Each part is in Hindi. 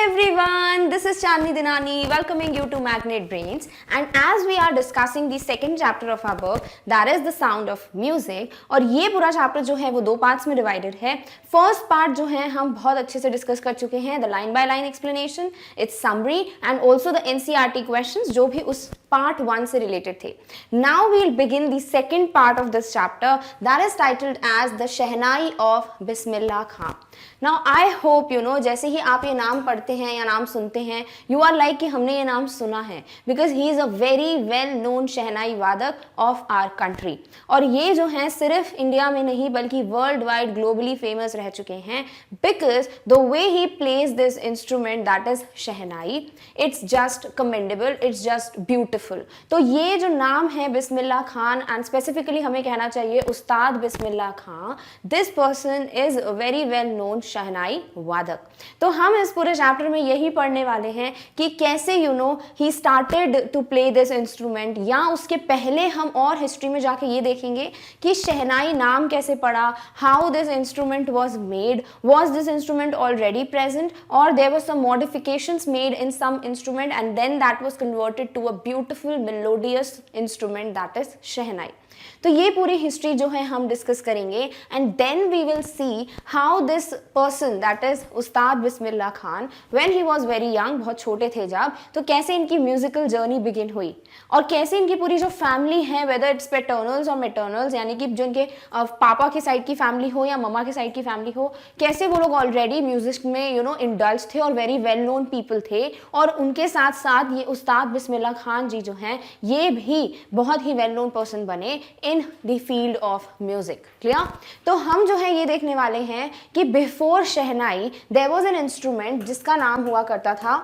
everyone, this is Chandni Dinani welcoming you to Magnet Brains, and as we are discussing the second chapter of our book, that is the sound of music. और ये पूरा चैप्टर जो है वो दो पार्ट्स में डिवाइडेड है. फर्स्ट पार्ट जो है हम बहुत अच्छे से डिस्कस कर चुके हैं, the line by line explanation, its summary and also the NCERT questions जो भी उस पार्ट 1 से रिलेटेड थे. Now we will begin the second part of this chapter that is titled as the shehnai of Bismillah Khan. Now I hope you know, जैसे ही आप ये नाम पढ़ते हैं या नाम सुनते हैं, यू आर लाइक कि हमने ये नाम सुना है, because he is a very well known shehnai वादक ऑफ आवर कंट्री. और ये जो है सिर्फ इंडिया में नहीं बल्कि वर्ल्ड वाइड ग्लोबली फेमस रह चुके हैं, because the way he plays this instrument that is shehnai, it's just commendable, it's just beautiful. तो ये जो नाम है बिस्मिल्लाह खान, एंड स्पेसिफिकली हमें कहना चाहिए Ustad Bismillah Khan, this person is very well known shehnai वादक. तो हम इस पूरे चैप्टर में यही पढ़ने वाले हैं कि कैसे you know he started to play this instrument, या उसके पहले हम और हिस्ट्री में जाके ये देखेंगे कि शहनाई नाम कैसे पड़ा, how this instrument was made, was this instrument already present और there were some modifications made in some instrument and then that was converted to a beautiful melodious instrument that is shehnai. तो ये पूरी हिस्ट्री जो है हम डिस्कस करेंगे and then we will see how this person that is Ustad Bismillah Khan when he was very young, बहुत छोटे थे जब, तो कैसे इनकी म्यूजिकल जर्नी बिगिन हुई और कैसे इनकी पूरी जो फैमिली है, वेदर इट्स पैटर्नल्स और मैटर्नल्स, यानी कि जो इनके पापा की साइड की फैमिली हो या ममा की साइड की फैमिली हो, कैसे वो लोग ऑलरेडी म्यूजिक में यू नो इंडल्ज थे और वेरी वेल नोन पीपल थे, और उनके साथ साथ ये उस्ताद बिस्मिल्लाह खान जी जो हैं ये भी बहुत ही वेल नोन पर्सन बने in the field of music. Clear? तो हम जो है ये देखने वाले हैं कि before shehnai there was an instrument जिसका नाम हुआ करता था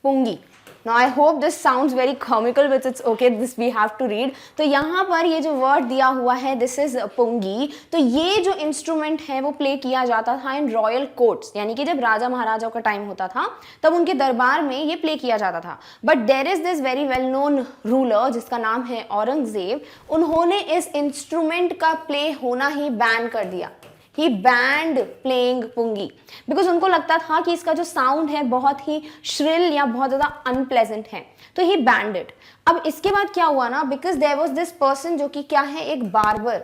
पुंगी. Now I hope this sounds very comical but it's okay, this we have to read. तो यहाँ पर ये जो वर्ड दिया हुआ है this is पुंगी. तो ये जो इंस्ट्रूमेंट है वो प्ले किया जाता था इन रॉयल कोर्ट्स, यानी कि जब राजा महाराजाओं का टाइम होता था तब उनके दरबार में ये प्ले किया जाता था. But there is this very well known ruler जिसका नाम है औरंगजेब. उन्होंने इस इंस्ट्रूमेंट का प्ले होना ही बैन कर दिया. He banned playing पुंगी बिकॉज उनको लगता था कि इसका जो साउंड है बहुत ही श्रिल या बहुत ज़्यादा अनप्लेजेंट है, तो ही बैंड इट. अब इसके बाद क्या हुआ ना, because there was this person जो कि क्या है, एक बार्बर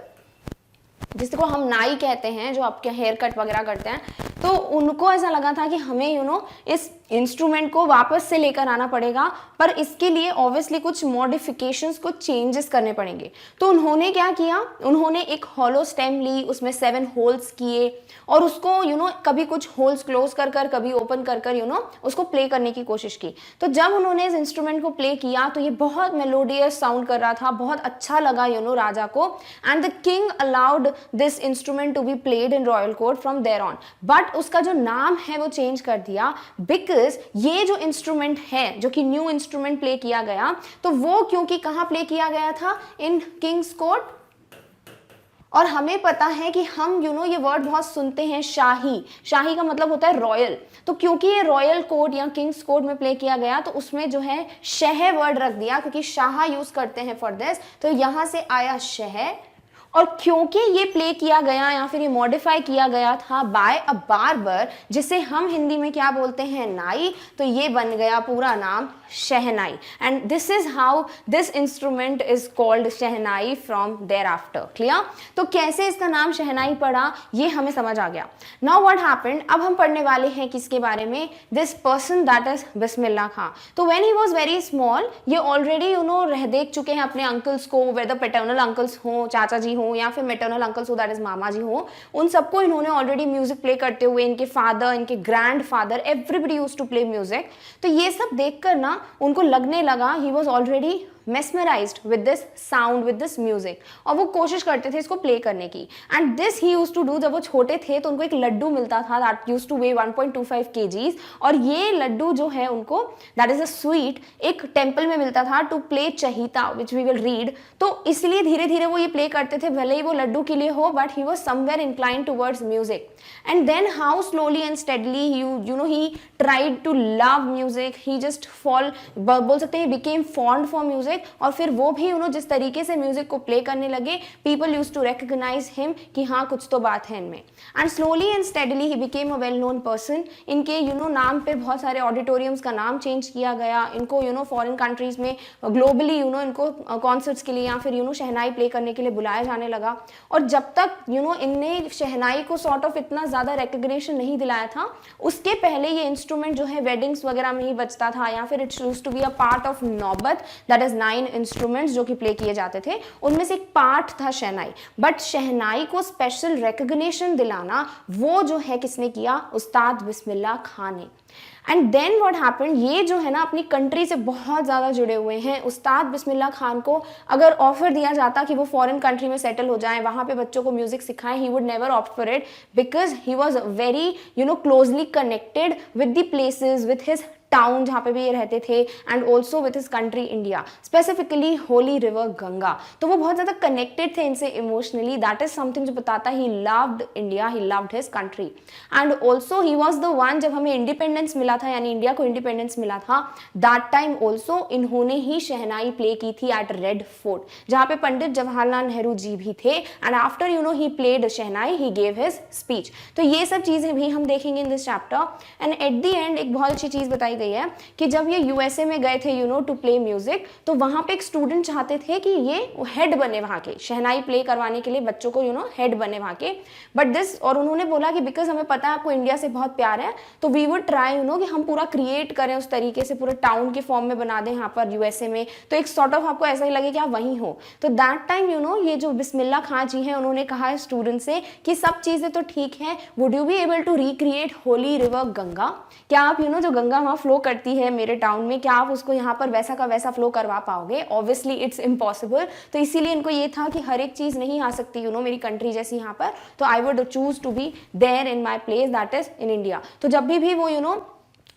जिसको हम नाई कहते हैं, जो आपके हेयर कट वगैरह करते हैं, तो उनको ऐसा लगा था कि हमें यू नो इस इंस्ट्रूमेंट को वापस से लेकर आना पड़ेगा, पर इसके लिए ऑब्वियसली कुछ मॉडिफिकेशंस, कुछ चेंजेस करने पड़ेंगे. तो उन्होंने क्या किया, उन्होंने एक हॉलो स्टेम ली, उसमें 7 होल्स किए और उसको यू नो कभी कुछ होल्स क्लोज कर कर कभी ओपन कर कर यू नो उसको प्ले करने की कोशिश की. तो जब उन्होंने इस इंस्ट्रूमेंट को प्ले किया तो ये बहुत मेलोडियस साउंड कर रहा था, बहुत अच्छा लगा यू नो राजा को, and the king allowed this instrument to be played in royal court from there on. But उसका जो नाम है वो चेंज कर दिया, बिकॉज ये जो इंस्ट्रूमेंट है जो कि न्यू इंस्ट्रूमेंट प्ले किया गया, तो वो क्योंकि कहाँ प्ले किया गया था, इन किंग्स कोर्ट. और हमें पता है कि हम यू नो ये वर्ड बहुत सुनते हैं, शाही. शाही का मतलब होता है रॉयल. तो क्योंकि ये रॉयल कोर्ट या किंग्स कोर्ट में प्ले किया गया तो उसमें जो है शह वर्ड रख दिया, क्योंकि शाह यूज करते हैं फॉर दिस, तो यहां से आया शह. और क्योंकि ये प्ले किया गया या फिर ये मॉडिफाई किया गया था बाय अ बार्बर, जिसे हम हिंदी में क्या बोलते हैं, नाई, तो ये बन गया पूरा नाम shehnai. And this is how this instrument is called shehnai from thereafter. Clear? तो कैसे इसका नाम शहनाई पड़ा ये हमें समझ आ गया. नाउ व्हाट हैपेंड, अब हम पढ़ने वाले हैं किसके बारे में, this person that is Bismillah Khan. तो when he was very small, ये ऑलरेडी यू नो रह देख चुके हैं अपने अंकल्स को, वेदर पैटर्नल अंकल्स हो, चाचा जी हो, या फिर मैटरनल अंकल्स हो दैट इज मामा जी हो, उन सबको इन्होंने ऑलरेडी म्यूजिक प्ले करते हुए, इनके फादर, इनके grandfather, everybody used to play music. तो ये सब देखकर ना उनको लगने लगा he was already mesmerized with this sound, with this music, और वो कोशिश करते थे इसको प्ले करने की. And this he used to do, जब वो छोटे थे तो उनको एक लड्डू मिलता था that used to weigh 1.25 kgs, और ये लड्डू जो है उनको दैट इज अ स्वीट एक टेम्पल में मिलता था टू प्ले चहीता, विच वी विल रीड. तो इसलिए धीरे धीरे वो ये प्ले करते थे, भले ही वो लड्डू के लिए हो, but he was somewhere inclined towards music. And then how slowly and steadily you know he tried to love music, he just fall, बोल सकते हैं became fond for music. Music, और फिर वो भी जिस तरीके से म्यूजिक को प्ले करने लगे, people use to recognise him कि हाँ कुछ तो बात है इनमें। And slowly and steadily he became a well known person. इनके नाम पे बहुत सारे ऑडिटोरियम्स का नाम चेंज किया गया, इनको फॉरेन कंट्रीज में ग्लोबली इनको कॉन्सर्ट्स के लिए या फिर शहनाई प्ले करने के लिए बुलाया जाने लगा। और जब तक इनने शहनाई को सॉर्ट ऑफ इतना ज़्यादा रिकग्निशन नहीं दिलाया था, उसके पहले ये इंस्ट्रूमेंट जो है वेडिंग्स वगैरह में ही बजता था, या फिर it's used to be a part of नौबत, दैट इज 9 इंस्ट्रूमेंट्स जो कि प्ले किए जाते थे, उनमें से एक पार्ट था शहनाई। बट शहनाई को स्पेशल रिकग्निशन दिलाना वो जो है किसने किया, उस्ताद बिस्मिल्लाह खान ने। एंड देन व्हाट हैपेंड, ये जो है ना अपनी कंट्री से बहुत ज़्यादा जुड़े हुए हैं। उस्ताद बिस्मिल्लाह खान को अगर ऑफर दिया जाता कि वो फॉरेन कंट्री में सेटल हो जाए, वहाँ पे बच्चों को म्यूजिक सिखाएं, he would never opt for it, because he was very closely connected with the places, with his town जहाँ पे भी ये रहते थे, and also with his country India, specifically Holi river Ganga. तो वो बहुत ज़्यादा कनेक्टेड थे इनसे इमोशनली, दैट इज समथिंग जो बताता he loved India, he loved his country. And also he was the one, जब हमें इंडिपेंडेंस मिला था, यानी इंडिया को इंडिपेंडेंस मिला था, दैट टाइम ऑल्सो इन्होंने ही शहनाई प्ले की थी एट रेड फोर्ट, जहाँ पे पंडित जवाहरलाल नेहरू जी भी थे। And after he played shehnai, he gave his speech. तो ये सब चीज़ें भी हम देखेंगे इन this chapter. And at the end एक बहुत अच्छी चीज़ बताई गई है कि जब ये यूएसए में गए थे टू प्ले म्यूजिक, तो वहां पे एक स्टूडेंट चाहते थे कि ये हेड बने वहां के, शहनाई प्ले करवाने के लिए बच्चों को हेड बने वहां के। बट दिस, और उन्होंने बोला कि बिकॉज हमें पता है आपको इंडिया से बहुत प्यार है, तो वी वुड ट्राई कि हम पूरा क्रिएट करें उस तरीके से, पूरे टाउन के फॉर्म में बना दें यहाँ पर यूएसए में, तो एक सॉर्ट ऑफ आपको ऐसा ही लगे कि आप वहीं हो। तो दैट टाइम ये जो बिस्मिल्लाह खान जी हैं, उन्होंने कहा स्टूडेंट से कि सब चीजें तो ठीक है, would you be able to recreate holy river Ganga, क्या आप जो गंगा वहाँ फ्लो करती है मेरे टाउन में, क्या आप उसको यहाँ पर वैसा का वैसा फ्लो करवा पाओगे? Obviously it's impossible. तो इसीलिए इनको ये था कि हर एक चीज नहीं आ सकती मेरी कंट्री जैसी यहाँ पर, तो I would choose to be there in my place, that is in India. तो जब भी वो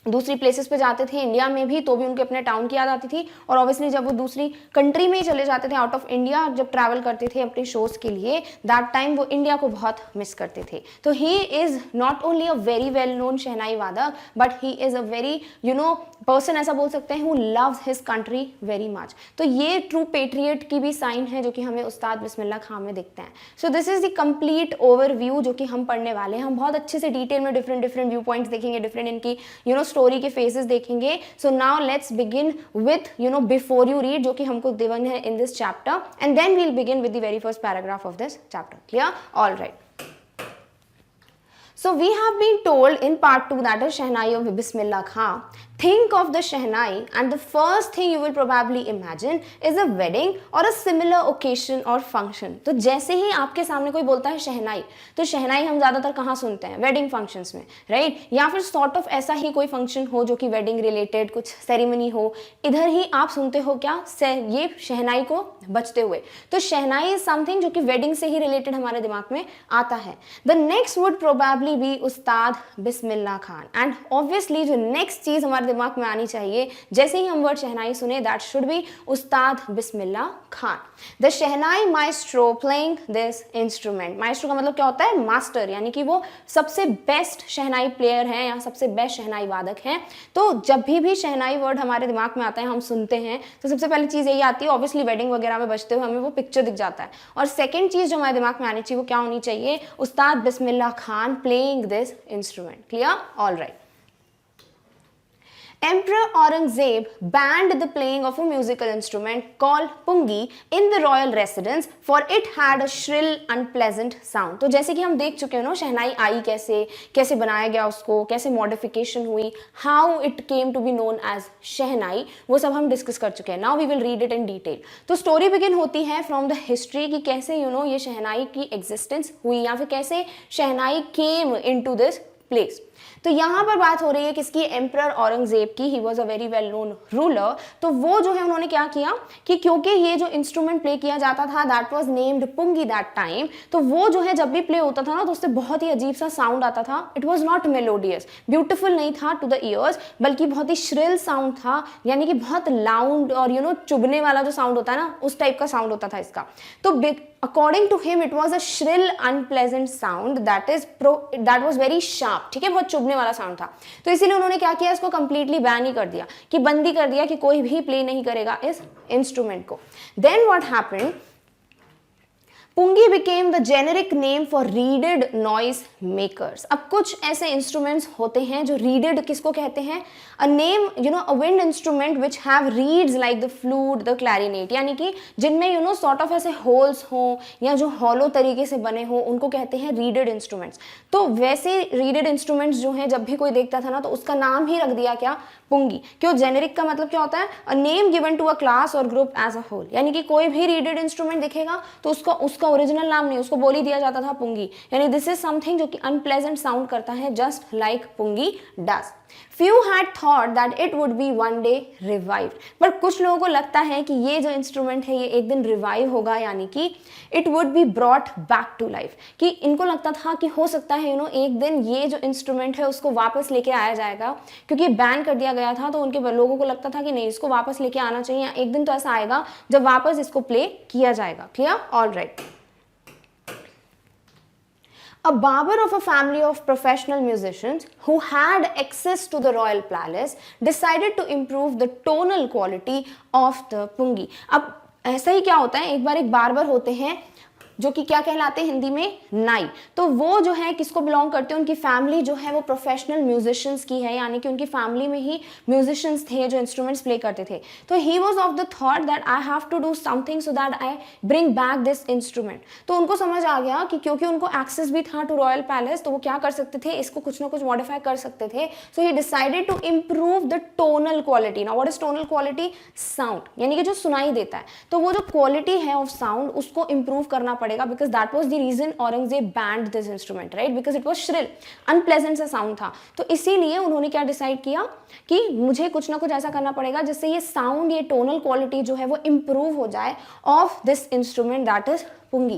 दूसरी प्लेसेस पे जाते थे इंडिया में भी, तो भी उनके अपने टाउन की याद आती थी। और ऑब्वियसली जब वो दूसरी कंट्री में ही चले जाते थे, आउट ऑफ इंडिया जब ट्रैवल करते थे अपने शोज के लिए, दैट टाइम वो इंडिया को बहुत मिस करते थे। तो he is not only a very well known shehnai वादक, but he is a very person, ऐसा बोल सकते हैं, who loves his country very much. तो ये ट्रू पेट्रियट की भी साइन है जो कि हमें उस्ताद बिस्मिल्लाह खान में दिखते हैं। सो this is the complete overview जो कि हम पढ़ने वाले हैं। हम बहुत अच्छे से डिटेल में डिफरेंट व्यू पॉइंट्स देखेंगे, डिफरेंट इनकी स्टोरी के फेजेस देखेंगे। So now let's begin with before you read, जो कि हमको गिवन है in this chapter, and then we'll begin with the very first paragraph of this chapter. Clear? All right. So we have been told in part 2, that is Shehnai of Bismillah Khan. Think of the Shehnai and the first thing you will probably imagine is a wedding or a similar occasion or function. तो जैसे ही आपके सामने कोई बोलता है शहनाई, तो शहनाई हम ज़्यादातर कहाँ सुनते हैं? वेडिंग फंक्शंस में, राइट? या फिर सॉर्ट ऑफ ऐसा ही कोई फंक्शन हो जो कि वेडिंग रिलेटेड कुछ सेरेमनी हो, इधर ही आप सुनते हो क्या? ये शहनाई को बजते हुए। तो शहनाई इज समथिंग जो कि वेडिंग से ही रिलेटेड हमारे दिमाग में आता है। The next would probably be Ustad Bismillah Khan, and obviously जो नेक्स्ट चीज हमारे दिमाग में आनी चाहिए जैसे ही हम वर्ड शहनाई सुने, that should be Ustad Bismillah Khan. The shehnai maestro playing this instrument. Maestro का मतलब क्या होता है? मास्टर, यानी कि वो सबसे बेस्ट शहनाई प्लेयर हैं या सबसे बेस्ट शहनाई वादक हैं। तो जब भी शहनाई वर्ड हमारे दिमाग में आता है, हम सुनते हैं, तो सबसे पहली चीज यही आती है, ऑब्वियसली वेडिंग वगैरह में बजते हुए हमें वो पिक्चर दिख जाता है। और सेकेंड चीज जो हमारे दिमाग में आनी चाहिए वो क्या होनी चाहिए? Ustad Bismillah Khan playing this instrument. Clear? All right. Emperor Aurangzeb banned the playing of a musical instrument called pungi in the royal residence for it had a shrill unpleasant sound. तो जैसे कि हम देख चुके हैं शहनाई आई कैसे बनाया गया उसको, कैसे मॉडिफिकेशन हुई, how it came to be known as शहनाई, वो सब हम डिस्कस कर चुके हैं। Now we will read it in detail. तो स्टोरी बिगिन होती है फ्रॉम द हिस्ट्री कि कैसे ये शहनाई की एग्जिस्टेंस हुई या फिर कैसे shehnai came into this place. तो यहाँ पर बात हो रही है किसकी? एम्परर औरंगजेब की। ही was a very well known ruler. तो वो जो है उन्होंने क्या किया कि क्योंकि ये जो इंस्ट्रूमेंट प्ले किया जाता था that was named pungi that time, तो वो जो है जब भी प्ले होता था ना तो उससे बहुत ही अजीब सा साउंड आता था। It was not melodious, beautiful नहीं था टू द ईयर्स, बल्कि बहुत ही श्रिल साउंड था, यानी कि बहुत लाउड और चुभने वाला जो साउंड होता है ना, उस टाइप का साउंड होता था इसका। तो according to him it was a shrill unpleasant sound that was very sharp। ठीक है, बहुत चुभने वाला साउंड था। तो इसीलिए उन्होंने क्या किया, इसको कंप्लीटली बैन ही कर दिया, कि बंद ही कर दिया कि कोई भी प्ले नहीं करेगा इस इंस्ट्रूमेंट को। Then what happened, pungi became the generic name for reeded noise makers। अब कुछ ऐसे इंस्ट्रूमेंट्स होते हैं जो reeded किसको कहते हैं, a name a wind instrument which have reeds like the flute, the clarinet, यानी कि जिनमें sort of ऐसे holes हो या जो hollow तरीके से बने हो उनको कहते हैं reeded instruments। तो वैसे reeded instruments जो हैं जब भी कोई देखता था ना तो उसका नाम ही रख दिया क्या, पुंगी। क्यों, जेनेरिक का मतलब क्या होता है, a name given to a class or group as a whole, यानी कि कोई भी reeded instrument दिखेगा तो उसका ओरिजिनल नाम नहीं, उसको बोल ही दिया जाता था पुंगी। यानी दिस इज समथिंग जो कि अनप्लेजेंट साउंड करता है, just like pungi does. Few had thought that it would be one day revived, but कुछ लोगों को लगता है कि ये जो इंस्ट्रूमेंट है ये एक दिन रिवाइव होगा, यानी कि it would be brought back to life, कि इनको लगता था कि हो सकता है एक दिन ये जो इंस्ट्रूमेंट है उसको वापस लेके आया जाएगा, क्योंकि बैन कर दिया गया था तो उनके लोगों को लगता था कि नहीं, इसको वापस लेके आना चाहिए, एक दिन तो ऐसा आएगा जब वापस इसको प्ले किया जाएगा। Clear, all right. A barber of a family of professional musicians who had access to the royal palace decided to improve the tonal quality of the pungi। अब ऐसा ही क्या होता है, एक बार एक बार्बर होते हैं जो कि क्या कहलाते हैं हिंदी में, नाई। तो वो जो है किसको बिलोंग करते हैं, उनकी फैमिली जो है वो प्रोफेशनल म्यूजिशियंस की है, यानी कि उनकी फैमिली में ही म्यूजिशियंस थे जो इंस्ट्रूमेंट्स प्ले करते थे। तो he was of the thought that I have to do something so that I bring back this instrument. तो उनको समझ आ गया कि क्योंकि उनको एक्सेस भी था टू रॉयल पैलेस, तो वो क्या कर सकते थे, इसको कुछ ना कुछ मॉडिफाई कर सकते थे। So he decided to improve the tonal quality. Now what is tonal quality, sound, यानी कि जो सुनाई देता है, तो वो जो क्वालिटी है ऑफ साउंड उसको इम्प्रूव करना पड़ेगा, because that was the reason Aurangzeb banned this instrument, right, because it was shrill, unpleasant सा साउंड था। तो इसीलिए उन्होंने क्या डिसाइड किया कि मुझे कुछ ना कुछ ऐसा करना पड़ेगा जिससे ये साउंड, ये टोनल क्वालिटी जो है वो इम्प्रूव हो जाए of this instrument that is pungi।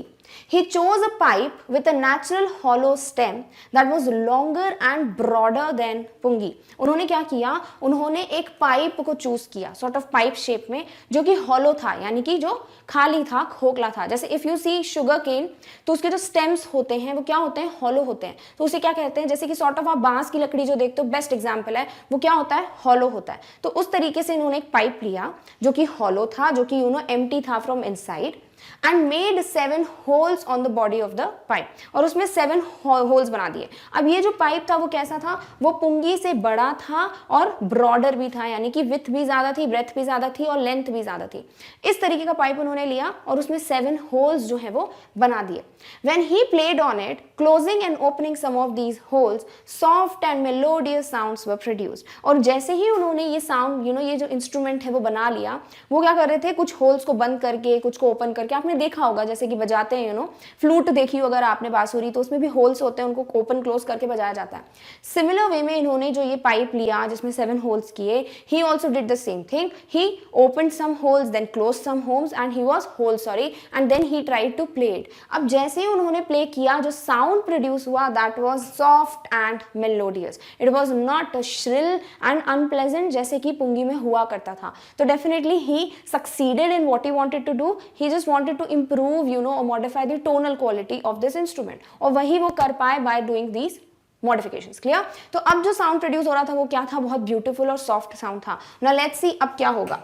He chose a pipe with a natural hollow stem that was longer and broader than pungi। उन्होंने क्या किया, उन्होंने एक पाइप को चूज किया, सॉर्ट ऑफ पाइप शेप में, जो कि हॉलो था, यानी कि जो खाली था, खोखला था। जैसे if you see sugar cane, तो उसके जो स्टेम्स होते हैं वो क्या होते हैं, हॉलो होते हैं। तो उसे क्या कहते हैं, जैसे कि सॉर्ट ऑफ आप बांस की लकड़ी जो देखते हो, बेस्ट एग्जाम्पल है, वो क्या होता है, हॉलो होता है। तो उस तरीके से इन्होंने एक पाइप लिया जो कि हॉलो था, जो कि एम्प्टी था from inside, and made 7 holes on the body of the pipe, और उसमें 7 holes बना दिए। अब ये जो पाइप था वो कैसा था, वो पुंगी से बड़ा था और ब्रॉडर भी था, यानी कि विथ भी ज्यादा थी, ब्रेथ भी ज्यादा थी और लेंथ भी ज्यादा थी। इस तरीके का पाइप उन्होंने लिया और उसमें 7 होल्स जो है वो बना दिए। When he played on it, closing and opening some of these holes, soft and melodious sounds were produced। और जैसे ही उन्होंने ये साउंड ये जो इंस्ट्रूमेंट है वो बना लिया, वो क्या कर रहे थे, कुछ होल्स को बंद करके, कुछ को ओपन करके। आपने देखा होगा जैसे कि बजाते हैं फ्लूट देखी हो अगर आपने बांसुरी, तो उसमें भी होल्स होते हैं, उनको ओपन क्लोज करके बजाया जाता है। सिमिलर वे में इन्होंने जो ये पाइप लिया जिसमें 7 होल्स किए, he also did the same thing. He open some holes, then close some holes and he was hole sorry, and then he tried to play it. अब जैसे ही उन्होंने प्ले किया, जो साउंड प्रोड्यूस हुआ that was soft and melodious. It was not shrill and unpleasant जैसे कि पुंगी में हुआ करता था। तो definitely he succeeded in what he wanted to do. He just wanted to improve or modify the tonal quality of this instrument, और वही वो कर पाए by doing these modifications। Clear? तो अब जो साउंड प्रोड्यूस हो रहा था वो क्या था, बहुत ब्यूटीफुल और सॉफ्ट साउंड था। Now let's see अब क्या होगा।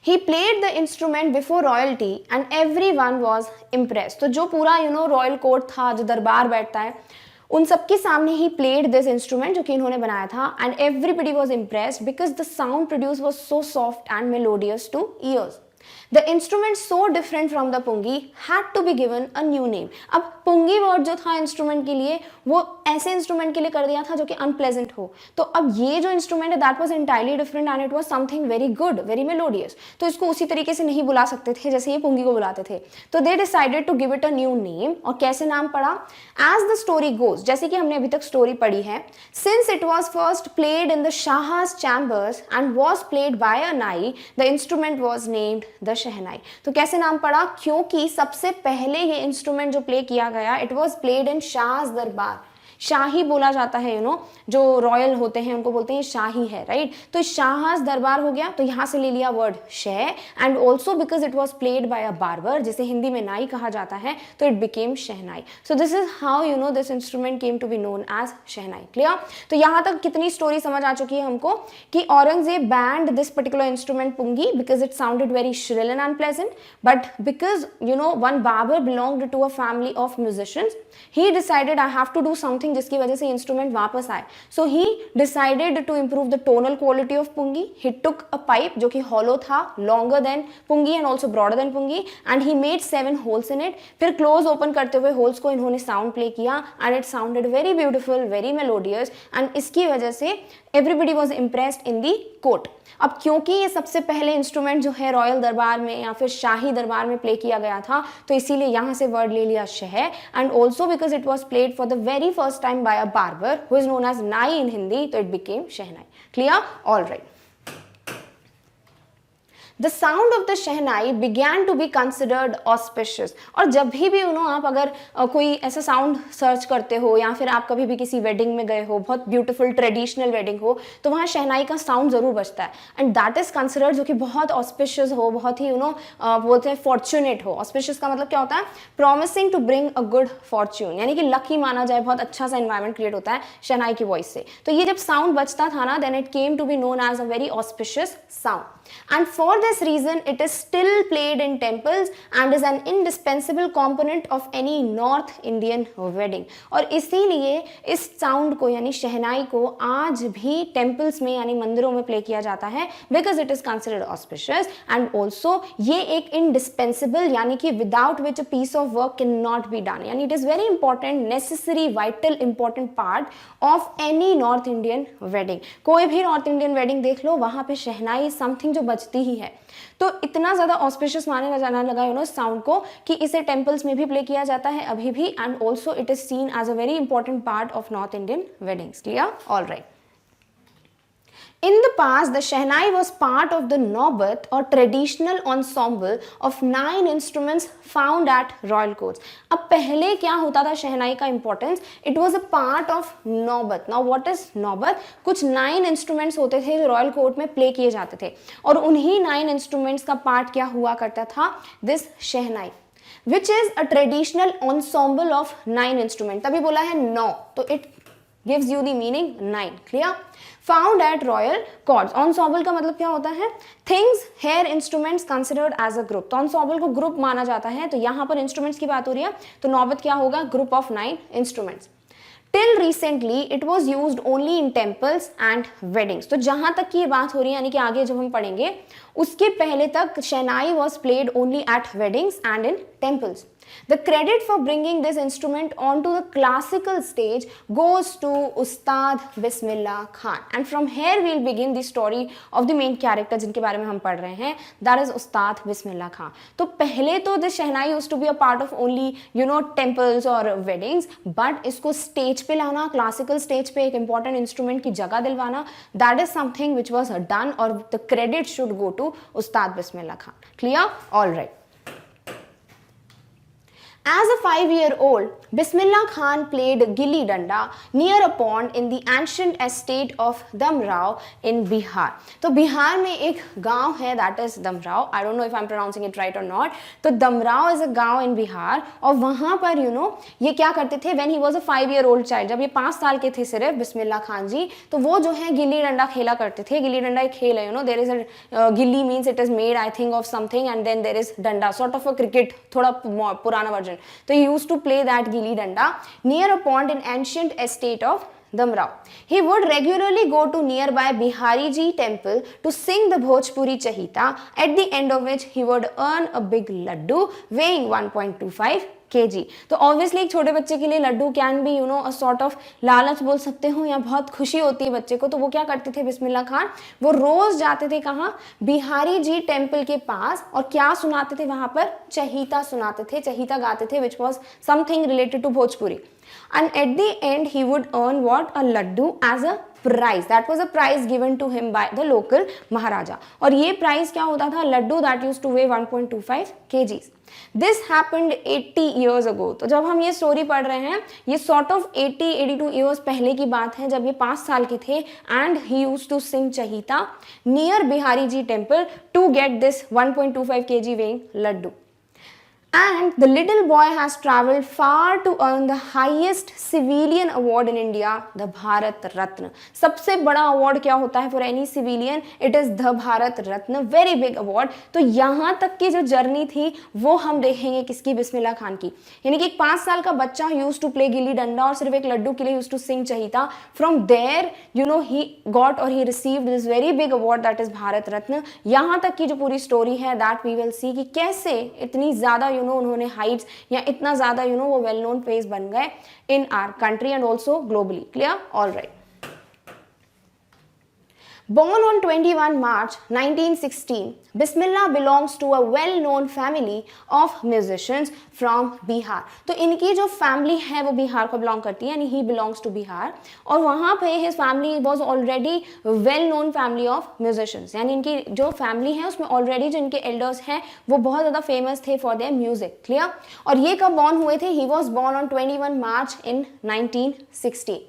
He played the instrument before royalty and everyone was impressed। तो जो पूरा रॉयल कोर्ट था, जो दरबार बैठता है, उन सबके सामने ही प्लेड दिस इंस्ट्रूमेंट जो कि इन्होंने बनाया था, and everybody was impressed because the sound produce was so soft and melodious to years. The instrument so different from the pungi had to be given a new name। अब पुंगी वर्ड जो था इंस्ट्रूमेंट के लिए, वो ऐसे इंस्ट्रूमेंट के लिए कर दिया था जो कि अनप्लेजेंट हो। तो अब ये जो इंस्ट्रूमेंट है that was entirely different and it was something very good, very melodious. तो इसको उसी तरीके से नहीं बुला सकते थे जैसे ये पुंगी को बुलाते थे। तो they decided to give it a new name. और कैसे नाम पड़ा, एज द स्टोरी गोज, जैसे कि हमने अभी तक स्टोरी पढ़ी है, since it was first played in the shah's chambers and was played by a nai, the instrument was named the shehnai. तो कैसे नाम पड़ा, क्योंकि सबसे पहले ये इंस्ट्रूमेंट जो प्ले किया गया, it was played in Shah's दरबार, शाही बोला जाता है, जो रॉयल होते हैं उनको बोलते हैं शाही है, राइट। तो शाहज दरबार हो गया, तो यहाँ से ले लिया वर्ड शह, and also because it was played by a barber, जिसे हिंदी में नाई कहा जाता है, तो it became shehnai. So this is how this instrument came to be known as shehnai. Clear? तो यहाँ तक कितनी स्टोरी समझ आ चुकी है हमको कि Aurangzeb banned this particular instrument pungi because it sounded very shrill and unpleasant, but because one barber belonged to a family of musicians, he decided I have to do something जिसकी वजह से इंस्ट्रूमेंट वापस आए। So he decided to improve the tonal quality of pungi. He took a pipe जो कि हॉलो था, longer than pungi and also broader than pungi, and he made 7 holes in it. फिर क्लोज ओपन करते हुए होल्स को इन्होंने साउंड प्ले किया, and it sounded very beautiful, very melodious, and इसकी वजह से everybody was impressed in the court. अब क्योंकि ये सबसे पहले इंस्ट्रूमेंट जो है रॉयल दरबार में या फिर शाही दरबार में प्ले किया गया था, तो इसीलिए यहाँ से वर्ड ले लिया शह, and also because it was played for the very first time by a barber who is known as नाई इन हिंदी, तो it became shehnai. Clear? All right. The sound of the shehnai began to be considered auspicious। और जब भी आप अगर कोई ऐसा साउंड सर्च करते हो या फिर आप कभी भी किसी वेडिंग में गए हो, बहुत ब्यूटीफुल ट्रेडिशनल वेडिंग हो, तो वहाँ शहनाई का साउंड जरूर बजता है, एंड दैट इज कंसिडर्ड, जो कि बहुत ऑस्पिशियस हो, बहुत ही बोलते हैं फॉर्चुनेट हो। ऑस्पिशियस का मतलब क्या होता है? Promising to bring a good fortune, यानी कि लकी माना जाए, बहुत अच्छा सा एनवायरमेंट क्रिएट होता है शहनाई की वॉइस से। तो ये जब साउंड बजता था ना, then it came to be known as a very auspicious sound, and for this reason it is still played in temples and is an indispensable component of any North Indian wedding। और इसीलिए इस साउंड को यानी शहनाई को आज भी टेम्पल्स में यानी मंदिरों में प्ले किया जाता है, because it is considered auspicious, and also ये एक इंडिस्पेंसिबल यानी कि without which a piece of work can not be done, यानी it is very important, necessary, vital important part of any north Indian wedding. कोई भी नॉर्थ इंडियन वेडिंग देख लो, वहां पे शहनाई समथिंग जो बजती ही है। तो इतना ज्यादा ऑस्पिशियस माने जाना लगा साउंड को कि इसे टेम्पल्स में भी प्ले किया जाता है अभी भी, and also it is seen as a very important part of north Indian weddings. Clear? All right. In the past, the Shehnai was part of the Naubat or traditional ensemble of 9 instruments found at royal courts। अब पहले क्या होता था शहनाई का importance? It was a part of नौबत। नाउ व्हाट इज नौबत? कुछ 9 इंस्ट्रूमेंट्स होते थे जो रॉयल कोर्ट में प्ले किए जाते थे, और उन्हीं 9 इंस्ट्रूमेंट्स का पार्ट क्या हुआ करता था? This shehnai, which is a traditional ensemble of 9 instruments। तभी बोला है 9, तो it gives you the meaning 9। clear? Found at royal courts। ensemble का मतलब क्या होता है? Things, hair instruments considered as a group। तो ensemble को ग्रुप माना जाता है, तो यहाँ पर इंस्ट्रूमेंट्स की बात हो रही है, तो नौबत क्या होगा? Group of 9 instruments. Till recently it was used only in temples and weddings। तो जहां तक की ये बात हो रही है, यानी कि आगे जब हम पढ़ेंगे उसके पहले तक शहनाई was played only at weddings and in temples। The credit for bringing this instrument onto the classical stage goes to Ustad Bismillah Khan, and from here we'll begin the story of the main character जिनके बारे में हम पढ़ रहे हैं, that is Ustad Bismillah Khan। तो पहले तो this shehnai used to be a part of only temples or weddings, but इसको स्टेज पे लाना, क्लासिकल स्टेज पे एक इंपॉर्टेंट इंस्ट्रूमेंट की जगह दिलवाना, that is something which was done, और the credit should go to Ustad Bismillah Khan। clear? all right। As a 5-year-old, Bismillah Khan played gilli danda near a pond in the ancient estate of Damrao in Bihar। तो बिहार में एक गांव है, that is Damrao। I don't know if I'm pronouncing it right or not। तो Damrao is a गांव in बिहार, और वहां पर ये क्या करते थे? When he was a 5-year-old child, जब ये 5 साल के थे सिर्फ बिस्मिल्लाह खान जी, तो वो जो है गिल्ली डंडा खेला करते थे। गिल्ली डंडा एक खेल है, there is a गिल्ली means it is made I think of something, and then there is डंडा, sort of a cricket, थोड़ा पुराना वर्जन। तो he used to play that gilli danda near a pond in ancient estate of Damrao। He would regularly go to nearby Bihari Ji temple to sing the Bhojpuri Chahita, at the end of which he would earn a big laddu weighing 1.25 kg। तो ऑब्वियसली एक छोटे बच्चे के लिए laddoo can be a sort of लालच बोल सकते हो, या बहुत खुशी होती है बच्चे को। तो वो क्या करते थे बिस्मिल्लाह खान? वो रोज जाते थे कहाँ? बिहारी जी टेम्पल के पास, और क्या सुनाते थे वहां पर? चहीता सुनाते थे, चहीता गाते थे, which was something related to Bhojpuri. and at the end he would earn what, a laddu as a prize. That was a prize given to him by the local महाराजा. और ये प्राइज क्या होता था, Laddu that used to weigh 1.25 kgs. This happened 80 years ago. तो जब हम ये स्टोरी पढ़ रहे हैं, ये sort of 80-82 years पहले की बात है, जब ये 5 साल के थे, and he used to sing चहीता near Bihari ji temple to get this 1.25 kg weighing laddu. And the little boy has traveled far to earn the highest civilian award in India, the Bharat Ratna. सबसे बड़ा award क्या होता है for any civilian? It is the Bharat Ratna, very big award. तो यहाँ तक की जो जर्नी थी वो हम देखेंगे किसकी, बिस्मिल्लाह खान की. यानी कि एक 5 साल का बच्चा used to play gilli danda और सिर्फ एक लड्डू के लिए used to sing चहीता. From there, you know, he got or he received this very big award that is Bharat Ratna. यहाँ तक की जो पूरी स्टोरी है that we will see कि कैसे इतनी ज़्यादा उन्होंने हाइट्स या इतना ज्यादा वो वेल नोन फेस बन गए in our country and also globally. Clear? All right. Born on 21 March 1916, Bismillah belongs to a well-known family of musicians from Bihar. तो इनकी जो फैमिली है वो बिहार को बिलोंग करती है, यानी he belongs to बिहार. और वहाँ पे his family was already well-known family of musicians. यानी इनकी जो फैमिली है उसमें ऑलरेडी जो इनके एल्डर्स हैं वो बहुत ज़्यादा फेमस थे फॉर देयर म्यूजिक. क्लियर? और ये कब बॉर्न हुए थे? He was born on 21 March in 1916.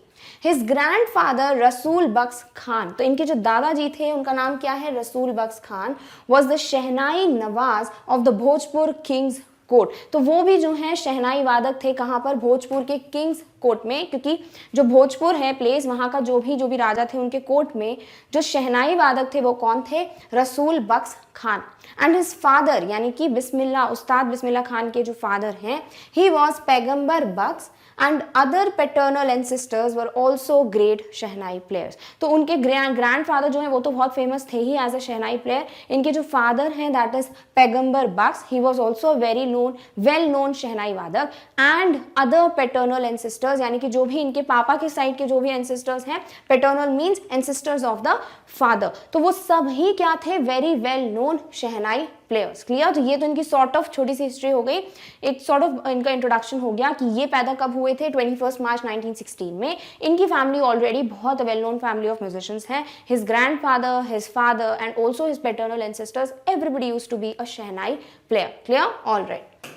His grandfather रसूल बख्श खान, तो इनके जो दादाजी थे उनका नाम क्या है? Rasool Bakhsh Khan. was the shehnai nawaz of the Bhojpur kings court. तो वो भी जो है शहनाई वादक थे. कहाँ पर? भोजपुर के किंग्स कोर्ट में, क्योंकि जो भोजपुर है प्लेस, वहाँ का जो भी राजा थे उनके कोर्ट में जो शहनाई वादक थे वो कौन थे? रसूल Bakhsh Khan. And his father यानी कि बिस्मिल्लाह, उस्ताद बिस्मिल्लाह खान के जो फादर हैं, ही वॉज पैगम्बर बख्श and other paternal ancestors were also great shehnai players. तो उनके ग्रैंडफादर जो है वो तो बहुत फेमस थे ही एज अ शहनाई प्लेयर. इनके जो फादर हैं that is Paigambar Bakhsh, he was also very known well known shehnai वादक. एंड अदर पैटर्नल एंसेस्टर्स यानी कि जो भी इनके पापा के साइड के जो भी एंसेस्टर्स हैं, paternal means ancestors of the father, तो वो सब ही क्या थे? वेरी वेल नोन शहनाई प्लेयर्स. क्लियर? तो ये तो इनकी सॉर्ट ऑफ छोटी सी हिस्ट्री हो गई, एक सॉर्ट ऑफ इनका इंट्रोडक्शन हो गया कि ये पैदा कब हुए थे? 21 मार्च 1916 में. इनकी फैमिली ऑलरेडी बहुत well known family of musicians हैं. His grandfather, his father and also his paternal ancestors, everybody used to be a shehnai player. Clear? All right.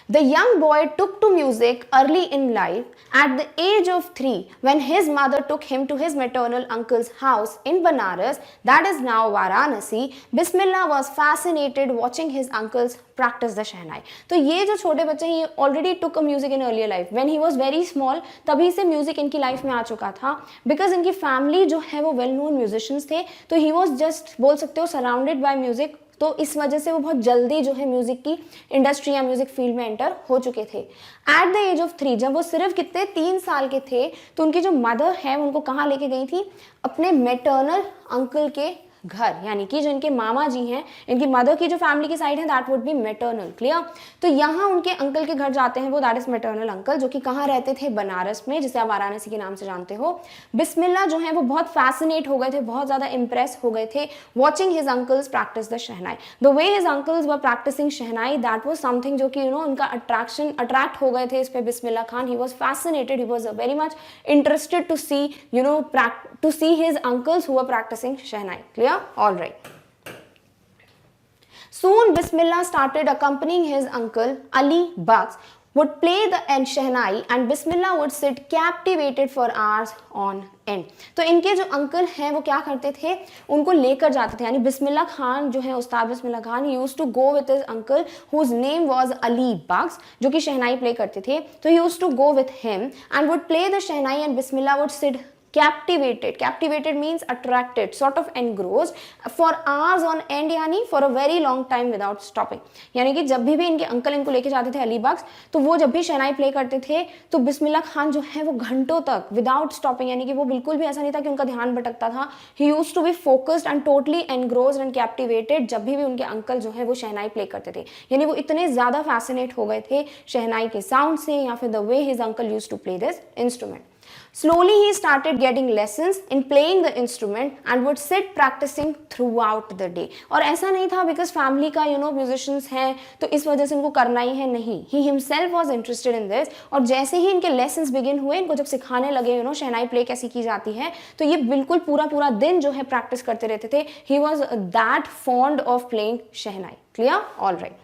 The young boy took to music early in life at the age of 3 when his mother took him to his maternal uncle's house in Banaras, that is now Varanasi. Bismillah was fascinated watching his uncles practice the shehnai. तो ये जो छोटे बच्चे हैं ये already took a music in earlier life. When he was very small, तभी से music इनकी लाइफ में आ चुका था, because इनकी फैमिली जो है वो well known musicians थे. तो he was just बोल सकते हो surrounded by music. तो इस वजह से वो बहुत जल्दी जो है म्यूजिक की इंडस्ट्री या म्यूजिक फील्ड में एंटर हो चुके थे. एट द एज ऑफ 3, जब वो सिर्फ कितने 3 साल के थे, तो उनकी जो मदर है उनको कहाँ लेके गई थी? अपने मैटरनल अंकल के घर, यानी कि जो इनके मामा जी हैं, इनकी मदर की जो फैमिली की साइड है that would B maternal. Clear? तो यहाँ उनके अंकल के घर जाते हैं वो, दैट इज मैटरनल अंकल, जो कि कहाँ रहते थे? बनारस में, जिसे आप वाराणसी के नाम से जानते हो. बिस्मिल्लाह जो है वो बहुत फैसिनेट हो गए थे, बहुत ज़्यादा इंप्रेस हो गए थे watching his uncles practice the shehnai. The way his uncles were practising shehnai, that was something जो कि उनका अट्रैक्ट हो गए थे इस पे Bismillah Khan. He was fascinated, he was very much interested to see to see his uncles who were practicing shehnai. Clear? All right. Soon Bismillah started accompanying his uncle Ali Bakhsh, would play the shehnai and Bismillah would sit captivated for hours on end. तो इनके जो अंकल हैं वो क्या करते थे? उनको लेकर जाते थे, यानी बिस्मिल्लाह खान जो है, उस्ताद Bismillah Khan, he used to go with his uncle whose name was Ali Bakhsh, जो कि शहनाई प्ले करते थे. तो he used to go with him and would play the shehnai and Bismillah would sit captivated means attracted, sort of engrossed for hours on end, यानी for a very long time without stopping. यानी कि जब भी इनके अंकल इनको लेके जाते थे अली बख्श, तो वो जब भी शहनाई प्ले करते थे तो बिस्मिल्लाह खान जो है वो घंटों तक विदाउट स्टॉपिंग, यानी कि वो बिल्कुल भी ऐसा नहीं था कि उनका ध्यान भटकता था. He used to be focused and totally engrossed and captivated जब भी उनके अंकल जो है वो शहनाई प्ले करते थे. यानी वो इतने ज़्यादा फैसिनेट हो गए थे शहनाई के साउंड से या फिर the way his uncle used to play this instrument. Slowly he started getting lessons in playing the instrument and would sit practicing throughout the day. और ऐसा नहीं था because family का musicians हैं तो इस वजह से इनको करना ही है, नहीं. He himself was interested in this. और जैसे ही इनके lessons begin हुए, इनको जब सिखाने लगे शहनाई play कैसी की जाती है, तो ये बिल्कुल पूरा दिन जो है practice करते रहते थे. He was that fond of playing shehnai. Clear? All right.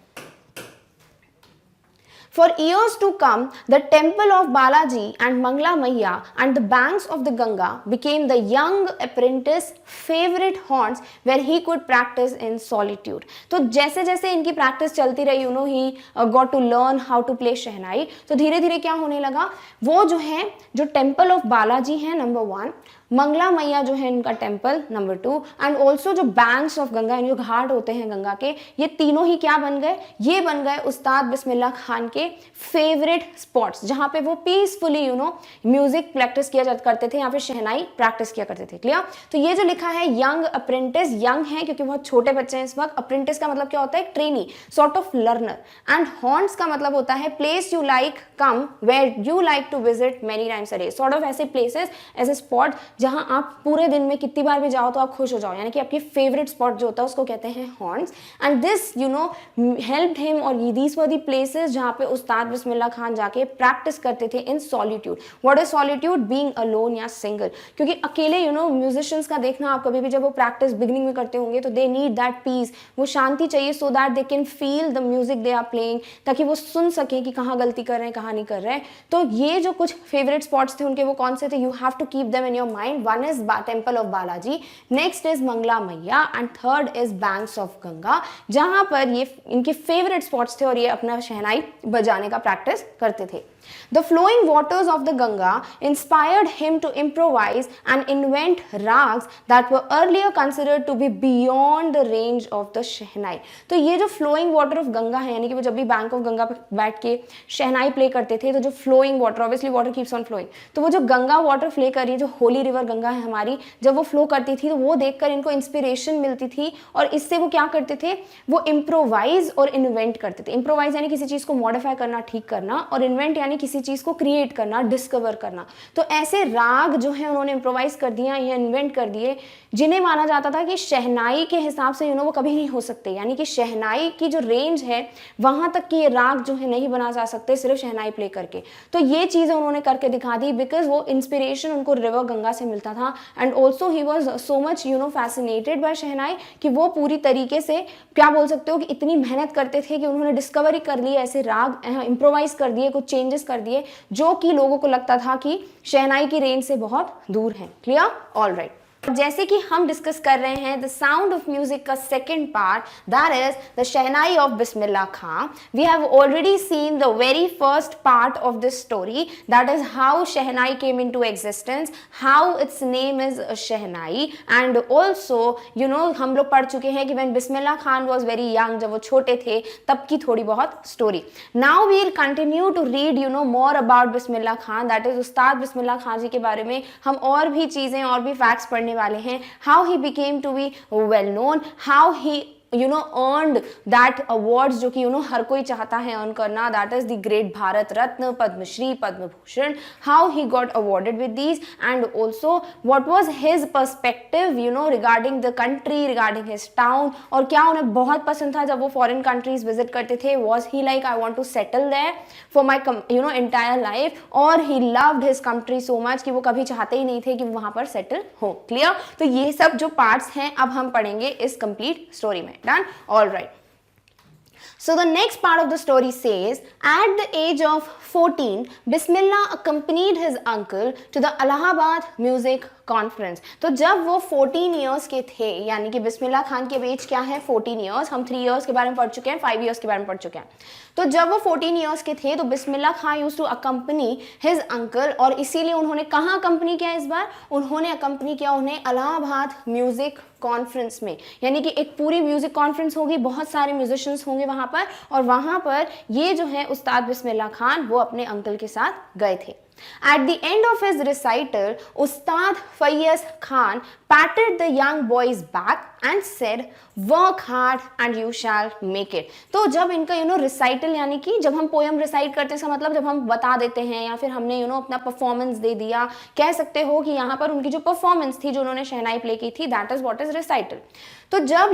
For years to come, the temple of Balaji and Mangla Maiya and the banks of the Ganga became the young apprentice's favorite haunts where he could practice in solitude. तो जैसे जैसे इनकी प्रैक्टिस चलती रही, he got to learn how to play शहनाई, तो धीरे धीरे क्या होने लगा, वो जो टेम्पल ऑफ बालाजी है नंबर 1, मंगला मैया जो है इनका टेम्पल नंबर 2, एंड ऑल्सो जो बैंक्स ऑफ गंगा जो घाट होते हैं गंगा के, ये तीनों ही क्या बन गए, ये बन गए उस्ताद बिस्मिल्लाह खान के फेवरेट स्पॉट्स, जहां पे वो पीसफुली म्यूजिक प्रैक्टिस किया करते थे, यहाँ पे शहनाई प्रैक्टिस किया करते थे. क्लियर? तो ये जो लिखा है यंग अप्रेंटिस, यंग है क्योंकि बहुत छोटे बच्चे हैं इस वक्त. अप्रेंटिस का मतलब क्या होता है, trainee, sort of learner. And haunts का मतलब होता है place you like come where you like to visit many times a day, sort of ऐसे प्लेसेस, ऐसे स्पॉट जहां आप पूरे दिन में कितनी बार भी जाओ तो आप खुश हो जाओ, यानी कि आपकी फेवरेट स्पॉट जो होता है उसको कहते हैं horns. And this helped him, और दीस वर दी प्लेसेस जहां पे उस्ताद बिस्मिल्लाह खान जाके प्रैक्टिस करते थे इन solitude. What is solitude? Being alone या सिंगल. क्योंकि अकेले म्यूजिशियंस का देखना आप कभी भी जब वो प्रैक्टिस बिगिनिंग में करते होंगे तो दे नीड दैट पीस, वो शांति चाहिए so that they can feel the music they are playing, ताकि वो सुन सके कि कहाँ गलती कर रहे हैं कहाँ नहीं कर रहे हैं. तो ये जो कुछ फेवरेट स्पॉट्स थे उनके, वो कौन से थे, you have to keep them in your mind. One is temple of Balaji, next is Mangla Maiya and third is banks of Ganga, जहां पर ये इनके फेवरेट स्पॉट्स थे और ये अपना शहनाई बजाने का प्रैक्टिस करते थे. The flowing waters of the Ganga inspired him to improvise and invent rags that were earlier considered to be beyond the range of the शहनाई. तो ये जो flowing water of Ganga है, यानी कि वो जब भी बैंक ऑफ गंगा पे बैठ के शहनाई प्ले करते थे, तो जो flowing water, obviously water keeps on flowing, तो वो जो गंगा वाटर फ्ले कर रही है, जो होली रिवर गंगा है हमारी, जब वो फ्लो करती थी तो वो देखकर इनको इंस्पिरेशन मिलती थी, और इससे वो क्या करते थे, वो इम्प्रोवाइज और इन्वेंट करते थे. इम्प्रोवाइज यानी किसी चीज को मॉडिफाई करना, ठीक करना, और इन्वेंट यानी किसी चीज को क्रिएट करना, डिस्कवर करना. तो ऐसे राग जो है उन्होंने इम्प्रोवाइज कर दिया या इन्वेंट कर दिए, जिन्हें माना जाता था कि शहनाई के हिसाब से वो कभी नहीं हो सकते, यानी कि शहनाई की जो रेंज है वहां तक कि ये राग जो है नहीं बना जा सकते सिर्फ शहनाई प्ले करके. तो ये चीजें उन्होंने करके दिखा दी, बिकॉज वो इंस्पिरेशन उनको रिवर गंगा से मिलता था. And also he was so much fascinated by shehnai कि वो पूरी तरीके से क्या बोल सकते हो कि इतनी मेहनत करते थे कि उन्होंने डिस्कवरी कर ली, ऐसे राग इम्प्रोवाइज कर दिए, कुछ चेंजेस कर दिए जो कि लोगों को लगता था कि शहनाई की रेंज से बहुत दूर है. क्लियर? All right. जैसे कि हम डिस्कस कर रहे हैं द साउंड ऑफ म्यूजिक का second part, that is the shehnai of Bismillah Khan. We have already seen the very first part of this story, that is how shehnai came into existence, how its name is shehnai. And also हम लोग पढ़ चुके हैं कि when Bismillah Khan was very young, जब वो छोटे थे तब की थोड़ी बहुत story. Now we will continue to read more about Bismillah Khan, that is Ustad Bismillah Khan जी के बारे में हम और भी चीजें और भी फैक्ट्स पढ़ने वाले हैं. How he became to be well known, how he earned that awards जो कि हर कोई चाहता है earn करना, that is the great Bharat Ratna, Padmashri, Padma Bhushan. How he got awarded with these, and also what was his perspective regarding the country, regarding his town, और क्या उन्हें बहुत पसंद था जब वो foreign countries visit करते थे. Was he like I want to settle there for my entire life, or he loved his country so much कि वो कभी चाहते ही नहीं थे कि वो वहाँ पर settle हो. Clear? तो ये सब जो parts हैं अब हम पढ़ेंगे इस complete story में. Done? All right. So the next part of the story says, at the age of 14, Bismillah accompanied his uncle to the Allahabad Music Conference. तो जब वो 14 years के थे, यानी कि बिस्मिल्लाह खान की एज क्या है 14 years, हम 3 years के बारे में पढ़ चुके हैं, 5 years के बारे में पढ़ चुके हैं. तो जब वो 14 years के थे तो Bismillah Khan used to accompany his uncle, और इसीलिए उन्होंने कहाँ अकम्पनी किया इस बार, उन्होंने अकम्पनी किया उन्हें इलाहाबाद म्यूजिक कॉन्फ्रेंस में, यानी कि एक पूरी म्यूजिक कॉन्फ्रेंस होगी, बहुत सारे म्यूजिशियंस होंगे वहां पर, और वहां पर ये जो है उस्ताद बिस्मिल्लाह खान वो अपने अंकल के साथ गए थे. At the end of his recital, Ustad Fayaz Khan patted the young boy's back and said, work hard and you shall make it. तो जब इनका रिसाइटल यानी कि जब हम पोएम रिसाइट करते हैं मतलब जब हम बता देते हैं या फिर हमने अपना परफॉर्मेंस दे दिया, कह सकते हो कि यहाँ पर उनकी जो परफॉर्मेंस थी जो उन्होंने शहनाई प्ले की थी, that is what is recital. तो जब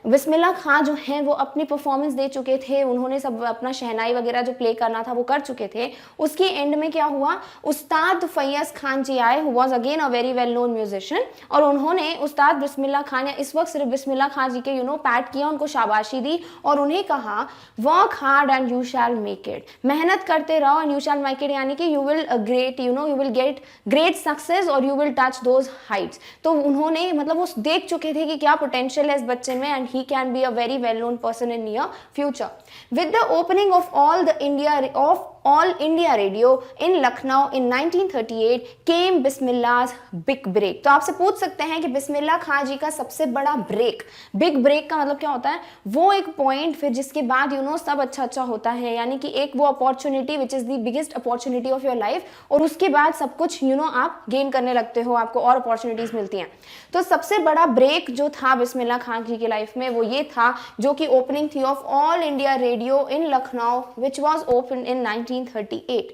बिस्मिल्लाह खां जो हैं वो अपनी परफॉर्मेंस दे चुके थे, उन्होंने सब अपना शहनाई वगैरह जो प्ले करना था वो कर चुके थे, उसके एंड में क्या हुआ, उस्ताद फैयज़ खान जी आए, who was again a very well known musician, और उन्होंने उस्ताद बिस्मिल्लाह खान या इस वक्त सिर्फ बिस्मिल्लाह खान जी के पैट किया, उनको शाबाशी दी और उन्हें कहा work hard and you shall make it, मेहनत करते रहो and you shall make it, यानी कि you will great you will get great success और you will touch those heights. तो उन्होंने मतलब वो देख चुके थे कि क्या पोटेंशियल है इस बच्चे में and he can be a very well known person in near future. With the opening of All India Radio in Lucknow in 1938 came Bismillah's big break. तो आपसे पूछ सकते हैं कि बिस्मिल्लाह खां जी का सबसे बड़ा ब्रेक, बिग ब्रेक का मतलब क्या होता है, वो एक पॉइंट फिर जिसके बाद सब अच्छा होता है, यानी कि एक वो opportunity which is the biggest opportunity of your life, और उसके बाद सब कुछ आप गेन करने लगते हो, आपको और अपॉर्चुनिटीज मिलती हैं. तो सबसे बड़ा ब्रेक जो था बिस्मिल्लाह खान जी की लाइफ में वो ये था जो कि ओपनिंग थी of all India Radio in Lucknow which was open in 1938.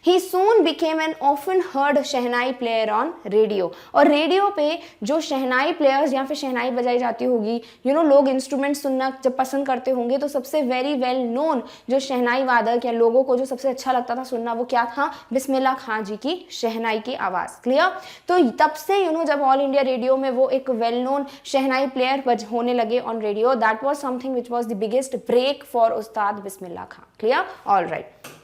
He soon became an often heard shehnai player on radio. और रेडियो पे जो शहनाई प्लेयर्स या फिर शहनाई बजाई जाती होगी, लोग इंस्ट्रूमेंट सुनना जब पसंद करते होंगे, तो सबसे वेरी वेल नोन जो शहनाई वादक या लोगों को जो सबसे अच्छा लगता था सुनना, वो क्या था, बिस्मिल्लाह खां जी की शहनाई की आवाज़. क्लियर. तो तब से जब ऑल इंडिया रेडियो में वो एक वेल नोन शहनाई प्लेयर होने लगे on radio, that was something which was the biggest break for Ustad Bismillah Khan. Clear. All right.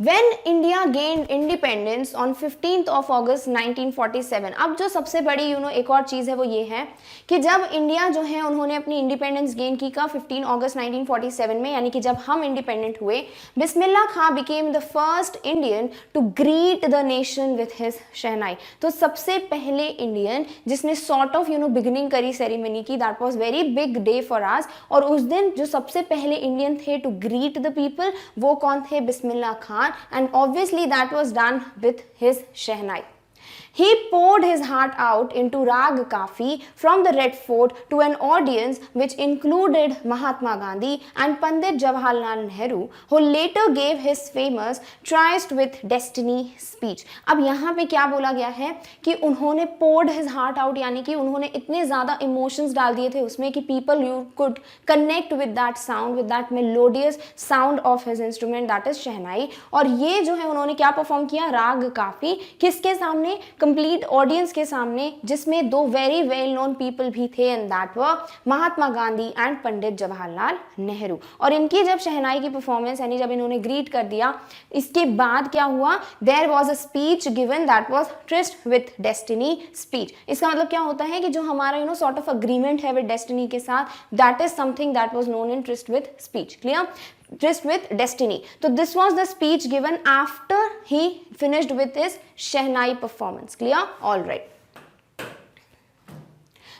When India gained independence on 15th of August 1947, अब जो सबसे बड़ी एक और चीज़ है वो ये है कि जब इंडिया जो है उन्होंने अपनी इंडिपेंडेंस गेन की का 15 अगस्त 1947 में, यानी कि जब हम इंडिपेंडेंट हुए, Bismillah Khan became the first Indian to greet the nation with his shehnai. तो सबसे पहले इंडियन जिसने सॉर्ट ऑफ बिगिनिंग करी सेरेमनी की, that was very big day for us. और उस दिन जो सबसे पहले इंडियन थे टू ग्रीट द पीपल, वो कौन थे, Bismillah Khan. And obviously that was done with his shehnai. He poured his heart out into Rag Kafi from the Red Fort to an audience which included Mahatma Gandhi and Pandit Jawaharlal Nehru, who later gave his famous Tryst with Destiny speech. अब यहाँ पे क्या बोला गया है कि उन्होंने poured his heart out, यानी कि उन्होंने इतने ज़्यादा emotions डाल दिए थे उसमें कि people you could connect with that sound, with that melodious sound of his instrument, that is शहनाई. और ये जो है उन्होंने क्या परफॉर्म किया, राग काफी, किसके सामने, कंप्लीट ऑडियंस के सामने, जिसमें दो वेरी वेल नोन पीपल भी थे, and that were Mahatma Gandhi and Pandit Jawaharlal Nehru. और इनकी जब शहनाई की परफॉर्मेंस यानी जब इन्होंने ग्रीट कर दिया, इसके बाद क्या हुआ, there was a speech given, that was tryst with destiny speech. इसका मतलब क्या होता है कि जो हमारा सॉर्ट ऑफ अग्रीमेंट है विद डेस्टिनी के साथ, that is something that was known in tryst with speech. Clear. Tryst with Destiny. So this was the speech given after he finished with his Shehnai performance. Clear? All right.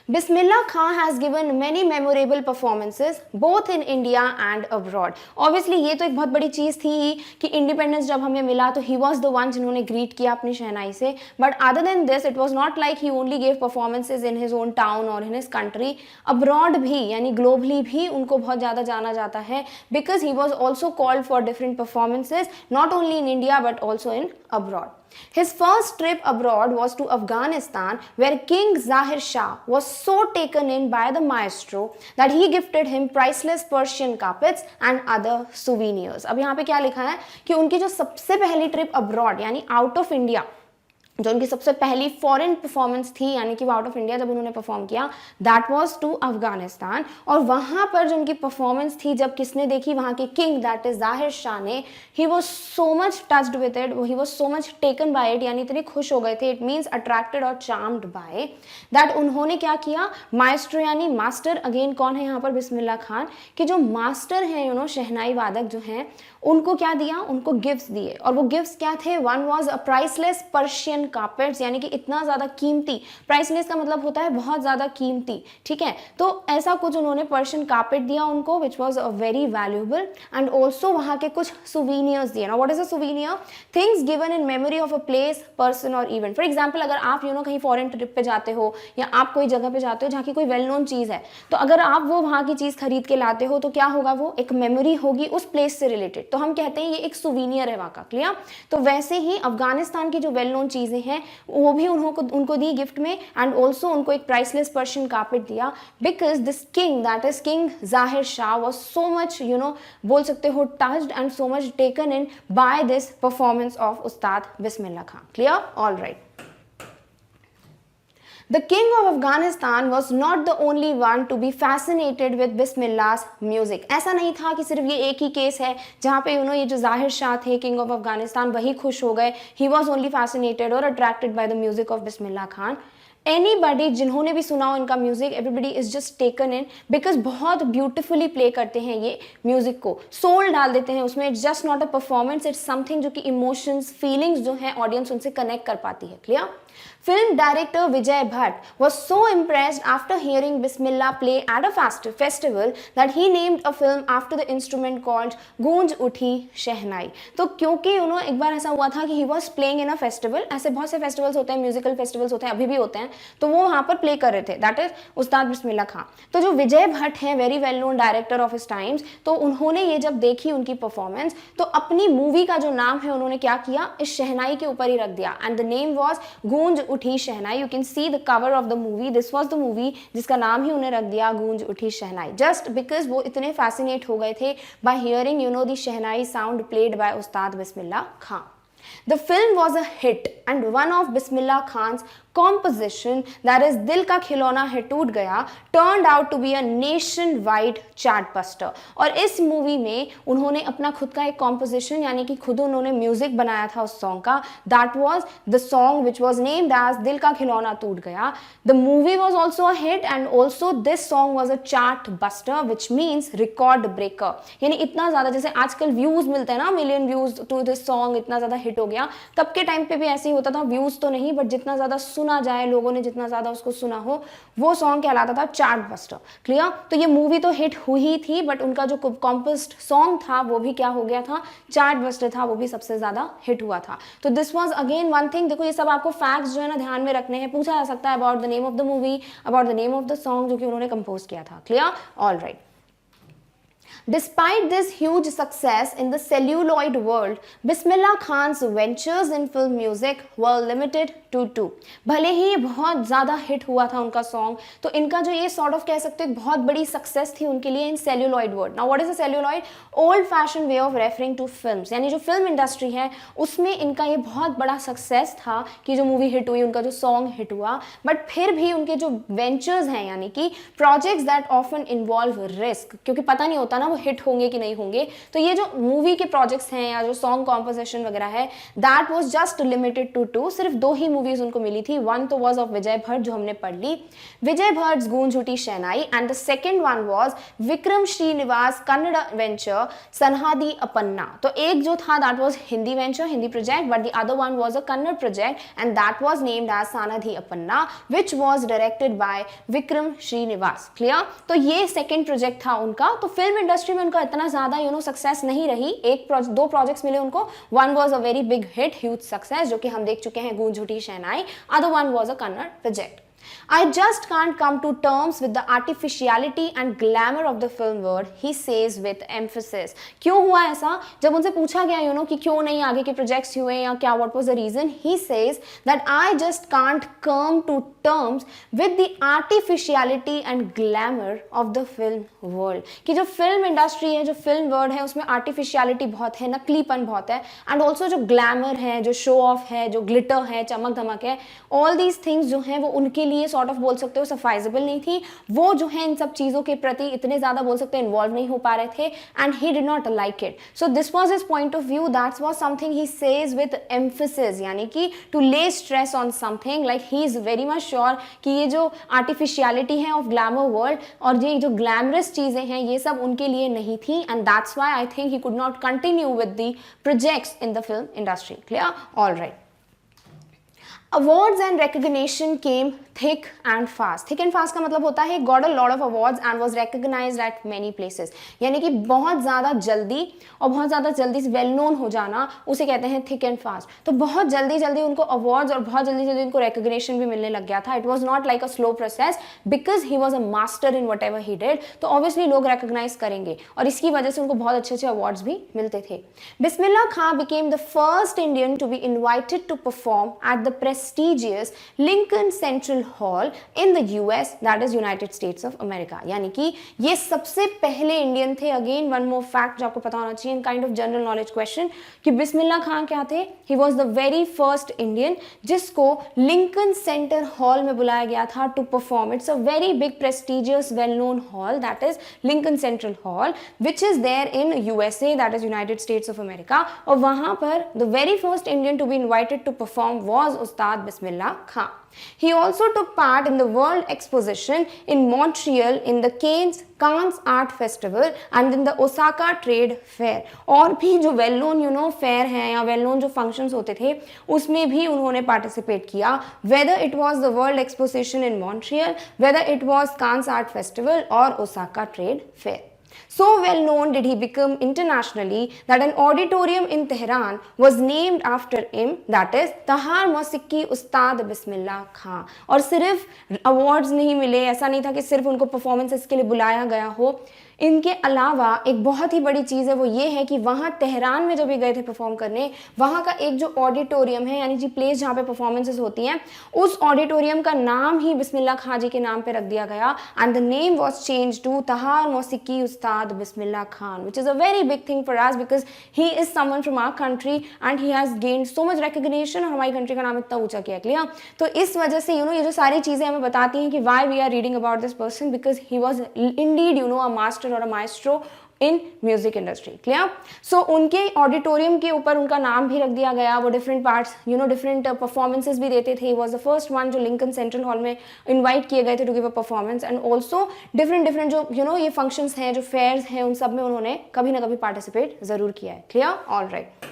Bismillah Khan has given many memorable performances both in India and abroad. Obviously ये तो एक बहुत बड़ी चीज़ थी कि इंडिपेंडेंस जब हमें मिला तो he was the one जिन्होंने ग्रीट किया अपनी शहनाई से. But other than this, it was not like he only gave performances in his own town or in his country. Abroad भी यानी globally भी उनको बहुत ज़्यादा जाना जाता है, because he was also called for different performances not only in India but also in abroad. His first trip abroad was to Afghanistan, where King Zahir Shah was so taken in by the maestro that he gifted him priceless Persian carpets and other souvenirs. अब यहाँ पे क्या लिखा है कि उनकी जो सबसे पहली ट्रिप अब्रॉड यानी आउट ऑफ इंडिया, जो उनकी सबसे पहली फॉरेन परफॉर्मेंस थी, यानी कि आउट ऑफ इंडिया जब उन्होंने परफॉर्म किया, दैट वाज टू अफगानिस्तान. और वहाँ पर जो उनकी परफॉर्मेंस थी, जब किसने देखी, वहाँ के किंग दैट इज जाहिर शाह ने, ही was so much touched with it, he was so much taken by it, यानी इतने खुश हो गए थे, इट मीन्स अट्रैक्टेड और चार्म्ड बाय दैट. उन्होंने क्या किया, माइस्ट्रो यानी मास्टर, अगेन कौन है यहाँ पर, बिस्मिल्लाह खान, कि जो मास्टर हैं शहनाई वादक जो हैं, उनको क्या दिया, उनको गिफ्ट्स दिए, और वो गिफ्ट्स क्या थे, one was a priceless Persian carpets, यानी कि इतना ज़्यादा कीमती, प्राइसलेस का मतलब होता है बहुत ज़्यादा कीमती, ठीक है, तो ऐसा कुछ उन्होंने पर्शियन कार्पेट दिया उनको which was very valuable, and also वहाँ के कुछ सुवीनियर्स दिए। ना what is a souvenir, things given in memory of a place, person और इवेंट। फॉर एग्जाम्पल अगर आप कहीं फॉरेन ट्रिप पे जाते हो या आप कोई जगह पे जाते हो जहाँ की कोई वेल नोन चीज़ है, तो अगर आप वो वहाँ की चीज़ खरीद के लाते हो तो क्या होगा, वो एक मेमोरी होगी उस प्लेस से रिलेटेड, तो हम कहते हैं ये एक सुवीनियर है वहाँ का, क्लियर। तो वैसे ही अफगानिस्तान की जो वेल नोन चीज़ें हैं वो भी उनको दी गिफ्ट में, एंड ऑल्सो उनको एक प्राइसलेस पर्शियन कार्पेट दिया, because this king, that is king Zahir Shah, was so much बोल सकते हो touched and so much taken in by this performance of Ustad Bismillah Khan, clear, all right. The king of Afghanistan was not the only one to be fascinated with Bismillah's music. ऐसा नहीं था कि सिर्फ ये एक ही केस है जहाँ पे ये जो जाहिर शाह थे किंग ऑफ अफगानिस्तान वही खुश हो गए, he was only fascinated or attracted by the music of Bismillah Khan. Anybody जिन्होंने भी सुना हो इनका music, everybody is just taken in, because बहुत ब्यूटिफुली प्ले करते हैं ये म्यूजिक को, सोल डाल देते हैं उसमें, it's just not a performance, it's something जो कि इमोशंस, फीलिंग्स जो है ऑडियंस उनसे कनेक्ट कर पाती है, clear. Film director Vijay Bhatt was so impressed after hearing Bismillah play at a festival that he named a film after the instrument called गूंज उठी शहनाई। तो क्योंकि एक बार ऐसा हुआ था कि he was playing in a festival, ऐसे बहुत से फेस्टिवल्स होते हैं, म्यूजिकल फेस्टिवल्स होते हैं, अभी भी होते हैं, तो वो वहाँ पर प्ले कर रहे थे, दैट इज उस्ताद बिस्मिल्लाह खान। तो जो विजय भट्ट हैं, very well known director of his times, तो उन्होंने ये जब देखी उनकी परफॉर्मेंस, तो अपनी मूवी का जो नाम है उन्होंने क्या किया, इस शहनाई के ऊपर ही रख दिया, and the name was Goonj Uthi Shehnai. You can see the cover of the movie, this was the movie जिसका नाम ही उन्हें रख दिया गूंज उठी शहनाई, जस्ट बिकॉज वो इतने फैसिनेट हो गए थे bye hearing the shehnai sound played by Ustad Bismillah Khan. The film was a hit and one of Bismillah Khan's composition, that is दिल का खिलौना है टूट गया, turned out to be a nationwide chartbuster। और इस मूवी में उन्होंने अपना खुद का एक कॉम्पोजिशन, यानी कि खुद उन्होंने म्यूजिक बनाया था उस सॉन्ग का, that was the song which was named as दिल का खिलौना टूट गया। The movie was also a hit and also this song was a chartbuster which means record breaker, यानी इतना ज़्यादा, जैसे आजकल व्यूज मिलते हैं ना, million views to this song, इतना ज़्यादा हिट हो गया, तब के टाइम पे भी ऐसे ही होता था, व्यूज तो नहीं बट जितना ज़्यादा सुना जाए, लोगों ने जितना ज़्यादा उसको सुना हो, वो सॉन्ग कहलाता था चार्ट बस्टर, क्लियर। तो ये मूवी तो हिट हुई थी बट उनका जो कॉम्पोज्ड सॉन्ग था वो भी क्या हो गया था, चार्ट बस्टर था, वो भी सबसे ज़्यादा हिट हुआ था। तो this was again one thing, देखो ये सब आपको फैक्ट्स जो है ना ध्यान में रखने हैं, पूछा जा सकता है about the name of the movie, about the name of the song जो कि उन्होंने कंपोज किया था, clear, all right. Despite this huge success in the celluloid world, Bismillah Khan's ventures in film music were limited to two। भले ही ये बहुत ज़्यादा हिट हुआ था उनका सॉन्ग, तो इनका जो ये सॉर्ट ऑफ कह सकते हो एक बहुत बड़ी सक्सेस थी उनके लिए in celluloid world. Now what is a celluloid, old fashion way of referring to films, यानी जो फिल्म इंडस्ट्री है उसमें इनका ये बहुत बड़ा सक्सेस था कि जो मूवी हिट हुई, उनका जो सॉन्ग हिट हुआ, बट फिर भी उनके जो वेंचर्स हैं, यानी कि projects that often involve risk, क्योंकि पता नहीं होता ना वो हिट होंगे कि नहीं होंगे, तो ये जो मूवी के प्रोजेक्ट्स हैं या जो सॉन्ग कॉम्पोजिशन वगैरह है, that was just limited to two, सिर्फ दो ही मूवीज उनको मिली थी। वन तो वाज ऑफ विजय भट्ट जो हमने पढ़ ली, विजय Bhatt Goonj Uthi Shehnai, and the second one was Vikram Srinivas Kannada venture Sanadi Appanna. तो एक जो था that was Hindi venture, Hindi project, but the other one was a Kannada project and that was named as Sanadi Appanna which was directed by Vikram Srinivas, clear. तो ये सेकंड प्रोजेक्ट था उनका। तो फिल्म इंडस्ट्री में उनका इतना ज्यादा सक्सेस नहीं रही, दो प्रोजेक्ट्स मिले उनको, one was a very big hit, huge success, जो कि हम देख चुके हैं गूंज उठी शहनाई, other one was a Kannada project। I just can't come to terms with the artificiality and glamour of the film world, he says with emphasis। क्यों हुआ ऐसा, जब उनसे पूछा गया कि क्यों नहीं आगे के प्रोजेक्ट्स हुए या क्या, what was the reason, he says that I just can't come to terms with the artificiality and glamour of the film world। कि जो फिल्म इंडस्ट्री है, जो फिल्म वर्ल्ड है, उसमें आर्टिफिशियलिटी बहुत है, नकलीपन बहुत है, एंड ऑल्सो जो ग्लैमर है, जो शो ऑफ है, जो ग्लिटर है, चमक धमक है, ऑल दीज थिंग्स जो हैं वो उनके लिए सॉर्ट ऑफ बोल सकते हो सफाइजेबल नहीं थी, वो जो है इन सब चीज़ों के प्रति इतने ज़्यादा बोल सकते हैं इन्वॉल्व नहीं हो पा रहे थे, and he did not like it. So this was his point of view, that's was something he says with emphasis, यानी कि टू ले stress on something, like he is very much sure कि ये जो आर्टिफिशियलिटी है ऑफ ग्लैमर वर्ल्ड और ये जो ग्लैमरस चीज़ें हैं ये सब उनके लिए नहीं थी, and that's why I think he could not continue with the projects in the film industry. Clear? All right. Awards and recognition came thick and fast. Thick and fast का मतलब होता है got a lot of awards and was recognized at many places. यानी कि बहुत ज़्यादा जल्दी और बहुत ज़्यादा जल्दी से well known हो जाना उसे कहते हैं thick and fast. तो बहुत जल्दी जल्दी उनको awards और बहुत जल्दी जल्दी उनको recognition भी मिलने लग गया था. It was not like a slow process because he was a master in whatever he did. तो obviously लोग recognize करेंगे और इसकी वजह से उनको बहुत अच्छे अच्छे awards भी मिलते थे. Bismillah Khan became the first Indian to be invited to perform at the prestigious Lincoln Central Hall in the US, that is United States of America. यानी कि ये सबसे पहले इंडियन थे. अगेन वन मोर फैक्ट जो आपको पता होना चाहिए in kind of general knowledge question कि बिस्मिल्ला खान क्या थे. He was the very first Indian जिसको लिंकन सेंटर हॉल में बुलाया गया था to perform. It's a very big prestigious well known hall, that is Lincoln central hall which is there in USA, that is United States of America. और वहां पर the very first Indian to be invited to perform was Ustad Bismillah Khan. He also took part in the World Exposition in Montreal in the Cannes Art Festival and in the Osaka Trade Fair. और भी जो वेल नोन फेयर हैं या वेल नोन जो फंक्शंस होते थे उसमें भी उन्होंने पार्टिसिपेट किया. whether it was the World Exposition in Montreal, whether it was Cannes Art Festival or Osaka Trade Fair. So well known did he become internationally that an auditorium in Tehran was named after him, that is Tahar Mausiqui Ustad Bismillah Khan. और सिर्फ अवार्ड्स नहीं मिले, ऐसा नहीं था कि सिर्फ उनको परफॉर्मेंसेस के लिए बुलाया गया हो. इनके अलावा एक बहुत ही बड़ी चीज़ है वो ये है कि वहाँ तेहरान में जब ये गए थे परफॉर्म करने, वहाँ का एक जो ऑडिटोरियम है यानी जी प्लेस जहाँ पे परफॉर्मेंसेस होती हैं उस ऑडिटोरियम का नाम ही बिस्मिल्ला खां जी के नाम पे रख दिया गया and the name was change to Tahar Mausiqi Ustad Bismillah Khan, which is a very big thing for us because he is someone from our country and he has gained so much recognition और हमारी कंट्री का नाम इतना ऊँचा किया. क्लियर? तो इस वजह से ये जो सारी चीज़ें हमें बताती हैं कि why we are reading about this person because he was indeed a master और a maestro in music industry. Clear? So उनके ऑडिटोरियम के ऊपर उनका नाम भी रख दिया गया. वो डिफरेंट पार्ट्स डिफरेंट परफॉर्मेंसेस भी देते थे. वॉज द फर्स्ट वन जो लिंकन सेंट्रल हॉल में इनवाइट किए गए थे to give a performance and also different जो ये फंक्शंस हैं जो फेयर्स हैं उन सब में उन्होंने कभी ना कभी पार्टिसिपेट जरूर किया है. Clear? All right.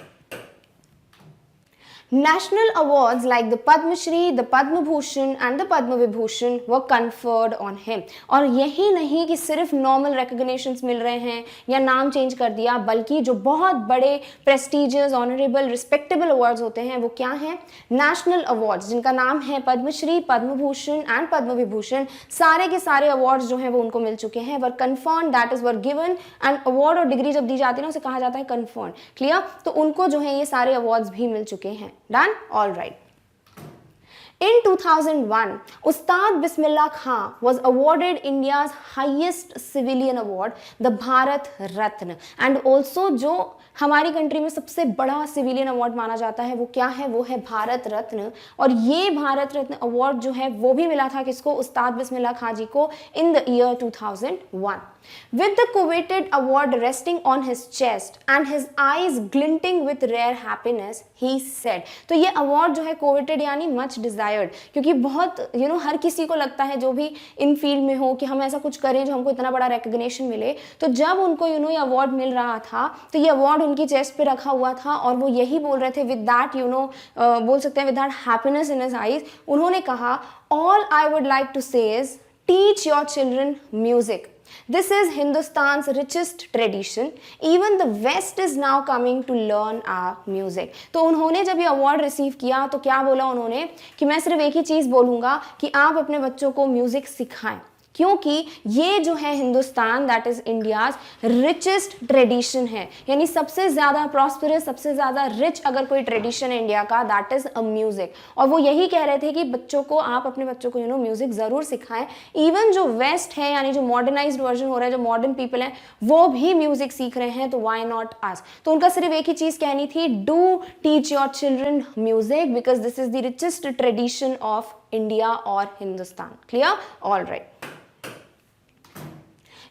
National awards like the Padma Shri, the Padma Bhushan and the Padma Vibhushan were conferred on him. और यही नहीं कि सिर्फ नॉर्मल रिकग्निशंस मिल रहे हैं या नाम चेंज कर दिया, बल्कि जो बहुत बड़े प्रेस्टिजियस ऑनरेबल रिस्पेक्टेबल अवार्ड्स होते हैं वो क्या हैं? नेशनल अवार्ड्स, जिनका नाम है पद्मश्री, पद्म भूषण एंड पद्म विभूषण. सारे के सारे अवार्ड्स जो हैं वो उनको मिल चुके हैं. Were confirm, that is were given. And award और डिग्री जब दी जाती है ना उसे कहा जाता है कन्फर्म. क्लियर? तो उनको जो है ये सारे अवार्ड्स भी मिल चुके हैं. Done? All right. In 2001, Ustad Bismillah Khan was awarded India's highest civilian award, the Bharat Ratna. And also जो हमारी कंट्री में सबसे बड़ा सिविलियन अवार्ड माना जाता है वो क्या है? वो है भारत रत्न. और ये भारत रत्न अवार्ड जो है वो भी मिला था किसको? उस्ताद बिस्मिल्ला खां जी को in the year 2001. With the coveted award resting on his chest and his eyes glinting with rare happiness, he said. तो ये अवार्ड जो है coveted यानी much desired, क्योंकि बहुत हर किसी को लगता है जो भी इन फील्ड में हो कि हम ऐसा कुछ करें जो हमको इतना बड़ा रिकग्निशन मिले. तो जब उनको ये अवार्ड मिल रहा था तो ये अवार्ड उनकी चेस्ट पे रखा हुआ था और वो यही बोल रहे थे विद दैट बोल सकते हैं with that happiness in his eyes. उन्होंने कहा all I would like to say is teach your children music. This is Hindustan's richest tradition. Even the West is now coming to learn our music. तो उन्होंने जब ये अवार्ड रिसीव किया तो क्या बोला उन्होंने कि मैं सिर्फ एक ही चीज़ बोलूँगा कि आप अपने बच्चों को म्यूज़िक सिखाएं. क्योंकि ये जो है Hindustan, that is India's richest tradition है, यानी सबसे ज्यादा प्रॉस्परस, सबसे ज्यादा रिच अगर कोई ट्रेडिशन है इंडिया का, दैट इज अ म्यूजिक। और वो यही कह रहे थे कि बच्चों को, आप अपने बच्चों को म्यूजिक जरूर सिखाएं। इवन जो वेस्ट है, यानी जो मॉडर्नाइज्ड वर्जन हो रहा है, जो मॉडर्न पीपल है, वो भी म्यूजिक सीख रहे हैं, तो व्हाई नॉट अस। तो उनका सिर्फ एक ही चीज कहनी थी, do teach your children music because this is the richest tradition of India or Hindustan. Clear? All right.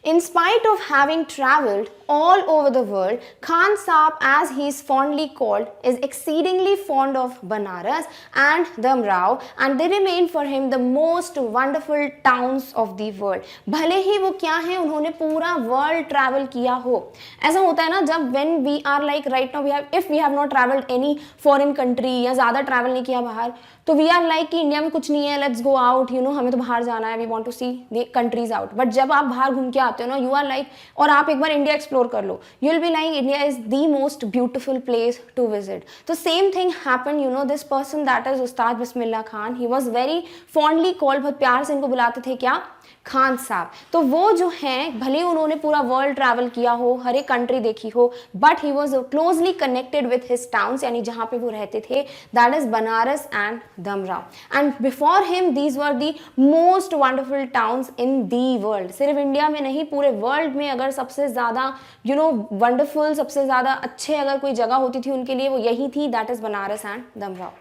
In spite of having traveled all over the world, Khan Saab, as he is fondly called, is exceedingly fond of Banaras and Damrao, and they remain for him the most wonderful towns of the world. भले ही वो क्या है, उन्होंने पूरा world travel किया हो। ऐसा होता है ना, जब when we are like right now we have, if we have not traveled any foreign country या ज़्यादा travel नहीं किया बाहर, तो वी आर लाइक कि इंडिया में कुछ नहीं है, लेट्स गो आउट, हमें तो बाहर जाना है, we want to see the countries out. But जब आप बाहर घूम के आते हो ना, यू आर लाइक, और आप एक बार इंडिया एक्सप्लोर कर लो, you will be like India is the most beautiful place to visit. तो same thing happen, this person that is Ustad Bismillah Khan, he was very fondly called, बहुत प्यार से इनको बुलाते थे क्या, खान साहब। तो वो जो हैं, भले उन्होंने पूरा वर्ल्ड ट्रैवल किया हो, हर एक कंट्री देखी हो, but he was closely connected with his towns, यानी जहाँ पे वो रहते थे, that is Banaras and Dumraon. And before him these were the most wonderful towns in the world. सिर्फ इंडिया में नहीं, पूरे वर्ल्ड में अगर सबसे ज़्यादा वंडरफुल, सबसे ज़्यादा अच्छे अगर कोई जगह होती थी उनके लिए, वो यही थी, that is Banaras and Dumraon.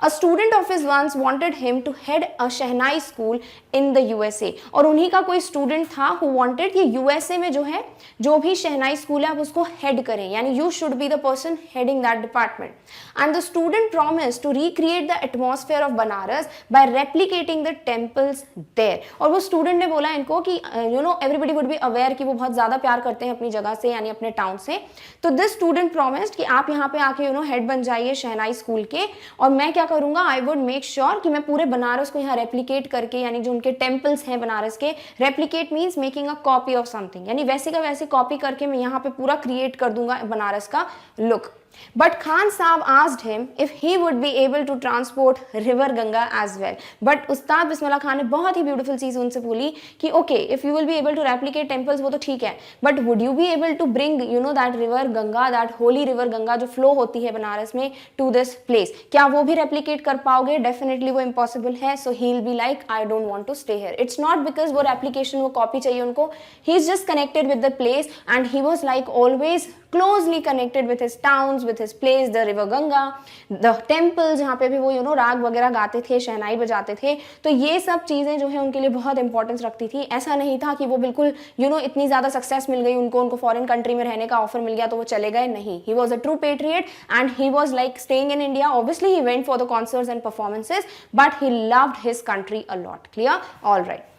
A student of his once wanted him to head a shehnai school in the USA, और उन्हीं का कोई स्टूडेंट था who wanted कि USA में जो है, जो भी शहनाई स्कूल है, आप उसको हेड करें, यानी you should be the person heading that department. And the student promised to recreate the atmosphere of Banaras by replicating the temples there. और वो स्टूडेंट ने बोला इनको कि everybody would be aware कि वो बहुत ज़्यादा प्यार करते हैं अपनी जगह से, यानी अपने टाउन से। तो दिस स्टूडेंट promised कि आप यहाँ पे आके हेड बन जाइए शहनाई स्कूल के, और मैं क्या करूंगा, आई वुड मेक श्योर कि मैं पूरे बनारस को यहाँ रेप्लिकेट करके, यानी जो उनके टेम्पल्स हैं बनारस के, replicate means making a copy of something, यानी वैसे का वैसे कॉपी करके मैं यहाँ पे पूरा क्रिएट कर दूंगा बनारस का look. But Khan Saab asked him if he would be able to transport river Ganga as well. But उस्ताद बिस्मिल्लाह खान ने बहुत ही ब्यूटीफुल चीज़ उनसे बोली कि okay, if you will be able to replicate temples, वो तो ठीक है, but would you be able to bring that river Ganga, that holy river Ganga जो flow होती है बनारस में, to this place? क्या वो भी replicate कर पाओगे? Definitely वो impossible है. So he'll be like, I don't want to stay here. It's not because वो replication, वो copy चाहिए उनको. He's just connected with the place, and he was like always closely connected with his towns, with his place, the river Ganga, the temples जहाँ पे भी वो राग वगैरह गाते थे, शहनाई बजाते थे। तो ये सब चीज़ें जो है उनके लिए बहुत इंपॉर्टेंस रखती थी। ऐसा नहीं था कि वो बिल्कुल इतनी ज़्यादा सक्सेस मिल गई उनको फॉरेन कंट्री में रहने का ऑफर मिल गया तो वो चले गए, नहीं। ही was a true patriot and he was like staying in India. Obviously he went for the concerts and performances, but he loved his country a lot. Clear? All right.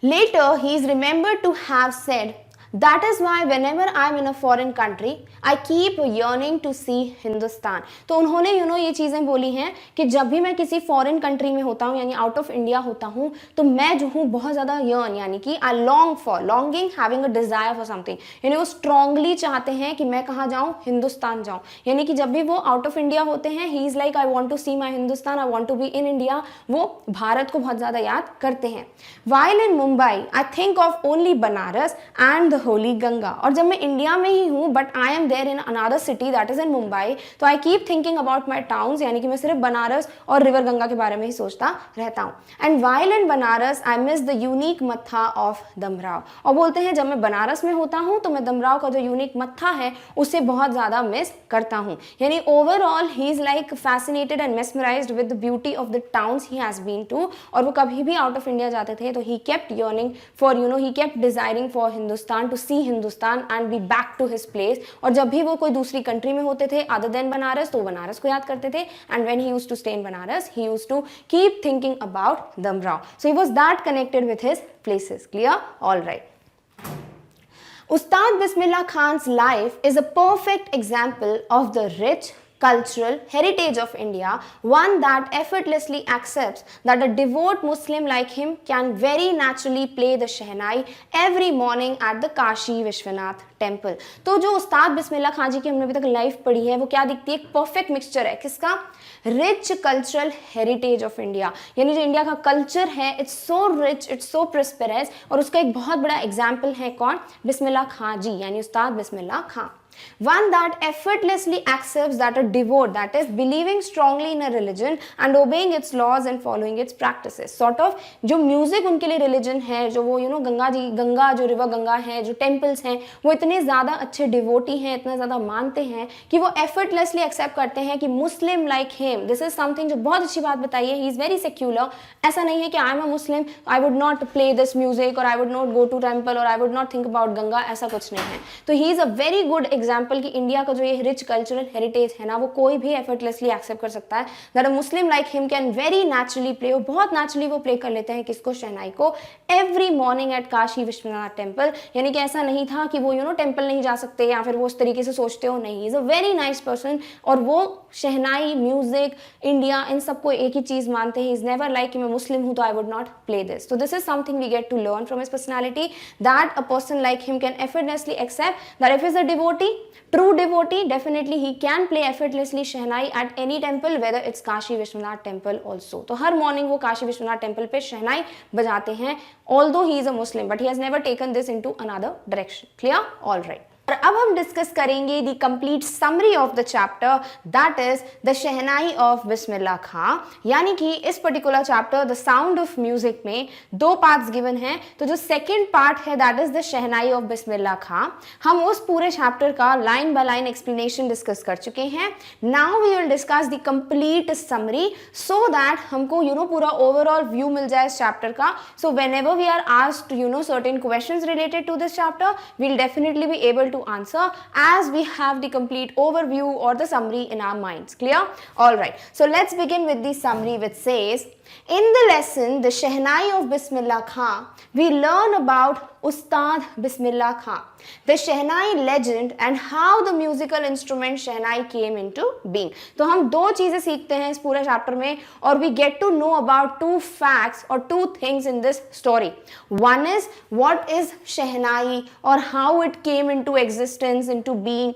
Later, he is remembered to have said, that is why whenever I am in a foreign country, I keep yearning to see Hindustan. तो उन्होंने ये चीज़ें बोली हैं कि जब भी मैं किसी फॉरेन कंट्री में होता हूँ, यानी आउट ऑफ इंडिया होता हूँ, तो मैं जो हूँ बहुत ज़्यादा yearn, यानी कि I long for, longing, having a desire for something, यानी वो strongly चाहते हैं कि मैं कहाँ जाऊँ, हिंदुस्तान जाऊँ। यानी कि जब भी वो आउट ऑफ इंडिया होते हैं, he is like I want to see my Hindustan, I want to be in India, वो भारत को बहुत ज़्यादा याद करते हैं। While in Mumbai, I think of only Banaras and the Holi Ganga. और जब मैं इंडिया में ही हूँ, but I am there in another city that is in Mumbai, तो I keep thinking about my towns, यानी कि मैं सिर्फ बनारस और रिवर गंगा के बारे में ही सोचता रहता हूँ। And while in Banaras I miss the unique मत्था ऑफ दमराव। और बोलते हैं जब मैं बनारस में होता हूँ तो मैं दमराव का जो यूनिक मत्था है उसे बहुत ज़्यादा मिस करता हूँ। यानी overall he is like fascinated and mesmerised with the beauty of the towns he has been to. और वो कभी भी आउट ऑफ इंडिया जाते थे तो he kept yearning for he kept desiring for Hindustan, to see Hindustan and be back to his place. और जब भी वो कोई दूसरी कंट्री में होते थे अदर देन बनारस, तो बनारस को याद करते थे। And when he used to stay in Banaras, he used to keep thinking about Dumraon. So he was that connected with his places. Clear? All right. Ustad Bismillah Khan's life is a perfect example of the rich, cultural heritage of India, one that effortlessly accepts that a devout Muslim like him can very naturally play the Shehnai every morning at the Kashi Vishwanath temple. तो जो उस्ताद बिस्मिल्लाह खां जी की हमने अभी तक लाइफ पढ़ी है वो क्या दिखती है, एक परफेक्ट मिक्सचर है किसका, rich cultural heritage of India, यानी जो इंडिया का कल्चर है it's so rich, it's so prosperous, और उसका एक बहुत बड़ा एग्जाम्पल है कौन, बिस्मिल्लाह खां जी, यानी उस्ताद बिस्मिल्लाह खां। One that effortlessly accepts that a devote, that is believing strongly in a religion and obeying its laws and following its practices, sort of जो म्यूजिक उनके लिए रिलीजन है, जो वो गंगा जो रिवर गंगा है, जो टेम्पल्स हैं, वो इतने ज़्यादा अच्छे डिवोटी हैं, इतना ज़्यादा मानते हैं कि वो effortlessly एक्सेप्ट करते हैं कि Muslim like him, this is something जो बहुत अच्छी बात बताई है, ही इज़ वेरी सेक्युलर। ऐसा नहीं है कि I am a Muslim, I would not play this music और I would not go to temple और I would not think about Ganga, ऐसा कुछ नहीं है। तो he is a very good example कि इंडिया का जो ये रिच कल्चरल हेरिटेज है ना, वो कोई भी एफर्टलेसली एक्सेप्ट कर सकता है, that a Muslim like him can very naturally play, और बहुत नेचुरली वो प्ले कर लेते हैं किसको, शहनाई को, every morning at Kashi Vishwanath temple. यानी कि ऐसा नहीं था कि वो टेम्पल नहीं जा सकते या फिर वो उस तरीके से सोचते हो, नहीं, is a very nice person, और वो शहनाई, म्यूजिक, इंडिया, इन सबको एक ही चीज मानते हैं। इज नेवर लाइक कि मैं मुस्लिम हूं तो I would not play this. तो this is something we get to learn from his personality, that a person like him can effortlessly accept that if he is a devotee, true devotee, definitely he can play effortlessly Shehnai at any temple, whether it's Kashi Vishwanath temple also. तो हर मॉर्निंग वो काशी विश्वनाथ टेम्पल पे शहनाई बजाते हैं, although he is a Muslim, but he has never taken this into another direction. Clear? All right. और अब हम डिस्कस करेंगे the complete summary of the chapter, that is the shehnai of Bismillah Khan. यानी कि इस particular chapter the sound of music में दो पार्ट्स गिवन हैं। तो जो सेकंड पार्ट है that is the shehnai of Bismillah Khan, हम उस पूरे चैप्टर का line by line explanation discuss कर चुके हैं। Now we will discuss the complete summary so that हमको पूरा ओवरऑल व्यू मिल जाए इस चैप्टर का। So whenever we are asked certain questions related to this chapter, we will definitely be able to answer as we have the complete overview or the summary in our minds. Clear? All right. So let's begin with the summary, which says, in the lesson the Shehnai of Bismillah Khan, we learn about Ustad Bismillah Khan, the Shehnai legend and how the musical instrument Shehnai came into being. तो हम दो चीजें सीखते हैं इस पूरे चैप्टर में, और we get to know about two facts or two things in this story. One is what is Shehnai or how it came into existence, into being,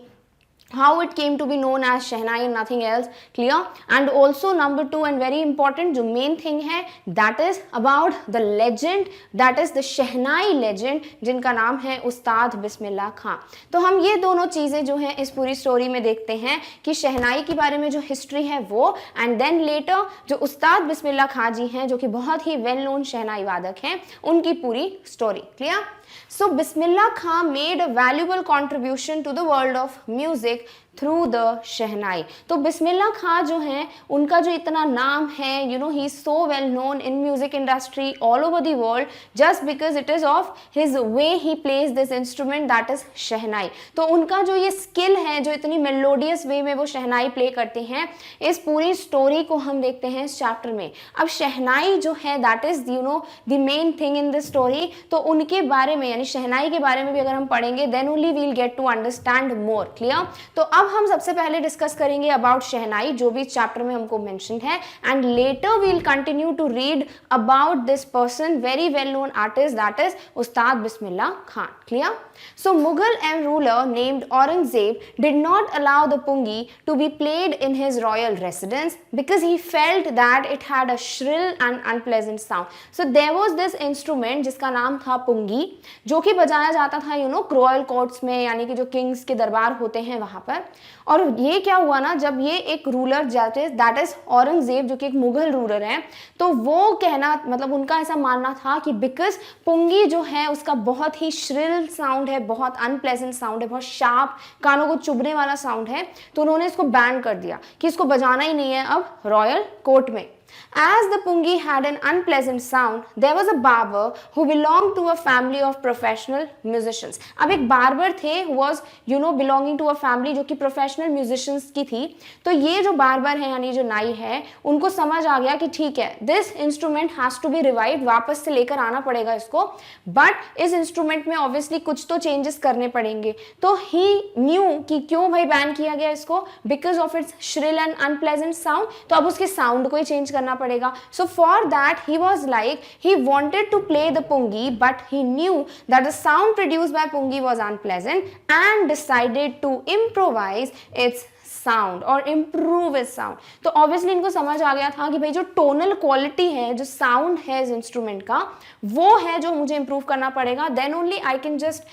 how it came to be known as Shehnai and nothing else. Clear? And also number two and very important जो main thing है, that is about the legend, that is the Shehnai legend, जिनका नाम है उस्ताद बिस्मिल्लाह खां। तो हम ये दोनों चीज़ें जो हैं इस पूरी स्टोरी में देखते हैं कि शहनाई के बारे में जो हिस्ट्री है वो, एंड देन लेटर जो उस्ताद बिस्मिल्लाह खां जी हैं जो कि बहुत ही वेल नोन शहनाई वादक हैं, उनकी पूरी story. Clear? So Bismillah Khan made a valuable contribution to the world of music through the shehnai. तो बिस्मिल्लाह खां जो हैं उनका जो इतना नाम है, he is so well known in music industry all over the world just because it is of his way he plays this instrument that is shehnai. तो उनका जो ये स्किल है, जो इतनी मेलोडियस वे में वो शहनाई प्ले करते हैं, इस पूरी स्टोरी को हम देखते हैं इस चैप्टर में। अब शहनाई जो है that is the main thing in this story. तो उनके बारे में यानी शहनाई के बारे में भी अगर हम पढ़ेंगे then only we will get to understand more. Clear? तो अब हम सबसे पहले डिस्कस करेंगे अबाउट शहनाई जो भी चैप्टर में हमको मेंशन है, and later we will continue to read about this person, very well known artist, that is Ustad Bismillah Khan. Clear? So Mughal ruler named Aurangzeb did not allow the pungi to be played in his royal residence because he felt that it had a shrill and unpleasant sound. So there was this instrument जिसका नाम था पुंगी, जो कि बजाया जाता था रॉयल कोर्ट्स में, यानी कि जो किंग्स के दरबार होते हैं वहाँ पर। और ये क्या हुआ ना, जब ये एक रूलर जाते दैट इज औरंगजेब जो कि एक मुगल रूलर है, तो वो कहना मतलब उनका ऐसा मानना था कि बिकॉज पुंगी जो है उसका बहुत ही श्रिल साउंड है, बहुत अनप्लेजेंट साउंड है, बहुत शार्प, कानों को चुभने वाला साउंड है, तो उन्होंने इसको बैन कर दिया कि इसको बजाना ही नहीं है अब रॉयल कोर्ट में। As the pungi had an unpleasant sound, there was a barber who belonged to a family of professional musicians. अब एक बार्बर थे who was belonging to a family जो कि professional musicians की थी. तो ये जो बार्बर है यानी जो नाई है उनको समझ आ गया कि ठीक है this instrument has to be revived, वापस से लेकर आना पड़ेगा इसको, but इस इंस्ट्रूमेंट में ऑब्वियसली कुछ तो चेंजेस करने पड़ेंगे. तो ही न्यू कि क्यों भाई बैन किया गया इसको, because of its shrill and unpleasant sound. तो अब उसके साउंड को ही चेंज करना पड़ेगा. So for that he was like he wanted to play the pungi but he knew that the sound produced by pungi was unpleasant and decided to improvise its sound और इम्प्रूव इज साउंड. तो ऑब्वियसली इनको समझ आ गया था कि भाई जो टोनल क्वालिटी है, जो साउंड है इस इंस्ट्रूमेंट का, वो है जो मुझे इम्प्रूव करना पड़ेगा. Then only I can just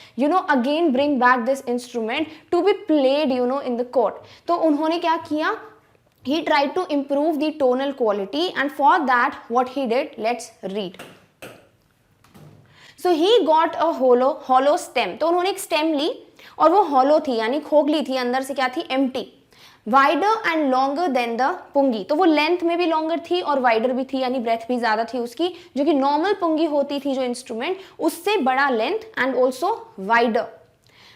again bring back this instrument to be played in the court. तो उन्होंने क्या किया, he tried to improve the tonal quality, and for that what he did, let's read. So he got a hollow stem. तो उन्होंने एक स्टेम ली और वो hollow थी यानी खोखली थी, अंदर से क्या थी, empty. Wider and longer than the पुंगी. तो वो लेंथ में भी लॉन्गर थी और वाइडर भी थी यानी ब्रेथ भी ज्यादा थी उसकी, जो कि नॉर्मल पुंगी होती थी जो इंस्ट्रूमेंट, उससे बड़ा length and also wider.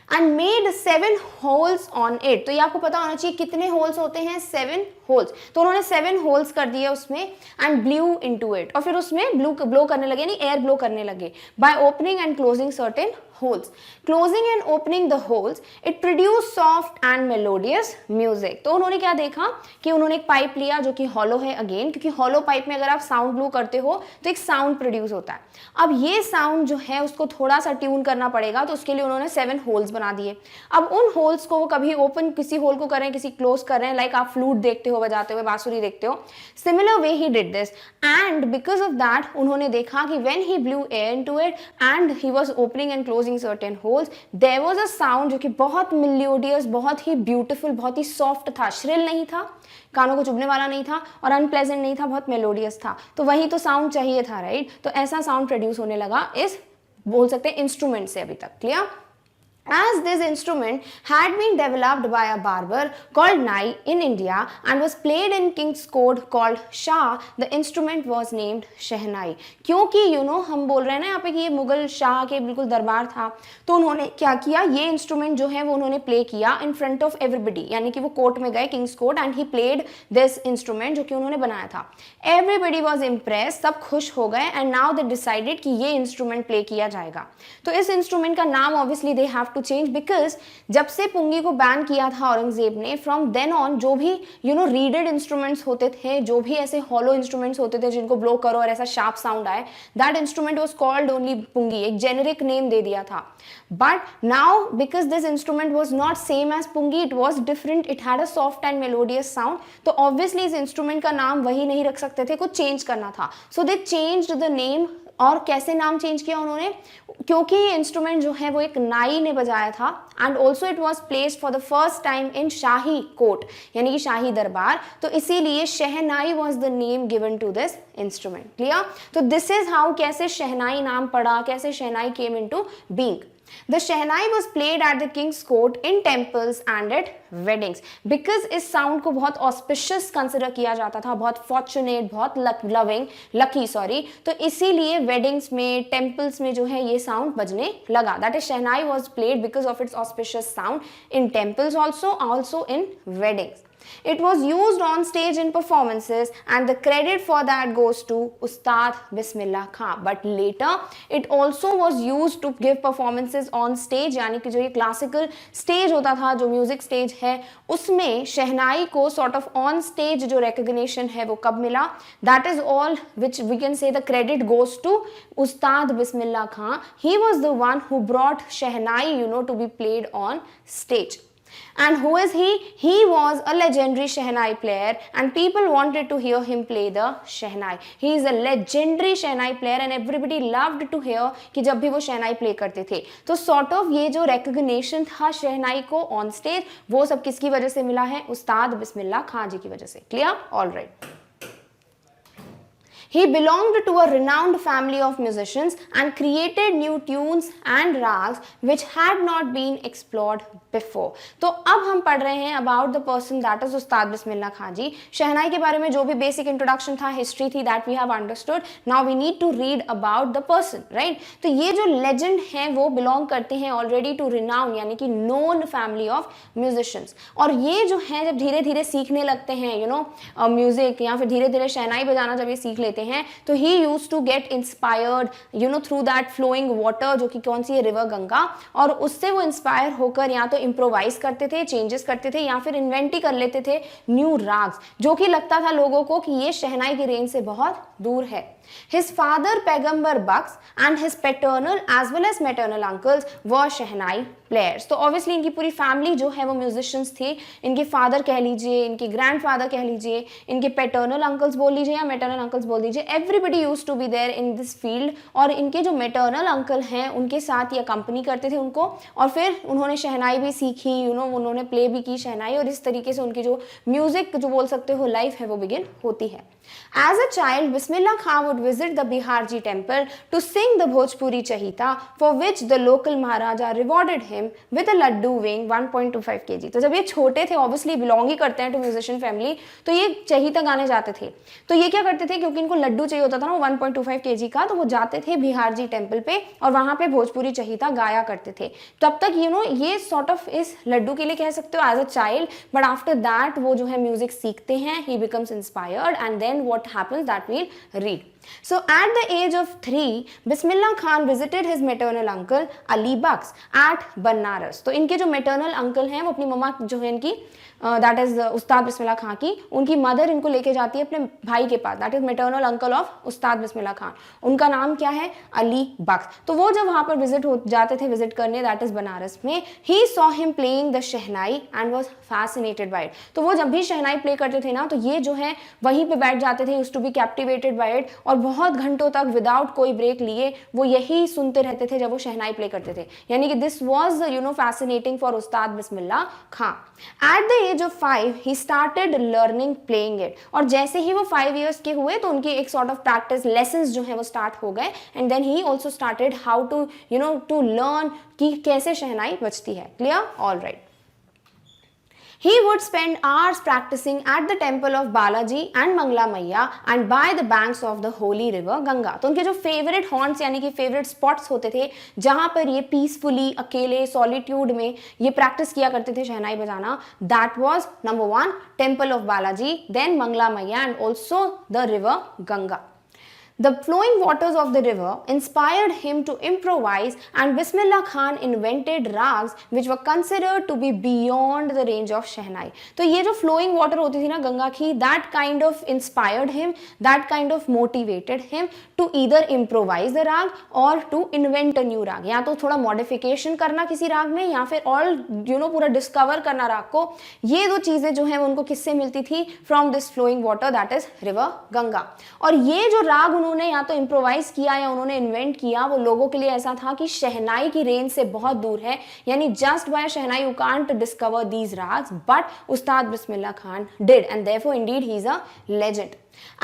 And made 7 holes on it. तो ये आपको पता होना चाहिए कितने होल्स होते हैं, 7 होल्स. तो उन्होंने 7 होल्स कर दिए उसमें एंड ब्लू इनटू इट. और फिर उसमें ब्लो करने लगे यानी एयर ब्लो करने लगे by opening and closing certain holes. Closing and opening the holes, it produced soft and melodious music. तो उन्होंने क्या देखा कि उन्होंने एक पाइप लिया जो कि हॉलो है अगेन, क्योंकि हॉलो पाइप में अगर आप साउंड ब्लो करते हो तो एक साउंड प्रोड्यूस होता है. अब ये साउंड जो है उसको थोड़ा सा ट्यून करना पड़ेगा, तो उसके लिए उन्होंने 7 होल्स बना दिए. अब उन होल्स को वो कभी ओपन किसी होल को कर रहे हैं, किसी क्लोज कर रहे हैं, लाइक आप फ्लूट देखते हो बजाते हुए, बांसुरी देखते हो, similar way he did this. And because of that उन्होंने देखा कि when he blew air into it and he was opening and closing certain holes, there was a sound जो कि बहुत मेलोडियस, बहुत ही ब्यूटीफुल, बहुत ही सॉफ्ट था. श्रिल नहीं था, कानों को चुभने वाला नहीं था और अनप्लेजेंट नहीं था, बहुत मेलोडियस था. तो वही तो साउंड चाहिए था, राइट? तो ऐसा साउंड प्रोड्यूस होने लगा इस, बोल सकते हैं, इंस्ट्रूमेंट से. अभी तक clear? As this instrument had been developed by a barber called Nai in India and was played in King's Court called Shah, the instrument was named Shehnai. क्योंकि हम बोल रहे हैं ना यहाँ पे कि ये मुगल शाह के बिल्कुल दरबार था, तो उन्होंने क्या किया, ये इंस्ट्रूमेंट जो है वो उन्होंने प्ले किया इन फ्रंट ऑफ एवरीबडी, यानी कि वो कोर्ट में गए, Kings court, and he played this instrument जो कि उन्होंने बनाया था. एवरीबडी वॉज इम्प्रेस, सब खुश हो गए, एंड नाउ दे डिसाइडेड कि ये इंस्ट्रूमेंट प्ले किया जाएगा. तो इस इंस्ट्रूमेंट का नाम obviously they have to change, because जब से पुंगी को बैन किया था औरंगजेब ने, फ्रॉम देन ऑन जो भी रीडेड इंस्ट्रूमेंट्स होते थे, जो भी ऐसे हॉलो इंस्ट्रूमेंट्स होते थे जिनको ब्लो करो और ऐसा शार्प साउंड आए, that instrument was called only pungi. एक जेनेरिक नेम दे दिया था. But now because this instrument was not same as pungi, it was different, it had a soft and melodious sound, तो ऑब्वियसली इस इंस्ट्रूमेंट का नाम वही नहीं रख सकते थे, कुछ चेंज करना था. सो दे चेंज्ड द नेम. और कैसे नाम चेंज किया उन्होंने, क्योंकि ये इंस्ट्रूमेंट जो है वो एक नाई ने बजाया था, and also it was played for the first time in शाही कोर्ट यानी कि शाही दरबार, तो इसीलिए shehnai was the name given to this instrument. Clear? तो दिस इज हाउ कैसे शहनाई नाम पड़ा, कैसे shehnai came into being. The Shehnai was played at the king's court in temples and at weddings because इस साउंड को बहुत auspicious consider किया जाता था, बहुत fortunate, बहुत lucky sorry. तो इसीलिए weddings में, temples में जो है ये साउंड बजने लगा. That is Shehnai was played because of its auspicious sound in temples also in weddings. It was used on stage in performances and the credit for that goes to Ustad Bismillah Khan. But later it also was used to give performances on stage, यानी कि जो ये classical stage होता था, जो music stage है, उसमें शहनाई को sort of on stage जो recognition है वो कब मिला? That is all which we can say the credit goes to Ustad Bismillah Khan. He was the one who brought Shehnai to be played on stage. And who is he? He was a legendary Shehnai player and people wanted to hear him play the Shehnai. He is a legendary Shehnai player and everybody loved to hear कि जब भी वो Shehnai play करते थे. तो sort of ये जो recognition था Shehnai को on stage, वो सब किसकी वजह से मिला है? उस्ताद बिस्मिल्लाह खां जी की वजह से. Clear? All right. He belonged to a renowned family of musicians and created new tunes and rags which had not been explored before. तो अब हम पढ़ रहे हैं about the person that is उस्ताद बिस्मिल्लाह खान जी. शहनाई के बारे में जो भी basic introduction था, history थी, that we have understood. Now we need to read about the person, right? तो ये जो legend हैं वो belong करते हैं already to renowned यानी कि known family of musicians. और ये जो हैं जब धीरे धीरे सीखने लगते हैं म्यूजिक या फिर धीरे धीरे शहनाई बजाना जब ये सीख लेते हैं तो he use to get inspired through that flowing water, जो कि कौन सी है, रिवर गंगा. और उससे वो इंस्पायर होकर या तो इम्प्रोवाइज करते थे, चेंजेस करते थे, या फिर इन्वेंट ही कर लेते थे न्यू राग्स, जो कि लगता था लोगों को कि ये शहनाई की रेंज से बहुत दूर है. His father Paigambar Bucks and his paternal as well as maternal uncles were shehnai players. तो ऑब्वियसली इनकी पूरी फैमिली जो है वो म्यूजिशियंस थी. इनके फादर कह लीजिए, इनके ग्रैंडफादर कह लीजिए, इनके पैटर्नल अंकल्स बोल लीजिए या मैटरनल अंकल्स बोल दीजिए, everybody use to be there in this field. और इनके जो मैटरनल अंकल हैं उनके साथ ये अकम्पनी करते थे उनको, और फिर उन्होंने शहनाई भी सीखी, उन्होंने प्ले भी की शहनाई, और इस तरीके से उनकी जो म्यूजिक जो बोल सकते हो लाइफ है वो बिगिन होती है. As a child, Bismillah Khan would visit the Biharji temple to sing the Bhojpuri Chahita, for which the local Maharaja rewarded him with a laddu weighing 1.25 kg. तो जब ये छोटे थे, obviously belong ही करते हैं to musician family, तो ये चहीता गाने जाते थे. तो ये क्या करते थे, क्योंकि इनको लड्डू चाहिए होता था ना 1.25 kg का, तो वो जाते थे बिहारजी टेम्पल पे और वहाँ पे भोजपुरी चहीता गाया करते थे. तब तक ये सॉर्ट ऑफ इस लड्डू के लिए कह सकते हो as a child, but after that वो जो है म्यूजिक सीखते हैं, he becomes inspired, and then what happens that we'll read. So at the age of 3, Bismillah Khan visited his maternal uncle Ali Bucks at Banaras. तो इनके जो maternal uncle हैं वो अपनी मम्मा जो है इनकी दैट इज उस्ताद बिस्मिल्लाह खान की, उनकी मदर इनको लेके जाती है अपने भाई के पास, that is maternal uncle of Ustad Bismillah Khan. उनका नाम क्या है, अली बख्श. तो वो जब वहाँ पर जाते थे विजिट करने, दैट इज बनारस में, he saw him playing the shehnai and was fascinated by it. तो वो जब भी शहनाई प्ले करते थे ना, तो ये जो है वहीं पे बैठ जाते थे, used to be captivated by it, और बहुत घंटों तक विदाउट कोई ब्रेक लिए वो यही सुनते रहते थे जब वो शहनाई प्ले करते थे. यानी कि this was fascinating for Ustad Bismillah Khan. At the age of 5 he started learning playing it. और जैसे ही वो 5 years के हुए तो उनकी एक sort of practice lessons जो है वो start हो गए, and then he also started how to to learn कि कैसे शहनाई बजती है. Clear? All right. He would spend hours practicing at the temple of Balaji and Mangla Maiya and by the banks of the holy river Ganga. तो उनके जो favorite haunts यानी कि favorite spots होते थे जहाँ पर ये peacefully अकेले solitude में ये practice किया करते थे शहनाई बजाना, that was number 1 temple of Balaji, then Mangla Maiya and also the river Ganga. The flowing waters of the river inspired him to improvise, and Bismillah Khan invented rags which were considered to be beyond the range of शहनाई. तो ये जो flowing water होती थी ना गंगा की, that kind of inspired him, that kind of motivated him to either improvise the rag or to invent a new rag. या तो थोड़ा modification करना किसी राग में, या फिर all पूरा discover करना राग को. ये दो चीजें जो हैं वो उनको किससे मिलती थी, from this flowing water that is river Ganga. और ये जो राग उन्होंने या तो इम्प्रोवाइज किया या उन्होंने इन्वेंट किया, वो लोगों के लिए ऐसा था कि शहनाई की रेंज से बहुत दूर है. यानी just by shehnai you can't discover these ragas, but Ustad Bismillah Khan did, and therefore indeed he is a legend.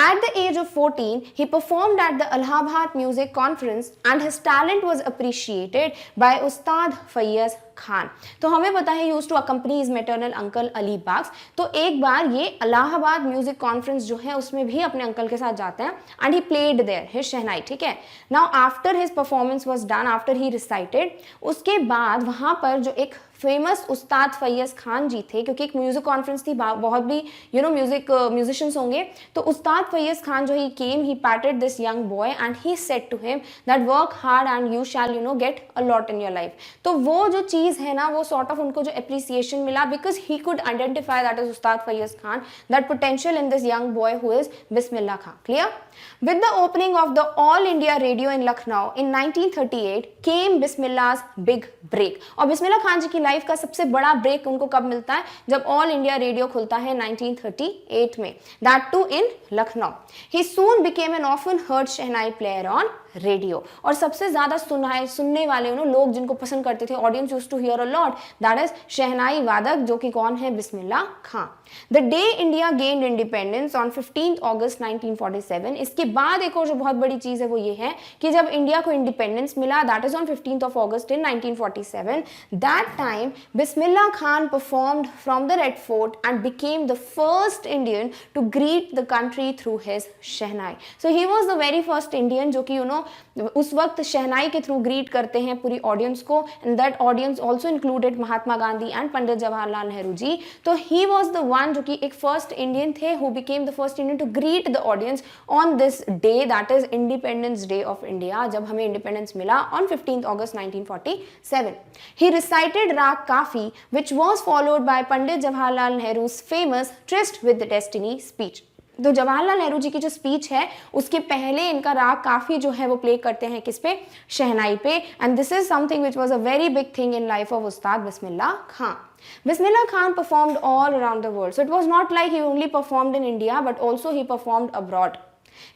At the age of 14, he performed at the Allahabad Music Conference and his talent was appreciated by Ustad Faiz Khan. तो हमें पता है used to accompany his maternal uncle Ali Bucks. तो एक बार ये अलाहाबाद म्यूजिक कॉन्फ्रेंस जो है उसमें भी अपने अंकल के साथ जाते हैं, and he played there his शहनाई. ठीक है. Now after his performance was done, after he recited, उसके बाद वहाँ पर जो एक फेमस उस्ताद फैयज खान जी थे, क्योंकि एक म्यूजिक कॉन्फ्रेंस थी, बहुत भी म्यूजिशियंस होंगे, तो उस्ताद फैयज खान जो he came, he patted this young boy and he said to him that work hard and you shall get a lot in your life. तो वो जो चीज़ है ना, वो सॉर्ट ऑफ उनको जो एप्रिसिएशन मिला, because he could identify that is Ustad Faiyaz Khan, that potential in this young boy who is Bismillah Khan. Clear? With the opening of the All India Radio in Lucknow in 1938 came Bismillah's big break. और बिस्मिल्लाह खान जी की लाइफ का सबसे बड़ा ब्रेक उनको कब मिलता है, जब ऑल इंडिया रेडियो खुलता है 1938 में, that too in Lucknow. He soon became an often heard shehnai player on radio. और सबसे ज्यादा सुनने वाले लोग जिनको पसंद करते थे, audience used to hear a lot, that is shehnai वादक, जो कि कौन है, Bismillah Khan. The day India gained independence on 15 August 1947। इसके बाद एक और जो बहुत बड़ी चीज है वो ये है कि जब इंडिया को इंडिपेंडेंस मिला, that is on 15th of August in 1947, that time Bismillah Khan performed from the Red Fort and became the first Indian to greet the country through his shehnai. So he was the very first Indian जो कि उस वक्त शहनाई के थ्रू ग्रीट करते हैं पूरी ऑडियंस को, and that audience also included Mahatma Gandhi and Pandit Jawaharlal Nehru ji. तो ही वॉज द वन जो कि एक फर्स्ट इंडियन थे who became the first Indian to greet the audience on this day, that is independence day of India, जब हमें इंडिपेंडेंस मिला on 15th August 1947. He recited Raag Kafi, which was followed by Pandit Jawaharlal Nehru's famous Tryst with Destiny speech. तो जवाहरलाल नेहरू जी की जो स्पीच है उसके पहले इनका राग काफी जो है वो प्ले करते हैं किस पे, शहनाई पे, and this is something which was a very big thing in life of Ustad Bismillah Khan. Bismillah Khan performed all around the world, so it was not like he only performed in India but also he performed abroad.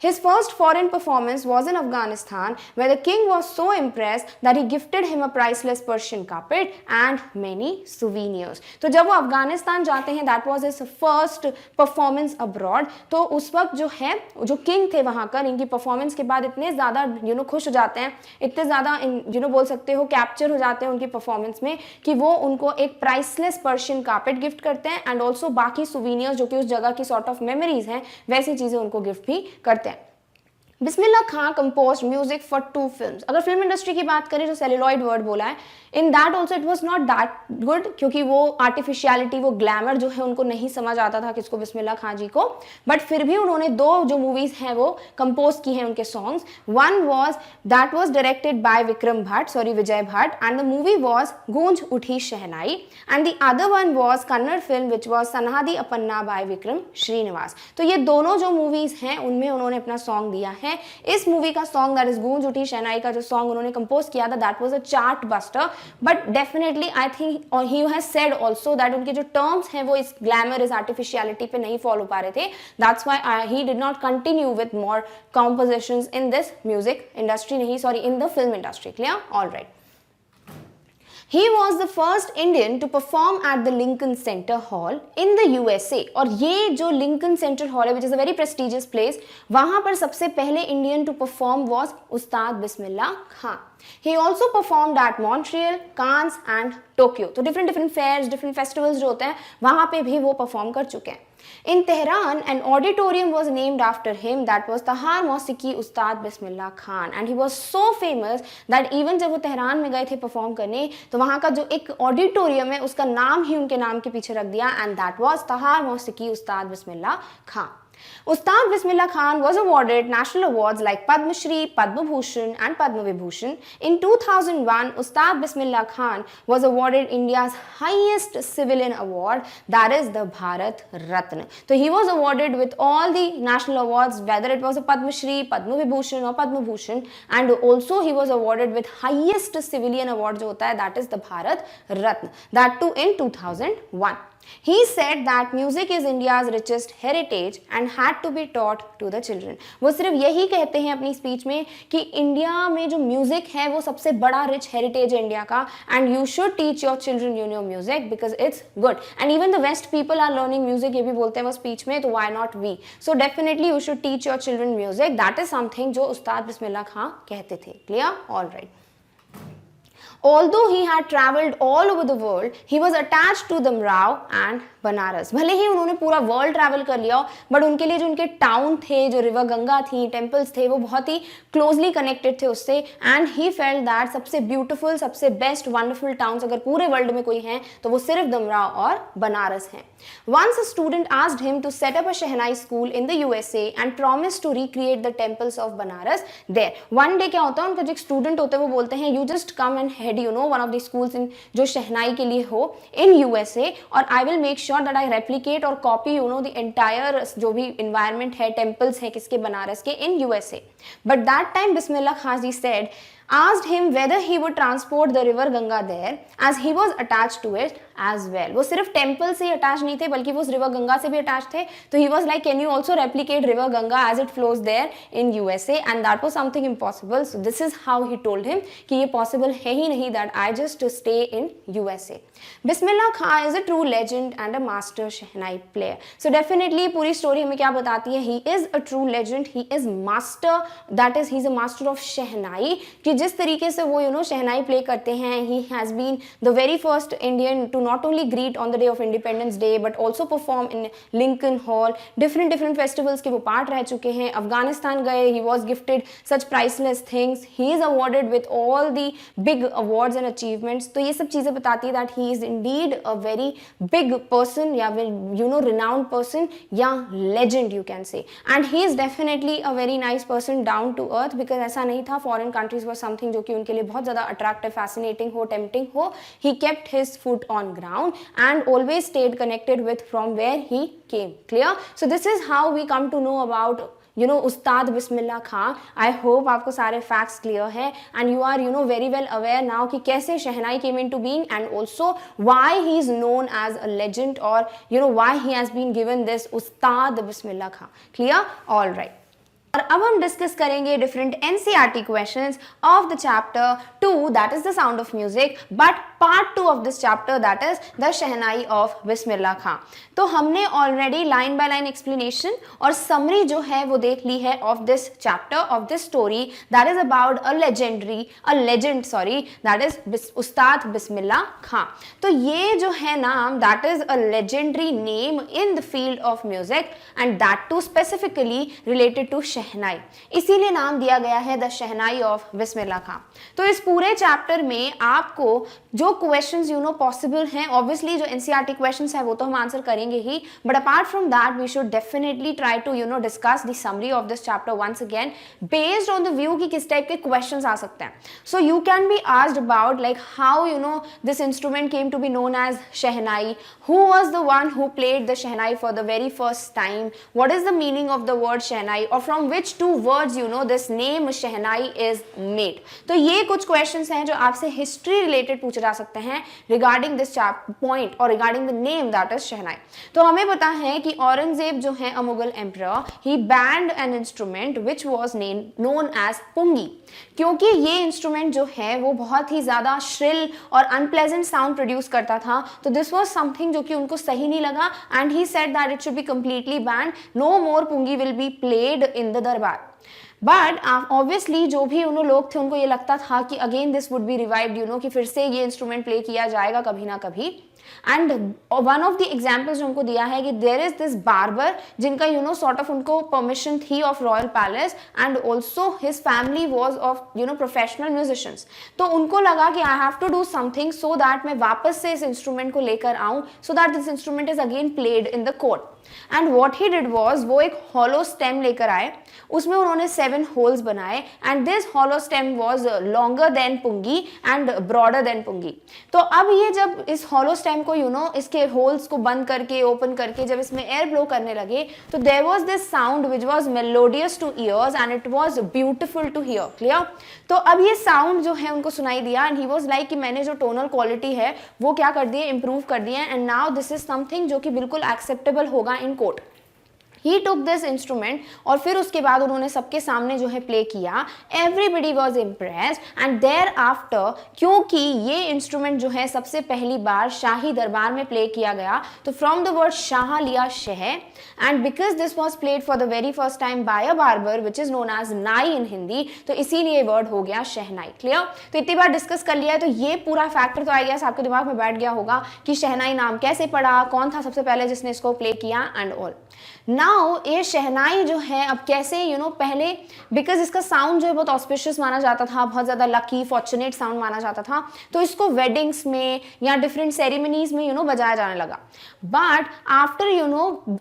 His first foreign performance was in Afghanistan, where the king was so impressed that he gifted him a priceless Persian carpet and many souvenirs. तो जब वो अफगानिस्तान जाते हैं, that was his first performance abroad. तो उस वक्त जो है, जो किंग थे वहाँ कर, इनकी परफॉर्मेंस के बाद इतने ज़्यादा खुश हो जाते हैं, इतने ज़्यादा बोल सकते हो कैप्चर हो जाते हैं उनकी परफॉर्मेंस में, कि वो उनको एक प्राइसलेस पर्शियन कार्पेट गिफ्ट करते हैं, एंड ऑल्सो बाकी सुवीनियर्स जो कि उस जगह की सॉर्ट ऑफ मेमोरीज हैं, वैसी चीज़ें उनको गिफ्ट भी करते हैं. बिस्मिल्लाह खां कंपोज्ड म्यूजिक फॉर 2 फिल्म्स. अगर फिल्म इंडस्ट्री की बात करें, जो सेलुलॉइड वर्ड बोला है, in that also it was not that good, क्योंकि वो आर्टिफिशियलिटी, वो ग्लैमर जो है उनको नहीं समझ आता था किसको, बिस्मिल्लाह खां जी को. बट फिर भी उन्होंने 2 जो मूवीज हैं वो कंपोज की हैं उनके songs. One was that was directed by Vijay Bhatt, and the movie was Goonj Uthi Shehnai, and the other one was Kannada film which was Sanadi Appanna by Vikram Srinivas. तो ये दोनों जो मूवीज हैं उनमें उन्होंने अपना सॉन्ग दिया है. इस मूवी का सॉन्ग दैट इज गूंज उठी शहनाई का जो सॉन्ग उन्होंने कंपोज किया था, that was a chart buster. But definitely I think, और he has said also that उनके जो टर्म्स हैं वो इस ग्लैमर, इस आर्टिफिशियलिटी पे नहीं फॉलो पा रहे थे. That's why he did not continue with more compositions in this music industry, नहीं sorry, in the film industry. Clear? Alright. He was the first Indian to perform at the Lincoln Center Hall in the USA. और ये जो Lincoln Center Hall है, which is a very prestigious place, वहाँ पर सबसे पहले Indian to perform was Ustad Bismillah Khan. He also performed at Montreal, Cannes and Tokyo. तो different fairs, different festivals जो होते हैं वहाँ पे भी वो perform कर चुके हैं. In Tehran, an auditorium was named after him, that was Tahar Mausiqui Ustad Bismillah Khan, and he was so famous that even जब वो तेहरान में गए थे परफॉर्म करने, तो वहाँ का जो एक ऑडिटोरियम है उसका नाम ही उनके नाम के पीछे रख दिया, and that was Tahar Mausiqui Ustad Bismillah Khan. Ustad Bismillah Khan was awarded national awards like Padma Shri, Padma Bhushan and Padma Vibhushan. In 2001, Ustad Bismillah Khan was awarded India's highest civilian award, that is the Bharat Ratna. So he was awarded with all the national awards, whether it was a Padma Shri, Padma Vibhushan or Padma Bhushan, and also he was awarded with highest civilian award जो होता है, that is the Bharat Ratna, that too in 2001. He said that music is India's richest heritage and had to be taught to the children. वो सिर्फ यही कहते हैं अपनी स्पीच में कि इंडिया में जो म्यूजिक है वो सबसे बड़ा रिच हेरिटेज है इंडिया का, and you should teach your children music because it's good, and even the west people are learning music, ये भी बोलते हैं वो स्पीच में, तो why not we. So definitely you should teach your children music. That is something जो उस्ताद बिस्मिल्लाह खां कहते थे. Clear? All right. Although he had traveled all over the world, he was attached to Damrao and Banaras. भले ही उन्होंने पूरा वर्ल्ड ट्रैवल कर लिया हो, बट उनके लिए जो उनके टाउन थे, जो रिवर गंगा थी, टेम्पल्स थे, वो बहुत ही क्लोजली कनेक्टेड थे उससे, एंड ही फेल्ट दैट सबसे ब्यूटीफुल, सबसे बेस्ट, वंडरफुल टाउन्स अगर पूरे वर्ल्ड में कोई हैं तो वो सिर्फ दमराव और बनारस हैं. Once a student asked him to set up a Shehnai school in the USA and promised to recreate the temples of Banaras there. One day क्या होता है, उनका जो एक स्टूडेंट होता है वो बोलते हैं you just come and head one of the schools in जो शहनाई के लिए हो in USA, और I will make sure that I replicate और copy the entire जो भी environment है, temples है किसके, बनारस के, in USA. But that time Bismillah Khan ji said asked him whether he would transport the river Ganga there as he was attached to it as well. वो सिर्फ टेम्पल से अटैच नहीं थे बल्कि वो उस रिवर गंगा से भी अटैच थे. तो he was like, can you also replicate river Ganga as it flows there in USA? And that was something impossible. So this is how he told him कि ये possible है ही नहीं that I just stay in USA. Bismillah Khan is a true legend and a master shehnai player. So definitely पूरी story हमें क्या बताती है? He is a true legend. He is master. That is, he's a master of शहनाई. कि जिस तरीके से वो शहनाई प्ले करते हैं. He has been the very first Indian to not only greet on the day of Independence Day but also perform in Lincoln Hall. different festivals के वो पार्ट रह चुके हैं. अफगानिस्तान गए. He was gifted such priceless things. He is awarded with all the big awards and achievements. तो ये सब चीज़ें बताती है that he is indeed a very big person या renowned person या legend you can say. And he is definitely a very nice person, down to earth, because ऐसा नहीं था foreign countries were something जो कि उनके लिए बहुत ज़्यादा attractive, fascinating हो, tempting हो. He kept his foot on ground and always stayed connected with from where he came. Clear? So this is how we come to know about Ustad Bismillah Khan. I hope आपको सारे फैक्ट्स क्लियर है and you are very well aware now कि कैसे shehnai came into being and also why he is known as a legend और why he has been given this Ustad Bismillah Khan. Clear? All right. और अब हम डिस्कस करेंगे different NCERT questions of the chapter 2 that is the sound of music but part 2 of this chapter that is the shehnai of Bismillah Khan. तो हमने already line by line explanation और समरी जो है वो देख ली है of this chapter of this story that is about a legend that is Ustad Bismillah Khan. तो ये जो है नाम that is a legendary name in the field of music and that too specifically related to shehnai. इसीलिए नाम दिया गया है द शहनाई ऑफ बिस्मिल्लाह खां. तो इस पूरे चैप्टर में आपको जो क्वेश्चंस पॉसिबल हैं, ऑब्वियसली जो एनसीईआरटी क्वेश्चंस है वो तो हम आंसर करेंगे ही, but apart from that we should definitely try to discuss the summary of this chapter once again based on the view कि किस टाइप के क्वेश्चंस आ सकते हैं. So you can be asked about like how this instrument came to be known as shehnai, who was the one who played the shehnai for the very first time, what is the meaning of the word shehnai और from which two words this name shehnai is made. तो ये कुछ क्वेश्चंस हैं जो आपसे हिस्ट्री रिलेटेड पूछे जा सकते हैं रिगार्डिंग दिस पॉइंट और regarding the name that is shehnai. तो हमें पता है कि औरंगजेब जो है a Mughal emperor, he banned an instrument which was known as pungi. क्योंकि ये इंस्ट्रूमेंट जो है वो बहुत ही ज्यादा श्रिल और अनप्लेजेंट साउंड प्रोड्यूस करता था. तो दिस वाज समथिंग जो कि उनको सही नहीं लगा and he said that it should be completely banned. No more pungi will be played in the darbar. But obviously जो भी लोग थे उनको ये लगता था कि again this would be revived कि फिर से ये इंस्ट्रूमेंट प्ले किया जाएगा कभी ना कभी. And one of the examples जो उनको दिया है कि देयर इज दिस बार्बर जिनका सॉर्ट ऑफ उनको परमिशन थी of royal palace and also his family was of professional musicians. तो उनको लगा कि I have to do something so that मैं वापस से इस इंस्ट्रूमेंट को लेकर आऊं so that this instrument is again played in the court. And what he did was वो एक हॉलो स्टेम लेकर आए, उसमें उन्होंने 7 होल्स बनाए and this hollow stem was longer than pungi and broader than pungi. तो अब ये जब इस हॉलो स्टेम को इसके होल्स को बंद करके ओपन करके जब इसमें एयर ब्लो करने लगे तो there was this sound which was melodious to ears and it was beautiful to hear. Clear? तो अब ये साउंड जो है उनको सुनाई दिया एंड ही वाज लाइक कि मैंने जो टोनल क्वालिटी है वो क्या कर दिए, इंप्रूव कर दिए and now this is something जो कि बिल्कुल एक्सेप्टेबल होगा in court. He took this instrument और फिर उसके बाद उन्होंने सबके सामने जो है प्ले किया. Everybody was impressed and thereafter क्योंकि ये इंस्ट्रूमेंट जो है सबसे पहली बार शाही दरबार में प्ले किया गया तो फ्रॉम द वर्ड शाह लिया शह and because this was played for the very first time by a barber which is known as नाई इन हिंदी, तो इसीलिए वर्ड हो गया शहनाई. क्लियर? तो इतनी बार डिस्कस कर लिया है तो ये पूरा फैक्टर तो आई गेस आपके दिमाग में बैठ गया होगा कि शहनाई नाम कैसे पड़ा, कौन था सबसे पहले जिसने इसको प्ले किया एंड ऑल. नाउ ये शहनाई जो है अब कैसे पहले बिकॉज इसका साउंड जो है बहुत ऑस्पिशियस माना जाता था, बहुत ज़्यादा लकी फॉर्चुनेट साउंड माना जाता था, तो इसको वेडिंग्स में या डिफरेंट सेरेमनीज में बजाया जाने लगा. बट आफ्टर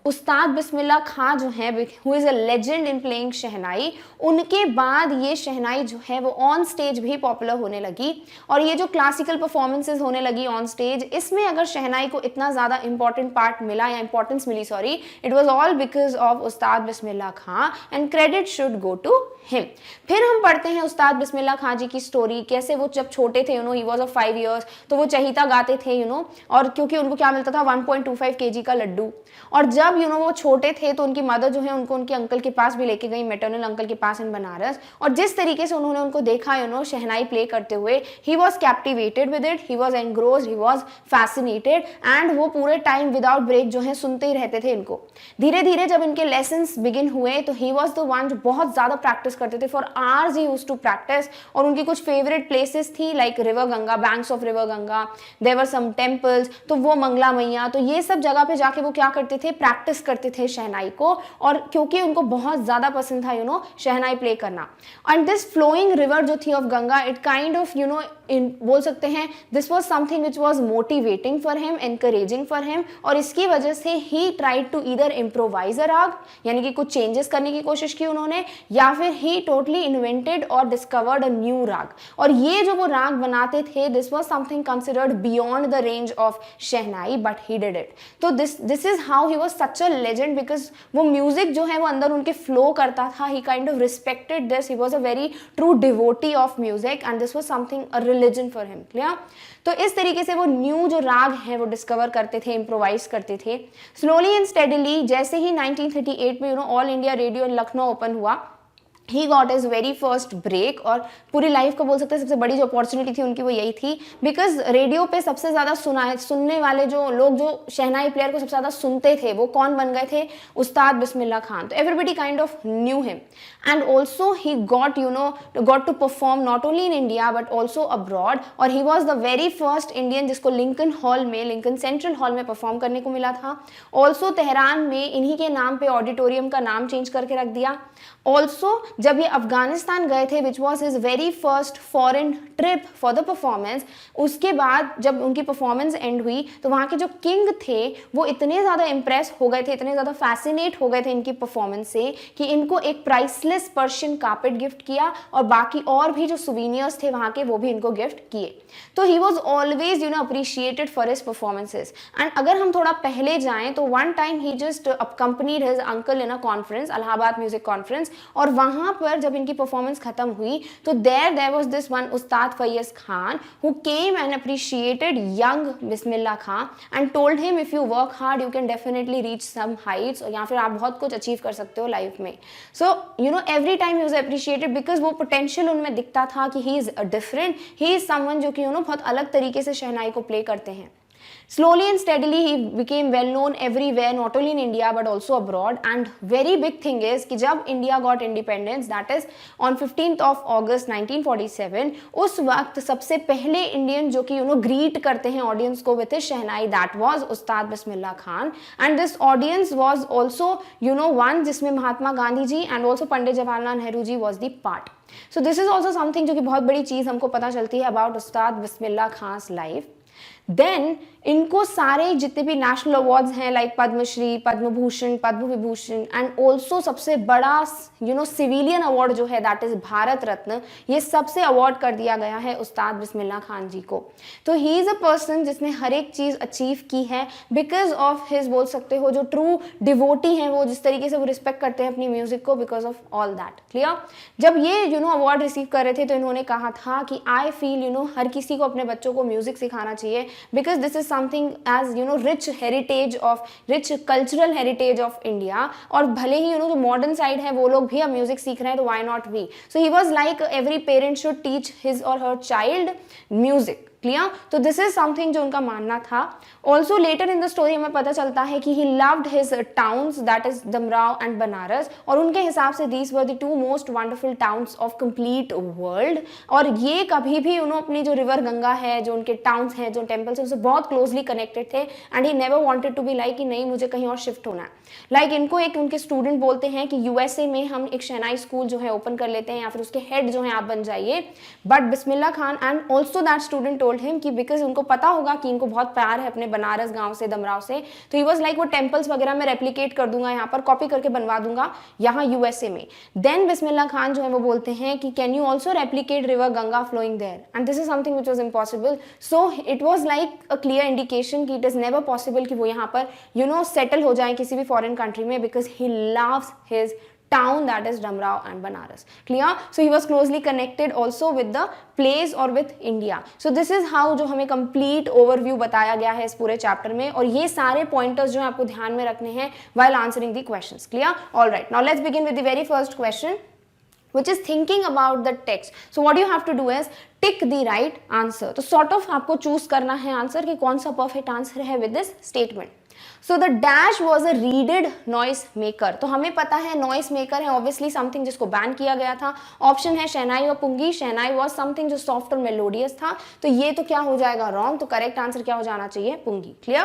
उस्ताद बिस्मिल्लाह खां जो है who is a legend in playing shehnai, उनके बाद ये शहनाई जो है वो ऑन स्टेज भी पॉपुलर होने लगी और ये जो क्लासिकल परफॉर्मेंसेज होने लगी ऑन स्टेज, इसमें अगर शहनाई को इतना ज़्यादा इंपॉर्टेंट पार्ट मिला या इंपॉर्टेंस मिली, sorry, it was all all because of Ustad Bismillah Khan and credit should go to him. फिर हम पढ़ते हैं उस्ताद बिस्मिल्लाह खां जी की स्टोरी, कैसे वो जब छोटे थे, ही वाज ऑफ 5 इयर्स, तो वो चहीता गाते थे, और क्योंकि उनको क्या मिलता था 1.25 kg का लड्डू। और जब वो छोटे थे तो उनकी मदर जो है उनको उनके अंकल के पास भी लेके गई, मेटर्नल अंकल के पास इन बनारस, और जिस तरीके से उन्होंने उनको देखा शहनाई प्ले करते हुए, he was captivated with it, he was engrossed, he was fascinated, and वो पूरे टाइम विदाउट ब्रेक जो है सुनते ही रहते थे इनको। धीरे धीरे जब इनके लेसन्स बिगिन हुए तो ही वॉज द वन जो बहुत ज्यादा प्रैक्टिस करते थे, for hours he used to practice. और उनकी कुछ फेवरेट प्लेसेस थी like river Ganga, banks of river Ganga, there were some temples, तो वो मंगला मैया, तो ये सब जगह पे जाके वो क्या करते थे, प्रैक्टिस करते थे शहनाई को, और क्योंकि उनको बहुत ज्यादा पसंद था शहनाई प्ले करना। एंड दिस फ्लोइंग रिवर जो थी of Ganga, it kind of बोल सकते हैं this was something which was motivating for him, encouraging for him, और इसकी वजह से ही tried to either improvise a raga, यानी कि कुछ चेंजेस करने की कोशिश की उन्होंने, या फिर ही टोटली इन्वेंटेड और डिस्कवर्ड अ न्यू राग। और ये जो वो राग बनाते थे, this was something considered beyond the range of shehnai, but he did it. तो this is how he was such a legend, because वो म्यूजिक जो है वो अंदर उनके फ्लो करता था, he kind of respected this, he was a very true devotee of music, and this was something a religion for him. Clear? तो इस तरीके से वो न्यू जो राग है वो डिस्कवर करते थे, इम्प्रोवाइज करते थे स्लोली एंड स्टेडीली। जैसे ही 1938 में All India Radio in Lucknow open हुआ, he got is very first break, और पूरी लाइफ को बोल सकते हैं सबसे बड़ी जो अपॉर्चुनिटी थी उनकी वो यही थी, बिकॉज रेडियो पे सबसे ज़्यादा सुनने वाले जो लोग जो शहनाई प्लेयर को सबसे ज़्यादा सुनते थे वो कौन बन गए थे, उस्ताद बिस्मिल्लाह खान। तो everybody kind of knew him, and also he got got to perform not only in India but also abroad, और he was the very first Indian जिसको लिंकन हॉल में, लिंकन सेंट्रल हॉल में परफॉर्म करने को मिला था। ऑल्सो तेहरान में इन्हीं के नाम पे ऑडिटोरियम का नाम चेंज करके रख दिया। ऑल्सो जब ये अफगानिस्तान गए थे, which was his very first foreign trip for the performance, उसके बाद जब उनकी परफॉर्मेंस एंड हुई तो वहाँ के जो किंग थे वो इतने ज़्यादा इम्प्रेस हो गए थे, इतने ज़्यादा फैसिनेट हो गए थे इनकी परफॉर्मेंस से, कि इनको एक प्राइसलेस पर्शियन कार्पेट गिफ्ट किया, और बाकी और भी जो सुवीनियर्स थे वहाँ के वो भी इनको गिफ्ट किए। तो he was always appreciated for his performances. And अगर हम थोड़ा पहले जाएं तो one time he just accompanied his uncle in a conference, Allahabad music conference, और वहां पर जब इनकी परफॉर्मेंस खत्म हुई तो there was this one Ustad Faiyaz Khan who came and appreciated young Bismillah Khan and told him if you work hard you can definitely reach some heights, या फिर आप बहुत कुछ अचीव कर सकते हो लाइफ में। So every time he was appreciated because वो पोटेंशियल उनमें दिखता था कि he is different, he is someone जो कि बहुत अलग तरीके से शहनाई को प्ले करते हैं। Slowly and steadily he became well known everywhere, not only in India but also abroad. And very big thing is कि जब India got independence, that is on 15th of August 1947, उस वक्त सबसे पहले इंडियन जो कि ग्रीट करते हैं ऑडियंस को with shehnai, that was Ustad Bismillah Khan. And this audience was also one जिसमें Mahatma Gandhi ji and also Pandit Jawaharlal Nehru ji was the part. So this is also something जो कि बहुत बड़ी चीज़ हमको पता चलती है about Ustad Bismillah Khans life. Then इनको सारे जितने भी नेशनल अवार्ड्स हैं like Padmashri, Padma Bhushan, Padma Vibhushan, and also सबसे बड़ा सिविलियन अवार्ड जो है दैट इज भारत रत्न, ये सबसे अवार्ड कर दिया गया है उस्ताद बिस्मिल्लाह खान जी को। तो ही इज अ पर्सन जिसने हर एक चीज अचीव की है बिकॉज ऑफ हिज, बोल सकते हो जो ट्रू डिवोटी हैं वो, जिस तरीके से वो रिस्पेक्ट करते हैं अपनी म्यूजिक को, because of all that. Clear? जब ये अवार्ड रिसीव कर रहे थे तो इन्होंने कहा था कि आई फील हर किसी को अपने बच्चों को म्यूजिक सिखाना चाहिए, because this is something as rich heritage of rich cultural heritage of India, और भले ही जो modern side है वो लोग भी अब म्यूजिक सीख रहे हैं तो why not we? So he was like every parent should teach his or her child music. Clear? तो दिस इज समथिंग जो उनका मानना था। Also later in the story हमें पता चलता है कि he loved his towns that is Dumraon and Banaras, और उनके हिसाब से these were the two most wonderful towns of complete world. और ये कभी भी अपनी जो रिवर गंगा है, जो उनके टाउन्स हैं, जो टेम्पल्स हैं, उससे बहुत क्लोजली कनेक्टेड थे, and he never wanted to be like कि नहीं मुझे कहीं और शिफ्ट होना है। लाइक इनको एक उनके स्टूडेंट बोलते हैं कि यूएसए में हम एक शहनाई स्कूल जो है ओपन कर लेते हैं, या फिर उसके हेड जो है आप बन जाइए, but Bismillah Khan and also that student told him कि बिकॉज उनको पता होगा कि इनको बहुत प्यार है अपने बनारस गांव से, दमराव से, तो ही वाज लाइक वो टेम्पल्स वगैरह मैं रेप्लिकेट कर दूंगा, यहाँ पर कॉपी करके बनवा दूंगा यहाँ यूएसए में। देन बिस्मिल्लाह खान जो है वो बोलते हैं कि can you also replicate river Ganga flowing there, and this is something which was impossible. So it was like a clear indication कि इट इज नेवर पॉसिबल कि वो यहाँ पर सेटल हो जाए किसी भी फॉरेन कंट्री में, because he loves his town, that is Damrao and Banaras. Clear? So he was closely connected also with the place or with India. So this is how जो हमें complete overview बताया गया है इस पूरे chapter में, और ये सारे pointers जो आपको ध्यान में रखने हैं while answering the questions. Clear? All right. Now let's begin with the very first question, which is thinking about the text. So what you have to do is tick the right answer. तो sort of आपको choose करना है answer कि कौन सा perfect answer है with this statement. So the dash was a reeded noise maker. तो हमें पता है noise maker है obviously something जिसको बैन किया गया था। ऑप्शन है शहनाई और पुंगी। शहनाई was something जो soft और melodious था, तो ये तो क्या हो जाएगा wrong, तो correct answer क्या हो जाना चाहिए, पुंगी। Clear?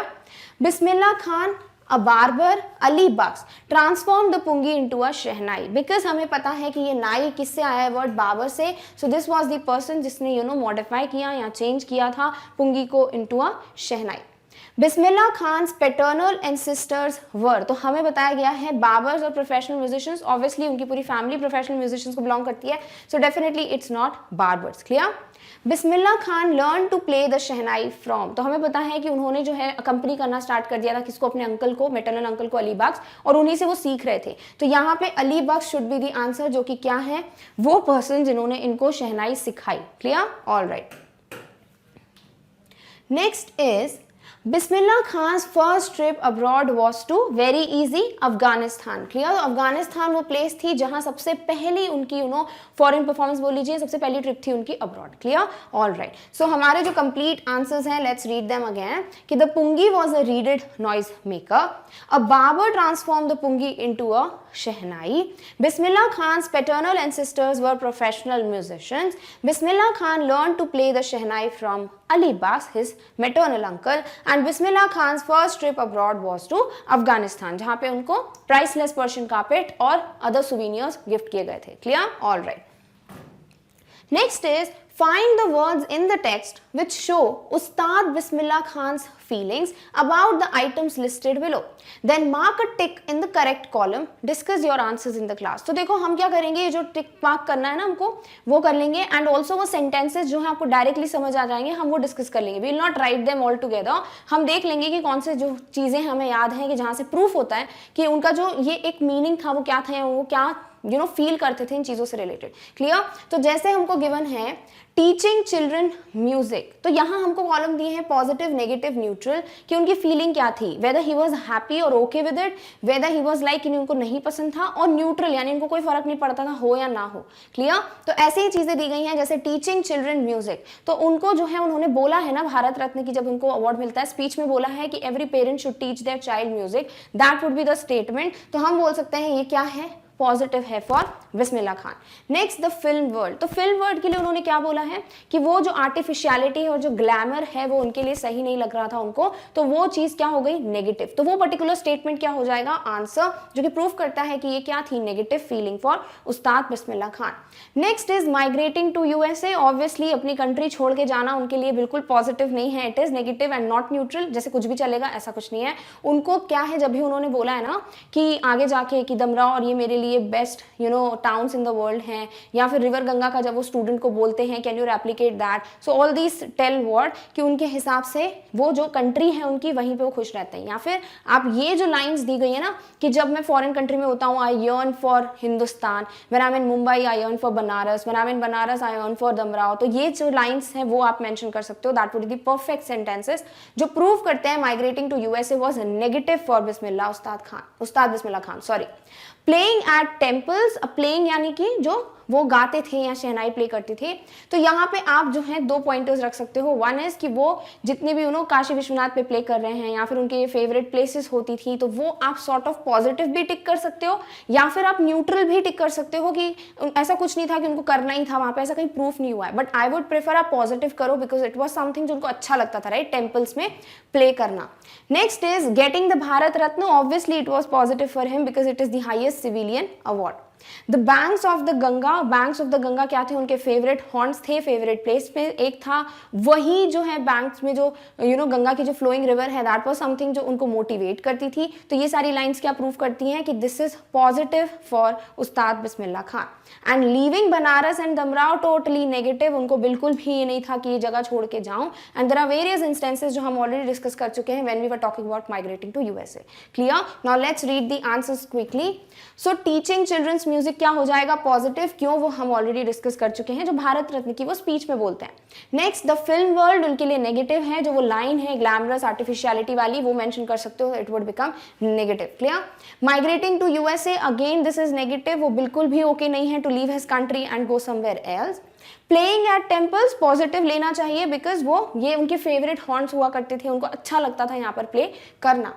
Bismillah Khan a barber, Ali Bucks transformed the pungi into a shehnai, because हमें पता है कि ये नाई किससे आया है, वर्ड बाबर से। So this was the person जिसने modify किया या change किया था पुंगी को into a shehnai. Bismillah Khan's paternal ancestors were, तो हमें बताया गया है बाबर्स और प्रोफेशनल म्यूजिशियंस, ऑब्वियसली उनकी पूरी फैमिली प्रोफेशनल म्यूजिशियंस को बिलोंग करती है, so definitely it's not barbers. Clear? Bismillah Khan learn to play the shehnai from, तो हमें पता है कि उन्होंने जो है कंपनी करना स्टार्ट कर दिया था किसको, अपने अंकल को, मेटरनल अंकल को, अली बख्श, और उन्हीं से वो सीख रहे थे। तो यहाँ पे अली बख्श शुड बी द आंसर, जो कि क्या है, वो पर्सन जिन्होंने इनको शहनाई सिखाई। Clear? All right. Next is Bismillah Khan's first trip abroad was to, very easy, Afghanistan. Clear? Afghanistan वो प्लेस थी जहां सबसे पहली उनकी फॉरेन परफॉर्मेंस बोल लीजिए, सबसे पहली ट्रिप थी उनकी abroad. Clear? All right. So हमारे जो कंप्लीट आंसर्स हैं, लेट्स रीड देम अगेन, कि the pungi was a reeded noise maker, a barber transform the pungi into a shehnai, Bismillah Khan's paternal ancestors were professional musicians, Bismillah Khan learn to play the shehnai from Ali Bucks, his maternal uncle, and Bismillah Khan's first trip abroad was to Afghanistan, जहाँ पे उनको priceless Persian carpet और other souvenirs gift किए गए थे। Clear? All right. Next is find the words in the text which show Ustad Bismillah Khan's feelings about the items listed below. Then mark a tick in the correct column. Discuss your answers in the class. तो देखो हम क्या करेंगे, ये जो टिक मार्क करना है ना हमको, वो कर लेंगे, एंड ऑल्सो वो सेंटेंसेस जो है आपको डायरेक्टली समझ आ जाएंगे, हम वो डिस्कस कर लेंगे। We will not write them all together. हम देख लेंगे कि कौन से जो चीज़ें हमें याद हैं कि जहाँ से प्रूफ होता है कि उनका जो ये एक मीनिंग था वो क्या था, वो क्या फील करते थे इन चीज़ों से रिलेटेड। क्लियर? तो जैसे हमको गिवन है टीचिंग चिल्ड्रन म्यूजिक, तो यहाँ हमको कॉलम दिए हैं पॉजिटिव, नेगेटिव, न्यूट्रल, कि उनकी फीलिंग क्या थी, वेदर ही वाज हैप्पी और okay with it, weather he was like उनको नहीं पसंद था, और न्यूट्रल यानी उनको कोई फर्क नहीं पड़ता था हो या ना हो। क्लियर? तो ऐसी ही चीजें दी गई हैं, जैसे टीचिंग चिल्ड्रन म्यूजिक, तो उनको जो है उन्होंने बोला है ना भारत रत्न की जब उनको अवार्ड मिलता है, स्पीच में बोला है कि every parent should teach their child music, that would be the statement. तो हम बोल सकते हैं ये क्या है, पॉजिटिव है for Bismillah Khan. Next the film world, तो फिल्म वर्ल्ड के लिए उन्होंने क्या बोला है कि वो जो आर्टिफिशियलिटी और जो ग्लैमर है वो उनके लिए सही नहीं लग रहा था उनको, तो वो चीज क्या हो गई, नेगेटिव। तो वो पर्टिकुलर स्टेटमेंट क्या हो जाएगा, आंसर, जो कि प्रूफ करता है कि ये क्या थी, negative feeling for Ustad Bismillah Khan. Next is migrating to USA, obviously अपनी कंट्री छोड़ के जाना उनके लिए बिल्कुल पॉजिटिव नहीं है, it is negative and not neutral, जैसे कुछ भी चलेगा ऐसा कुछ नहीं है। उनको क्या है, जब भी उन्होंने बोला है ना कि आगे जाके कि दमराव और ये मेरे लिए best towns in the world हैं, या फिर रिवर गंगा का जब वो स्टूडेंट को बोलते हैं can you replicate that, so all these tell word कि उनके हिसाब से वो जो कंट्री है उनकी वहीं पे वो खुश रहते हैं। या फिर आप ये जो लाइंस दी गई है ना कि जब मैं फॉरेन कंट्री में होता हूँ I yearn for Hindustan, when I am in Mumbai I yearn for Banaras, when I am in Banaras I yearn for Dumraon, तो ये जो लाइंस हैं वो आप मेंशन कर सकते हो, that would be the perfect sentences जो प्रूव करते हैं migrating to USA was negative for Bismillah Ustad Bismillah Khan. Sorry, playing at temples, playing यानी कि जो वो गाते थे या शहनाई प्ले करते थे, तो यहाँ पे आप जो है 2 पॉइंटर्स रख सकते हो। वन इज कि वो जितने भी काशी विश्वनाथ पे प्ले कर रहे हैं या फिर उनके फेवरेट प्लेसेस होती थी, तो वो आप सॉर्ट ऑफ पॉजिटिव भी टिक कर सकते हो, या फिर आप न्यूट्रल भी टिक कर सकते हो कि ऐसा कुछ नहीं था कि उनको करना ही था वहाँ पे, ऐसा कहीं प्रूफ नहीं हुआ है। बट आई वुड प्रेफर आप पॉजिटिव करो बिकॉज इट वॉज समथिंग जो उनको अच्छा लगता था, राइट, टेम्पल्स में प्ले करना। Next is getting the Bharat Ratna, obviously it was positive for him because it is the highest civilian award. The banks of the Ganga क्या थे, उनके फेवरेट हॉन्ट्स थे, फेवरेट प्लेस में एक था, वही जो है बैंक्स में जो गंगा की जो फ्लोइंग रिवर है, दैट वाज समथिंग जो उनको मोटिवेट करती थी। तो ये सारी लाइंस क्या प्रूव करती हैं कि this is positive for Ustad Bismillah Khan. And leaving Banaras and Dumraon totally negative, उनको बिल्कुल भी ये नहीं था कि ये जगह छोड़ के जाऊं। And there are various instances जो हम ऑलरेडी डिस्कस कर चुके हैं when we were talking about migrating to USA. Clear? Now let's read the answers quickly. So teaching childrens music क्या हो जाएगा, पॉजिटिव। क्यों? वो हम ऑलरेडी डिस्कस कर चुके हैं, जो भारत रत्न की वो स्पीच में बोलते हैं। नेक्स्ट, द फिल्म वर्ल्ड उनके लिए नेगेटिव है, जो वो लाइन है ग्लैमरस आर्टिफिशियलिटी वाली, वो मेंशन कर सकते हो, it would become negative. Clear? Migrating to USA, again this is negative, वो बिल्कुल भी ओके नहीं है to leave his country and go somewhere else. Playing at temples, positive लेना चाहिए, बिकॉज वो ये उनके फेवरेट हॉर्न्स हुआ करते थे, उनको अच्छा लगता था यहाँ पर प्ले करना।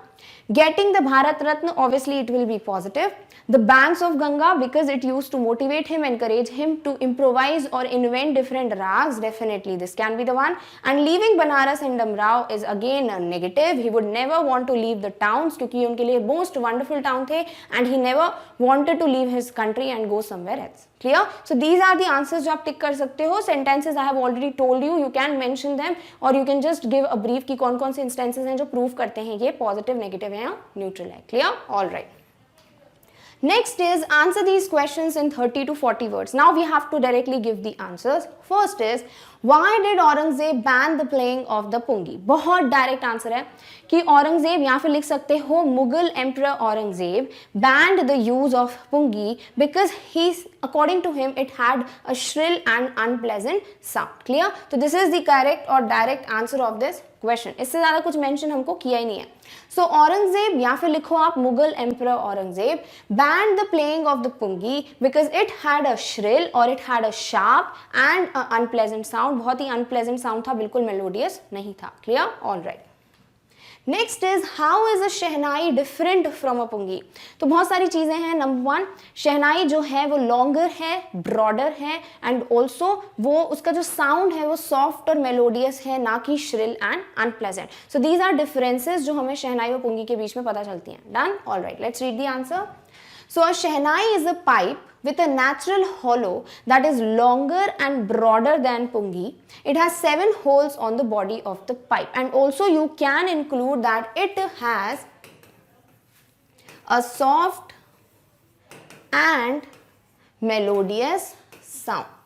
Getting the Bharat Ratna, obviously it will be positive. The banks of Ganga, because it used to motivate him, encourage him to improvise or invent different rags, definitely this can be the one. And leaving Banaras and Damrao is again a negative. He would never want to leave the towns, क्योंकि उनके लिए most wonderful town थे, and he never wanted to leave his country and go somewhere else. Clear? So these are the answers जो आप टिक कर सकते हो. Sentences I have already told you, you can mention them or you can just give a brief कि कौन कौन से instances हैं जो prove करते हैं ये positive, negative है या neutral है. Clear? All right. Next is answer these questions in 30 to 40 words. Now we have to directly give the answers. First is why did Aurangzeb ban the playing of the pungi? बहुत डायरेक्ट आंसर है कि औरंगजेब, या फिर लिख सकते हो Mughal emperor Aurangzeb banned the use of pungi because according to him it had a shrill and unpleasant sound. Clear? तो this is the correct or direct answer of this question. इससे ज्यादा कुछ मेंशन हमको किया ही नहीं है. सो औरंगजेब, या फिर लिखो आप Mughal emperor Aurangzeb, banned the playing of the pungi because it had a shrill और it had a sharp and unpleasant sound. बहुत ही अनप्लेजेंट साउंड था, बिल्कुल मेलोडियस नहीं था. Clear? All right. Next is how is a shehnai different from a pungi. तो बहुत सारी चीजें हैं. नंबर वन, शहनाई जो है वो लॉन्गर है, ब्रॉडर है, एंड ऑल्सो वो उसका जो साउंड है वो सॉफ्ट और मेलोडियस है, ना कि shrill and unpleasant. So these are differences जो हमें शहनाई और पुंगी के बीच में पता चलती हैं. Done? All right, let's read the answer. So a shehnai is a pipe with a natural hollow that is longer and broader than pungi. It has 7 holes on the body of the pipe, and also you can include that it has a soft and melodious sound.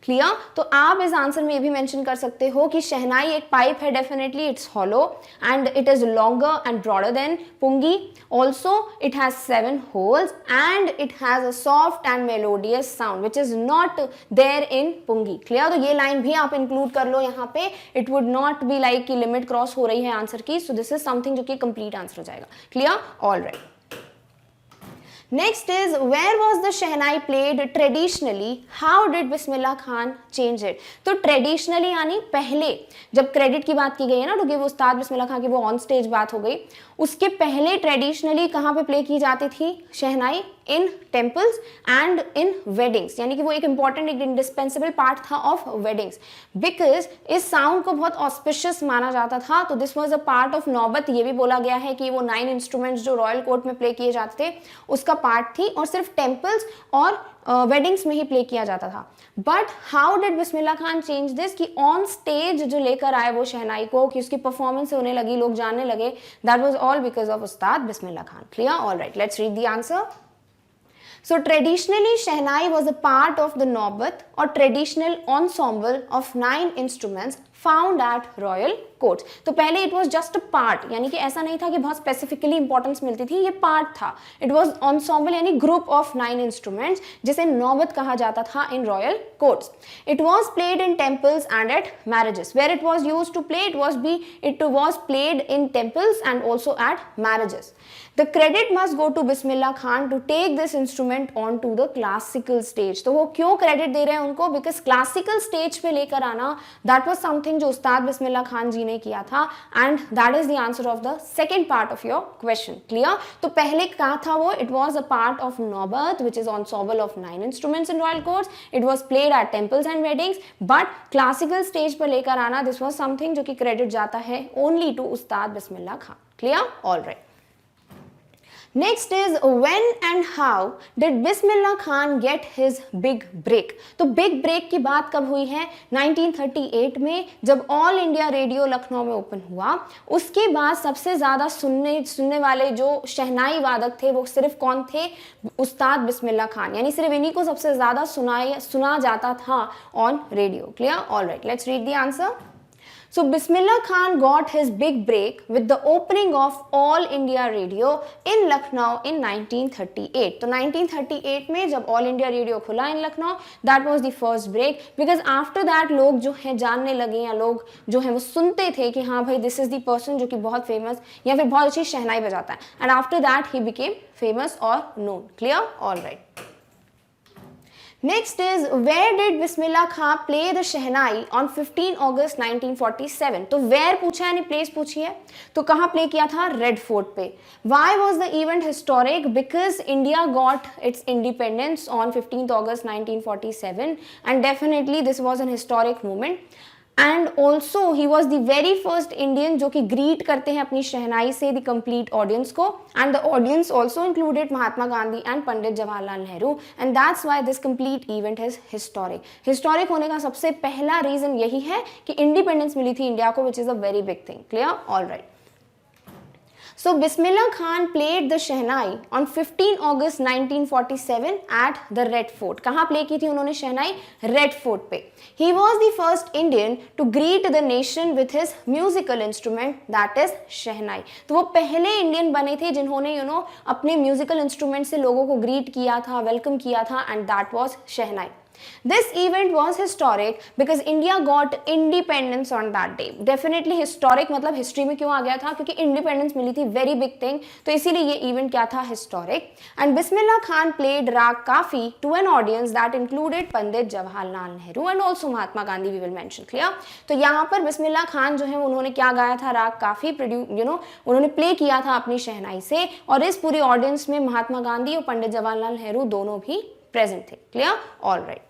Clear? तो आप इस आंसर में ये भी मेंशन कर सकते हो कि शहनाई एक पाइप है, definitely it's hollow and it is longer and broader than pungi. Also it has 7 holes and it has a soft and melodious sound which is not there in pungi. Clear? तो ये लाइन भी आप इंक्लूड कर लो यहाँ पे. It would not be like कि लिमिट क्रॉस हो रही है आंसर की. सो दिस इज समथिंग जो कि कंप्लीट आंसर हो जाएगा. Clear? All right. Next is where was the shehnai played traditionally? How did Bismillah Khan change it? तो traditionally यानी पहले, जब क्रेडिट की बात की गई है ना, तो कि वो उस्ताद बिस्मिल्लाह खान की वो ऑन स्टेज बात हो गई, उसके पहले ट्रेडिशनली कहाँ पे प्ले की जाती थी शहनाई? In temples and in weddings. यानी कि वो एक इंपॉर्टेंट, एक इंडिस्पेंसिबल पार्ट था ऑफ वेडिंग्स, बिकॉज इस साउंड को बहुत ऑस्पिशियस माना जाता था. तो this was a part of नौबत. ये भी बोला गया है कि वो 9 इंस्ट्रूमेंट्स जो रॉयल कोर्ट में प्ले किए जाते थे उसका पार्ट थी, और सिर्फ टेम्पल्स और वेडिंग्स में ही प्ले किया जाता था. But how did Bismillah Khan change this? कि ऑन स्टेज जो लेकर आए वो शहनाई को, कि उसकी परफॉर्मेंस होने लगी, लोग जानने लगे, that was all because of Ustad Bismillah Khan. Clear? All right, let's read the answer. So traditionally shehnai was a part of the naubat or traditional ensemble of 9 instruments found at royal courts. तो पहले it was just a part, यानी कि ऐसा नहीं था कि बहुत specifically importance मिलती थी, ये part था. It was ensemble यानी group of 9 instruments जिसे नौबत कहा जाता था in royal courts. It was played in temples and at marriages. Where it was used to play, it was played in temples and also at marriages. The credit must go to Bismillah Khan to take this instrument on to the classical stage. तो वो क्यों credit दे रहे हैं उनको? Because classical stage पे लेकर आना, that was something जो उस्ताद बिस्मिल्लाह खान जी ने किया था, and that is the answer of the second part of your question. Clear? तो पहले क्या था वो? It was a part of Naubat, which is ensemble of 9 instruments in royal courts. It was played at temples and weddings, but classical stage पर लेकर आना, this was something जो कि credit जाता है only to Ustad Bismillah Khan. Clear? All right. Next is when and how did Bismillah Khan get his big break? तो big break की बात कब हुई है? 1938 में, जब ऑल इंडिया रेडियो लखनऊ में ओपन हुआ। उसके बाद सबसे ज़्यादा सुनने वाले जो शहनाई वादक थे वो सिर्फ कौन थे? उस्ताद बिस्मिल्लाह खान, यानी सिर्फ इन्हीं को सबसे ज़्यादा सुना जाता था on radio. Clear? All right, let's read the answer. So Bismillah Khan got his big break with the opening of All India Radio in Lucknow in 1938. तो 1938 में जब All India Radio खुला in Lucknow, that was the first break, because after that लोग जो है जानने लगे या लोग जो है वो सुनते थे कि हाँ भाई this is the person जो कि बहुत famous या फिर बहुत अच्छी शहनाई बजाता है, and after that he became famous or known. Clear? All right. Next is where did Bismillah Khan play the shehnai on 15 August 1947? तो where पूछा यानी place पूछी है, तो कहाँ play किया था? रेड फोर्ट पे. Why was the event historic? Because India got its independence on 15th August 1947 and definitely this was an historic moment. And also he was the very first Indian जो कि greet करते हैं अपनी शहनाई से the complete audience को, and the audience also included Mahatma Gandhi and Pandit Jawaharlal Nehru, and that's why this complete event is historic. Historic होने का सबसे पहला reason यही है कि independence मिली थी इंडिया को, which is a very big thing. Clear? All right. So Bismillah Khan played the shehnai on 15 August 1947 at the Red Fort. कहाँ play की थी उन्होंने शहनाई? रेड फोर्ट पे. He was the first Indian to greet the nation with his musical instrument, that is शहनाई. तो वो पहले इंडियन बने थे जिन्होंने अपने म्यूजिकल इंस्ट्रूमेंट से लोगों को ग्रीट किया था, वेलकम किया था, and that was shehnai. This event was historic because India got independence on that day. Definitely historic मतलब हिस्ट्री में क्यों आ गया था? क्योंकि इंडिपेंडेंस मिली थी, very big thing. तो इसीलिए ये इवेंट क्या था? Historic. And Bismillah Khan played राग काफी to an audience that included Pandit Jawaharlal Nehru and also Mahatma Gandhi, we will mention. Clear? तो यहाँ पर बिस्मिल्लाह खान जो है उन्होंने क्या गाया था? राग काफी उन्होंने प्ले किया था अपनी शहनाई से, और इस पूरी ऑडियंस में महात्मा गांधी और पंडित जवाहरलाल नेहरू दोनों भी प्रेजेंट थे. Clear? All right.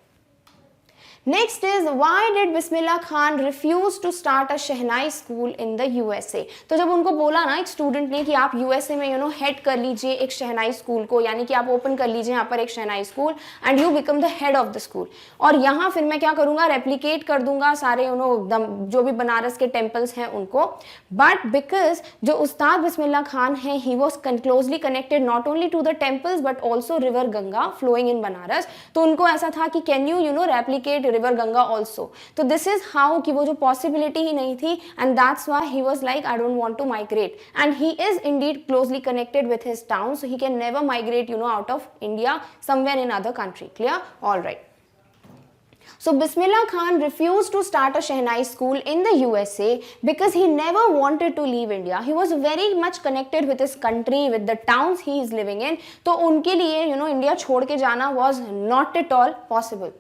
Next is why did Bismillah Khan refuse to start a shehnai school in the USA? तो जब उनको बोला ना एक स्टूडेंट ने कि आप USA में हेड कर लीजिए एक शहनाई स्कूल को, यानी कि आप ओपन कर लीजिए यहाँ पर एक shehnai school and you become the head of the school, और यहाँ फिर मैं क्या करूँगा? रेप्लिकेट कर दूंगा सारे जो भी बनारस के टेम्पल्स हैं उनको. बट बिकॉज जो उस्ताद बिस्मिल्लाह खान है he was closely connected not only to the temples but also river Ganga flowing in Banaras, तो उनको ऐसा था कि कैन यू रेप्लिकेट रिवर गंगा ऑल्सो. तो दिस इज हाउ कि वो जो पॉसिबिलिटी ही नहीं थी, and that's why he was like I don't want to migrate, and he is indeed closely connected with his town, so he can never migrate out of India somewhere in other country. Clear? All right. So Bismillah Khan refused to start a Shehnai school in the USA because he never wanted to leave India. He was very much connected with his country, with the towns he is living in. तो उनके लिए इंडिया छोड़ के जाना was not at all possible.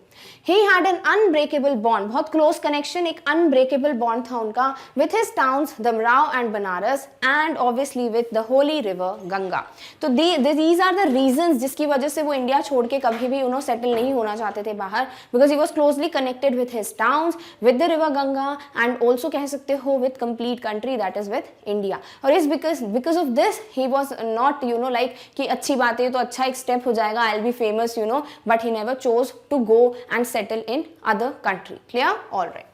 He had an unbreakable bond, बहुत close connection, एक unbreakable bond था उनका with his towns Damrao and Banaras and obviously with the holy river Ganga. तो these are the reasons जिसकी वजह से वो इंडिया छोड़ के कभी भी settle नहीं होना चाहते थे बाहर, because he was closely connected with his towns, with the river Ganga and also कह सकते हो with complete country that is with India. और इस because of this he was not like कि अच्छी बात है तो अच्छा एक step हो जाएगा, I'll be famous but he never chose to go and settle in other country. Clear? All right.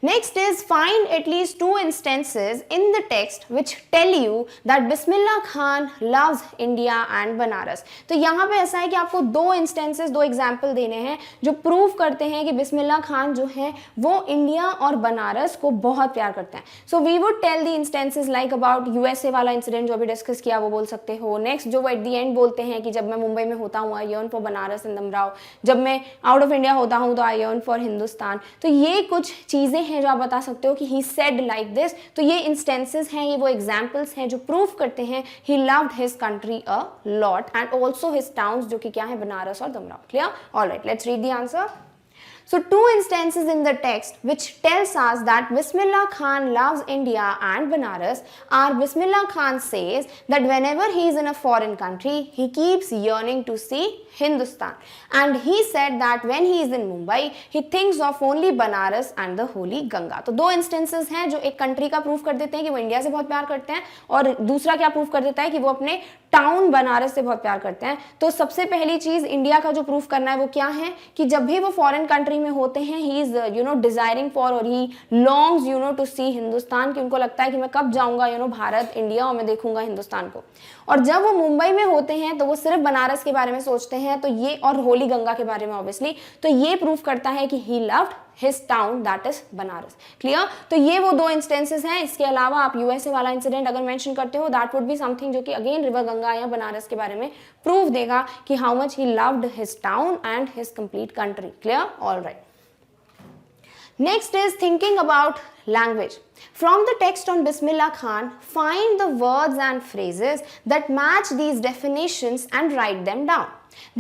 Next is find at least 2 instances in the text which tell you that Bismillah Khan loves India and Banaras. तो यहाँ पे ऐसा है कि आपको 2 instances, 2 example देने हैं जो prove करते हैं कि बिस्मिल्लाह खान जो है वो इंडिया और बनारस को बहुत प्यार करते हैं. So we would tell the instances like about USA वाला इंसिडेंट जो अभी डिस्कस किया वो बोल सकते हो. नेक्स्ट जो एट दी एंड बोलते हैं कि जब मैं मुंबई में होता हूँ I yearn for Banaras and दमराव, जब मैं आउट ऑफ इंडिया होता हूँ तो आई यर्न फॉर हिंदुस्तान. तो ये कुछ चीज़ें हैं जो आप बता सकते हो कि ही सेड लाइक दिस. तो ये इंस्टेंसेस हैं, ये वो एग्जाम्पल्स हैं जो प्रूव करते हैं he loved his country a lot and also his towns जो कि क्या है बनारस और Dumraon. Clear? Alright, let's read the answer. So two instances in the text which tells us that Bismillah Khan loves India and Banaras are Bismillah Khan says that whenever he is in a foreign country, he keeps yearning to see Hindustan. And he said that when he is in Mumbai, he thinks of only Banaras and the holy Ganga. तो दो instances हैं जो एक country का proof कर देते हैं कि वो इंडिया से बहुत प्यार करते हैं, और दूसरा क्या proof कर देता है कि वो अपने टाउन बनारस से बहुत प्यार करते हैं. तो सबसे पहली चीज इंडिया का जो प्रूफ करना है वो क्या है कि जब भी वो फॉरेन कंट्री में होते हैं, ही इज डिजायरिंग फॉर और ही लॉन्ग्स टू सी हिंदुस्तान, कि उनको लगता है कि मैं कब जाऊंगा भारत इंडिया और मैं देखूंगा हिंदुस्तान को. और जब वो मुंबई में होते हैं तो वो सिर्फ बनारस के बारे में सोचते हैं, तो ये, और होली गंगा के बारे में ऑब्वियसली, तो ये प्रूफ करता है कि he loved his town, that is Banaras. Clear? तो ये वो दो इंस्टेंसेस हैं. इसके अलावा आप यूएसए वाला इंसिडेंट अगर मेंशन करते हो, दैट वुड बी समथिंग जो कि अगेन रिवर गंगा या बनारस के बारे में प्रूफ देगा कि how much he loved his town and his complete country. Clear? Alright. Next is thinking about language. From the text on Bismillah Khan, find the words and phrases that match these definitions and write them down.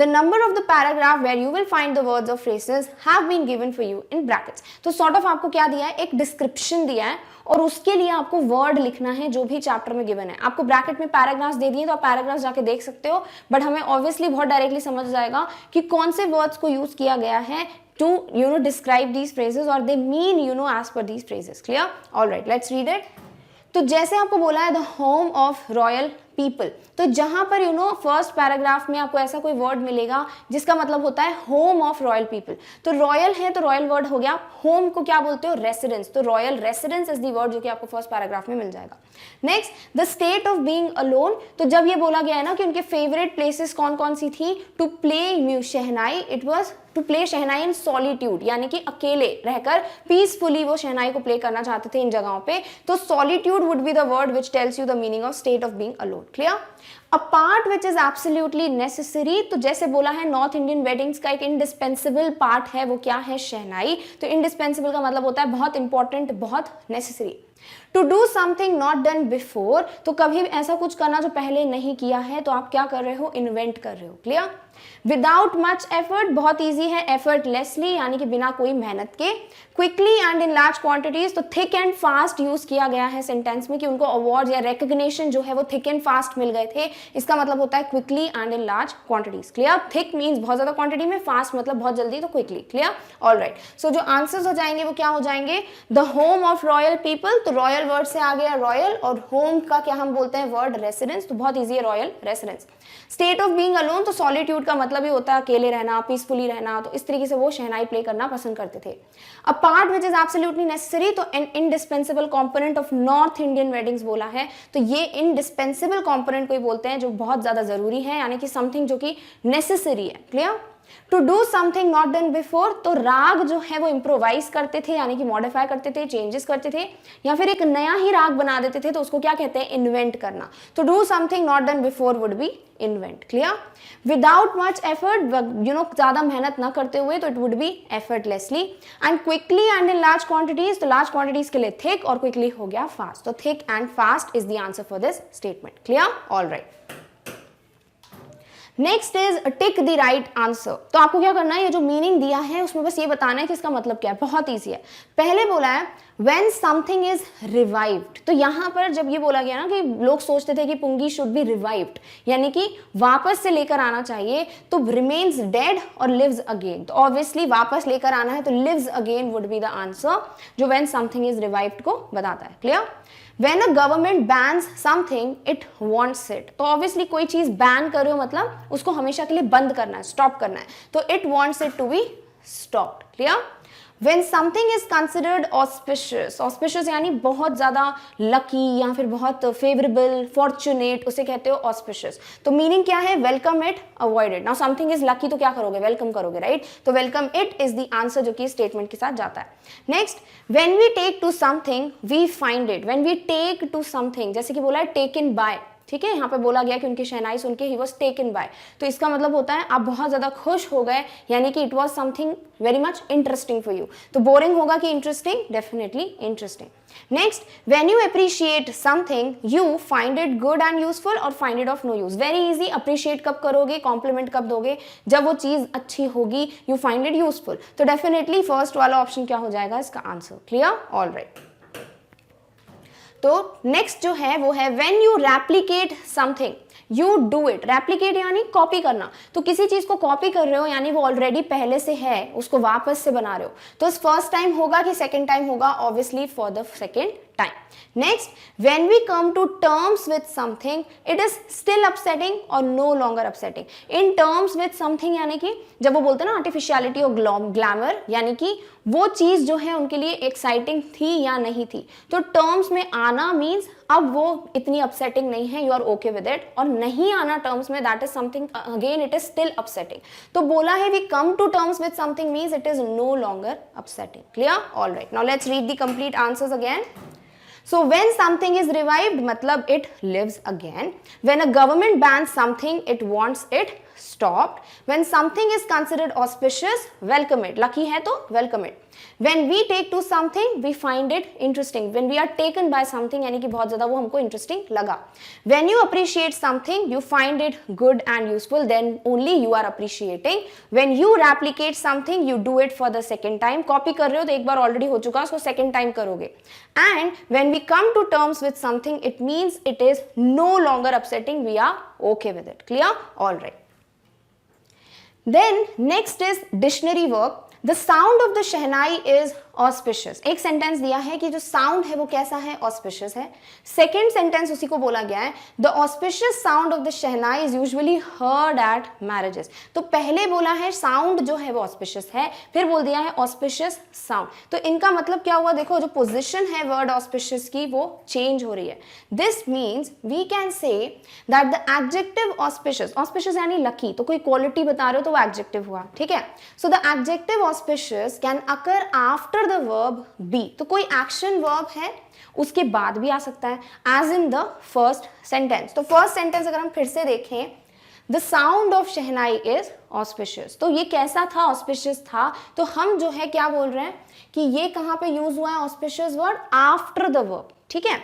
The number of the paragraph where you will find the words or phrases have been given for you in brackets. तो sort of आपको क्या दिया है, एक description दिया है, और उसके लिए आपको वर्ड लिखना है जो भी चैप्टर में गिवन है. आपको ब्रैकेट में पैराग्राफ्स दे दिए तो आप पैराग्राफ्स जाके देख सकते हो, बट हमें ऑब्वियसली बहुत डायरेक्टली समझ जाएगा कि कौन से वर्ड्स को यूज किया गया है to describe these phrases, or they mean as per these phrases. Clear? All right, let's read it. तो जैसे आपको बोला है the home of royal people, तो जहां पर फर्स्ट पैराग्राफ में आपको ऐसा कोई वर्ड मिलेगा जिसका मतलब होता है होम ऑफ रॉयल पीपल. तो रॉयल है तो रॉयल वर्ड हो गया. होम को क्या बोलते हो? रेसिडेंस. तो royal residence is the word जो कि आपको फर्स्ट पैराग्राफ में मिल जाएगा. Next, the state of being alone. तो जब ये बोला गया है ना कि उनके फेवरेट प्लेसेस कौन कौन सी थी to play shehnai, it was to play shehnai in solitude, यानी कि अकेले रहकर पीसफुली वो शहनाई को प्ले करना चाहते थे इन जगहों पे. तो solitude would be the word which tells you the meaning of state of being alone. Clear? A part which is absolutely necessary. तो जैसे बोला है नॉर्थ इंडियन वेडिंग्स का एक इंडिस्पेंसिबल पार्ट है, वो क्या है? शहनाई. तो इंडिस्पेंसिबल का मतलब होता है बहुत इंपॉर्टेंट, बहुत necessary. To do something not done before. तो कभी ऐसा कुछ करना जो पहले नहीं किया है, तो आप क्या कर रहे हो? इन्वेंट कर रहे हो. क्लियर? विदाउट मच एफर्ट, बहुत ईजी है. एफर्टलेसली यानी कि बिना कोई मेहनत के. Quickly and in large quantities. तो थिक एंड फास्ट यूज किया गया है सेंटेंस में कि उनको अवार्ड या रिकग्निशन जो है वो थिक एंड फास्ट मिल गए थे. इसका मतलब होता है quickly and in large quantities. Clear? Thick means बहुत ज्यादा क्वांटिटी में, फास्ट मतलब बहुत जल्दी, तो क्विकली. क्लियर? ऑलराइट. सो जो आंसर्स हो जाएंगे वो क्या हो जाएंगे? The home of royal people. तो रॉयल वर्ड से आ गया रॉयल, और होम का क्या हम बोलते हैं? Word residence. तो बहुत ईजी है royal residence. State of being alone. तो सॉलिट्यूड का मतलब ही होता है अकेले रहना, पीसफुली रहना. तो इस तरीके से वो शहनाई प्ले करना पसंद करते थे. A part which is absolutely necessary. तो an indispensable component of north Indian weddings बोला है. तो ये इंडिस्पेंसिबल कंपोनेंट को ही बोलते हैं जो बहुत ज्यादा जरूरी है, यानी कि समथिंग जो कि नेसेसरी है. Clear? To do something not done before. तो राग जो है वो इम्प्रोवाइज करते थे, यानी कि मॉडिफाई करते थे, चेंजेस करते थे, या फिर एक नया ही राग बना देते थे. तो उसको क्या कहते हैं? इन्वेंट करना. तो do something not done before would be invent. Clear? Without much effort, ज्यादा मेहनत ना करते हुए, तो it would be effortlessly. And quickly and in large quantities. तो लार्ज क्वांटिटीज के लिए थिक, और क्विकली हो गया फास्ट. तो thick and fast is the answer for this statement. Clear? Alright. Next is tick the right answer. तो आपको क्या करना है, ये जो मीनिंग दिया है उसमें बस ये बताना है कि इसका मतलब क्या है. बहुत ईजी है. पहले बोला है when something is revived. तो यहां पर जब ये बोला गया ना कि लोग सोचते थे कि पुंगी शुड बी रिवाइव्ड, यानी कि वापस से लेकर आना चाहिए, तो remains dead और lives again. तो ऑब्वियसली वापस लेकर आना है तो lives again would be the answer, जो when something is revived को बताता है. Clear? When a government bans something, it wants it. तो ऑब्वियसली कोई चीज बैन कर रहे हो मतलब उसको हमेशा के लिए बंद करना है, स्टॉप करना है. तो it wants it to be stopped. Clear? When something is considered auspicious, auspicious यानी बहुत ज़्यादा lucky या फिर बहुत favorable, fortunate, उसे कहते हो auspicious. तो meaning क्या है? Welcome it, avoid it. Now something is lucky तो क्या करोगे? Welcome करोगे, right? तो welcome it is the answer जो कि statement के साथ जाता है. Next, when we take to something, we find it. When we take to something, जैसे कि बोला है taken by, ठीक है, यहाँ पे बोला गया कि उनकी शहनाई सुन के ही वॉज टेकन बाय, तो इसका मतलब होता है आप बहुत ज्यादा खुश हो गए, यानी कि it was something very much interesting for you. तो बोरिंग होगा कि interesting, definitely interesting. Next, when you appreciate something you find it good and useful और find it of no use. Very easy, appreciate कब करोगे, कॉम्प्लीमेंट कब दोगे, जब वो चीज अच्छी होगी, यू फाइंड इट यूजफुल। तो डेफिनेटली फर्स्ट वाला ऑप्शन क्या हो जाएगा इसका आंसर। Clear, all right. तो नेक्स्ट जो है वो है when you replicate something you do it. Replicate यानी कॉपी करना, तो किसी चीज को कॉपी कर रहे हो यानी वो ऑलरेडी पहले से है, उसको वापस से बना रहे हो। तो फर्स्ट टाइम होगा कि सेकेंड टाइम होगा, obviously for the second time. Next, when we come to terms with something it is still upsetting और no longer upsetting. In terms with something यानी कि जब वो बोलते हैं ना आर्टिफिशियलिटी और ग्लैमर, यानी कि वो चीज जो है उनके लिए एक्साइटिंग थी या नहीं थी। तो टर्म्स में आना मीन्स अब वो इतनी अपसेटिंग नहीं है, you are okay with it, और नहीं आना टर्म्स में that is something again it is still upsetting. तो बोला है we come to terms with something means it is no longer upsetting. Clear, all right. Now let's read the complete answers again. So when something is revived, मतलब it lives again. When a government bans something, it wants it stopped. When something is considered auspicious, welcome it. Lucky है तो welcome it. When we take to something, we find it interesting. When we are taken by something, यानी कि बहुत ज़्यादा वो हमको interesting लगा. When you appreciate something, you find it good and useful, then only you are appreciating. When you replicate something, you do it for the second time. Copy कर रहे हो तो एक बार already हो चुका, उसको second time करोगे. And when we come to terms with something, it means it is no longer upsetting. We are okay with it. Clear? All right. Then next is dictionary work. The sound of the shehnai is auspicious. एक सेंटेंस दिया है कि जो साउंड है वो कैसा है, auspicious है। सेकेंड सेंटेंस उसी को बोला गया है, the auspicious sound of the shehnai is usually heard at marriages. तो पहले बोला है साउंड जो है वो auspicious है, फिर बोल दिया है auspicious sound। तो इनका मतलब क्या हुआ, देखो जो पोजिशन है वर्ड auspicious की वो चेंज हो रही है। This means we can say that the adjective auspicious, auspicious यानी लकी, तो कोई क्वालिटी बता रहे हो तो वो एडजेक्टिव हुआ, ठीक है। So the adjective auspicious can occur after the verb be. तो कोई एक्शन वर्ब है उसके बाद भी आ सकता है, as in the first sentence. तो फर्स्ट सेंटेंस अगर हम फिर से देखें, the sound of shehnai is auspicious. तो ये कैसा था, auspicious था। तो हम जो है क्या बोल रहे हैं कि ये कहाँ पे यूज हुआ है auspicious word, after the verb, ठीक है।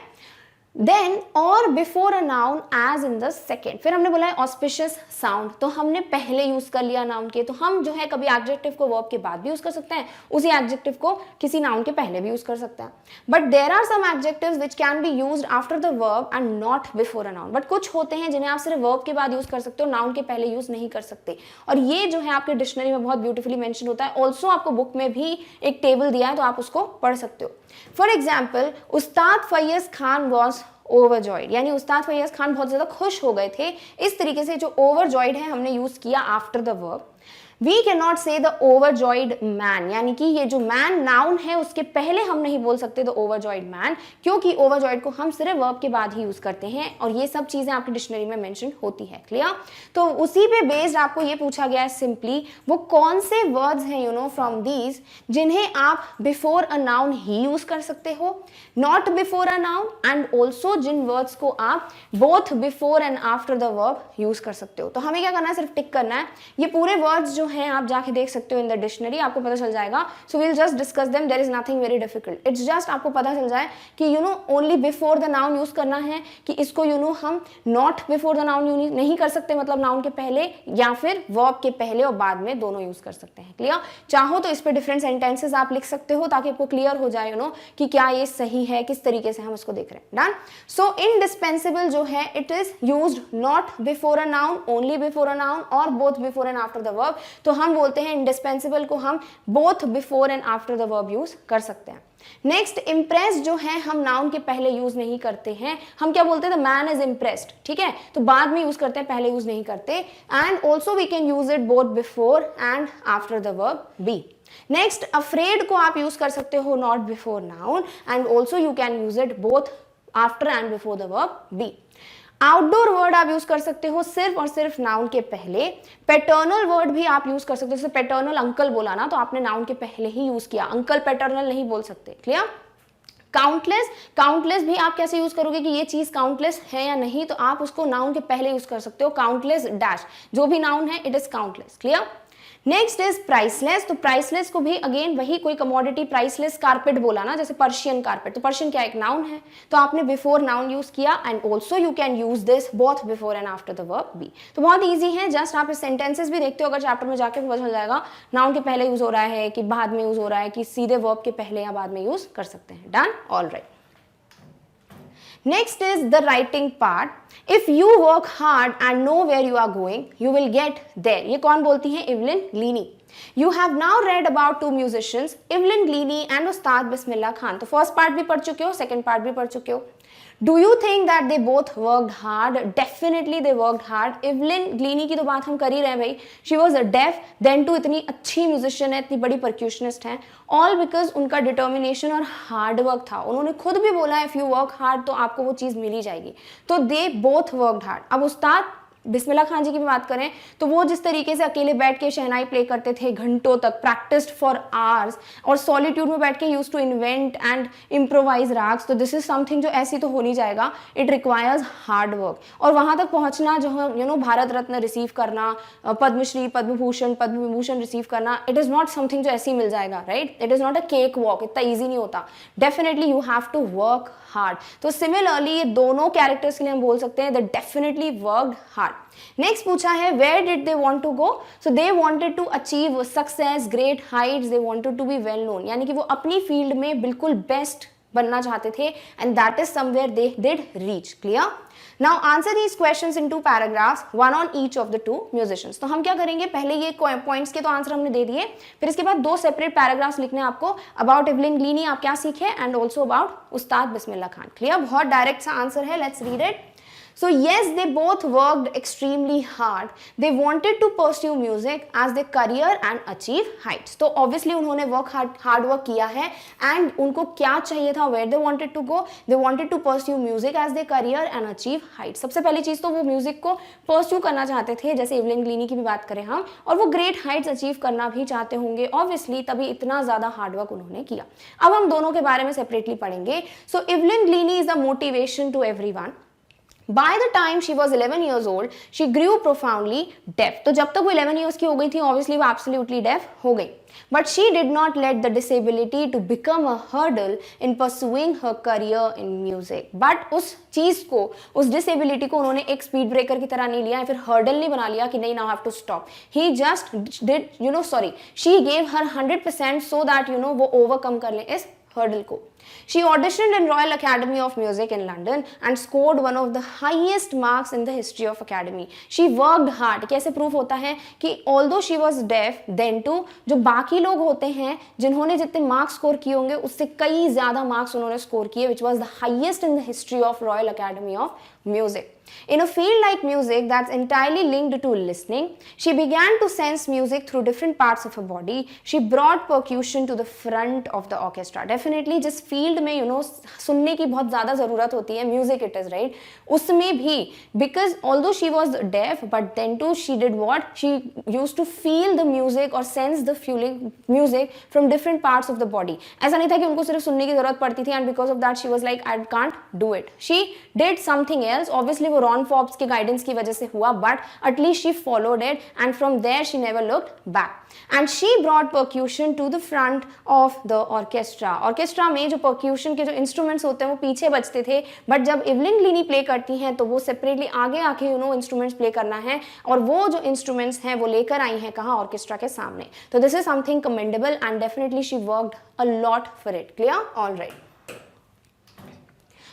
Then or before a noun as in the second. फिर हमने बोला है auspicious sound, तो हमने पहले यूज कर लिया नाउन के, तो हम जो है कभी एडजेक्टिव को वर्ब के बाद भी यूज कर सकते हैं, उसी एडजेक्टिव को किसी नाउन के पहले भी यूज कर सकते हैं। But there are some adjectives which can be used after the verb and not before a noun. But कुछ होते हैं जिन्हें आप सिर्फ वर्ब के बाद यूज कर सकते हो, नाउन के पहले यूज नहीं कर सकते, और ये जो है आपके डिक्शनरी में बहुत ब्यूटीफुली मेंशन होता है। ऑल्सो आपको बुक में भी एक टेबल दिया है तो आप उसको पढ़ सकते हो। For example, Ustad Faiyaz Khan was overjoyed, यानी उस्ताद फैयज खान बहुत ज्यादा खुश हो गए थे। इस तरीके से जो ओवरजॉयड है हमने यूज किया after the verb. We cannot say the overjoyed man, यानी कि ये जो man noun है उसके पहले हम नहीं बोल सकते the overjoyed man, क्योंकि overjoyed को हम सिर्फ verb के बाद ही यूज करते हैं, और ये सब चीजें आपकी डिक्शनरी में मेंशन होती है। क्लियर? तो उसी पे बेस्ड आपको ये पूछा गया है सिंपली वो कौन से वर्ड्स हैं यू नो फ्रॉम दीज जिन्हें आप बिफोर अ नाउन ही यूज कर सकते हो, not before a noun, and also जिन वर्ड्स को आप both before and after the verb use कर सकते हो। तो हमें क्या करना है, सिर्फ टिक करना है। ये पूरे वर्ड्स जो हैं आप जाके देख सकते हो इन द डिक्शनरी, आपको पता चल जाएगा। So we will just discuss them, there is nothing very difficult, it's just आपको पता चल जाए कि you know only before the noun use करना है, कि इसको यू नो हम not before the noun use नहीं कर सकते, मतलब नाउन के पहले या फिर वर्ब के पहले और बाद में दोनों यूज कर सकते हैं। क्लियर? चाहो तो इस पे डिफरेंट सेंटेंसेस आप लिख सकते हो ताकि आपको क्लियर हो जाए यू नो कि क्या ये सही है, किस तरीके से हम इसको देख रहे हैं। डन? सो इंडिस्पेंसिबल जो है it is used not before a noun, only before a noun, और both before and after the verb. तो हम बोलते हैं इंडिस्पेंसिबल को हम both before and after the verb use कर सकते हैं। नेक्स्ट, इम्प्रेस जो है हम नाउन के पहले यूज नहीं करते हैं, हम क्या बोलते हैं, द मैन इज इम्प्रेस्ड, ठीक है, तो बाद में यूज करते हैं, पहले यूज नहीं करते। And also we can use it both before and after the verb be. Next, afraid को आप यूज कर सकते हो not before noun, and also you can use it both after and before the verb be. Outdoor word आप यूज कर सकते हो सिर्फ और सिर्फ नाउन के पहले। पैटर्नल वर्ड भी आप यूज कर सकते हो, जैसे पैटर्नल अंकल बोला ना, तो आपने नाउन के पहले ही यूज किया, अंकल पैटर्नल नहीं बोल सकते। क्लियर? काउंटलेस, काउंटलेस भी आप कैसे यूज करोगे कि ये चीज काउंटलेस है या नहीं, तो आप उसको नाउन के पहले यूज कर सकते हो, काउंटलेस डैश, जो भी नाउन है it is countless. Clear? Next is priceless. तो प्राइसलेस को भी अगेन वही कोई कमोडिटी, प्राइसलेस कारपेट बोला ना, जैसे पर्शियन कारपेट, तो पर्शियन क्या एक नाउन है, तो आपने बिफोर नाउन यूज किया and also you can use this both before and after the verb B. तो बहुत ईजी है, जस्ट आप सेंटेंसेस भी देखते हो अगर चैप्टर में जाके पता चल जाएगा नाउन के पहले यूज हो रहा है कि बाद में यूज हो रहा है कि सीधे वर्ब के पहले या बाद में यूज कर सकते हैं। Done? All right. Next is the writing part. If you work hard and know where you are going, you will get there. ये कौन बोलती है? Evelyn ग्लीनी। You have now read about two musicians, Evelyn Gleany and उस्ताद बिस्मिल्लाह खान। तो फर्स्ट पार्ट भी पढ़ चुके हो, सेकंड पार्ट भी पढ़ चुके हो। Do you think that they both worked hard? Definitely they worked hard. Evelyn Gleany की तो बात हम कर ही रहे हैं भाई। She was a deaf, then too इतनी अच्छी musician है, इतनी बड़ी percussionist है, all because उनका determination और hard work था। उन्होंने खुद भी बोला है if you work hard तो आपको वो चीज़ मिल ही जाएगी। तो they both worked hard। अब उस्ताद बिस्मिल्लाह खान जी की भी बात करें तो वो जिस तरीके से अकेले बैठ के शहनाई प्ले करते थे घंटों तक, प्रैक्टिस्ड फॉर आवर्स, और सॉलिट्यूड में बैठ के use to invent and improvise ragas, तो दिस इज समथिंग जो ऐसी तो हो नहीं जाएगा, इट रिक्वायर्स हार्ड वर्क। और वहां तक पहुंचना जो भारत रत्न रिसीव करना, पद्मश्री, पद्म भूषण, पद्म विभूषण रिसीव करना, इट इज नॉट समथिंग जो ऐसे ही मिल जाएगा, right? It is not a cakewalk, इतना ईजी नहीं होता। Definitely you have to work hard. तो सिमिलरली ये दोनों कैरेक्टर्स के लिए हम बोल सकते हैं that definitely worked hard. Next पूछा है where did they want to go? So they wanted to achieve success, great heights, they wanted to be well known, यानी कि वो अपनी फील्ड में बिल्कुल बेस्ट बनना चाहते थे and that is somewhere they did reach. Clear? Now answer these questions in 2 paragraphs, one on each of the 2 musicians. तो हम क्या करेंगे, पहले ये पॉइंट्स के तो आंसर हमने दे दिए, फिर इसके बाद 2 सेपरेट पैराग्राफ्स लिखने हैं आपको अबाउट एवलिन ग्लीनी, आप क्या सीखे, and also about Ustad Bismillah Khan. Clear? बहुत डायरेक्ट सा आंसर है, let's read it. So yes, they both worked extremely hard. They wanted to pursue music as their career and achieve heights. तो obviously उन्होंने hard work किया है and उनको क्या चाहिए था, where they wanted to go, they wanted to pursue music as their career and achieve heights. सबसे पहली चीज तो वो म्यूजिक को pursue करना चाहते थे, जैसे एवलिन ग्लीनी की भी बात करें हम, और वो great heights achieve करना भी चाहते होंगे obviously, तभी इतना ज्यादा हार्ड वर्क उन्होंने किया। अब हम दोनों के बारे में सेपरेटली पढ़ेंगे। So Evelyn Gleany is a motivation to everyone. By the time she was 11 years old, she grew profoundly deaf. तो जब तक वो 11 years की हो गई थी, obviously वो absolutely deaf हो गई. But she did not let the disability to become a hurdle in pursuing her career in music. But उस चीज़ को, उस disability को उन्होंने एक speed breaker की तरह नहीं लिया है, फिर hurdle नहीं बना लिया कि नहीं now have to stop. He just did, she gave her 100% so that वो overcome कर ले इस hurdle को. She auditioned in Royal Academy of Music in London and scored one of the highest marks in the history of Academy. She worked hard. कैसे प्रूफ होता है कि although she was deaf, then too जो बाकी लोग होते हैं जिन्होंने जितने मार्क्स स्कोर किए होंगे उससे कई ज़्यादा मार्क्स उन्होंने स्कोर किए, which was the highest in the history of Royal Academy of Music. In a field like music that's entirely linked to listening, she began to sense music through different parts of her body. She brought percussion to the front of the orchestra. Definitely जिस फील्ड में सुनने की बहुत ज़्यादा ज़रूरत होती है, music it is, right? उसमें भी because although she was deaf, but then too she did what? She used to feel the music or sense the feeling music from different parts of the body. ऐसा नहीं था कि उनको सिर्फ सुनने की ज़रूरत पड़ती थी and because of that she was like I can't do it. She did something else. Obviously वो रॉन फॉर्ब्स के गाइडेंस की वजह से हुआ, but at least she followed it and from there she never looked back and she brought percussion to the front of the orchestra. Orchestra में जो परक्यूशन के जो इंस्ट्रूमेंट्स होते हैं वो पीछे बजते थे, बट जब एवलिन ग्लीनी प्ले करती हैं तो वो सेपरेटली आगे आके इंस्ट्रूमेंट्स प्ले करना है, और वो जो इंस्ट्रूमेंट्स हैं वो लेकर आई हैं कहाँ? ऑर्केस्ट्रा के सामने। तो this is something commendable and definitely she worked a lot for it. Clear? All right.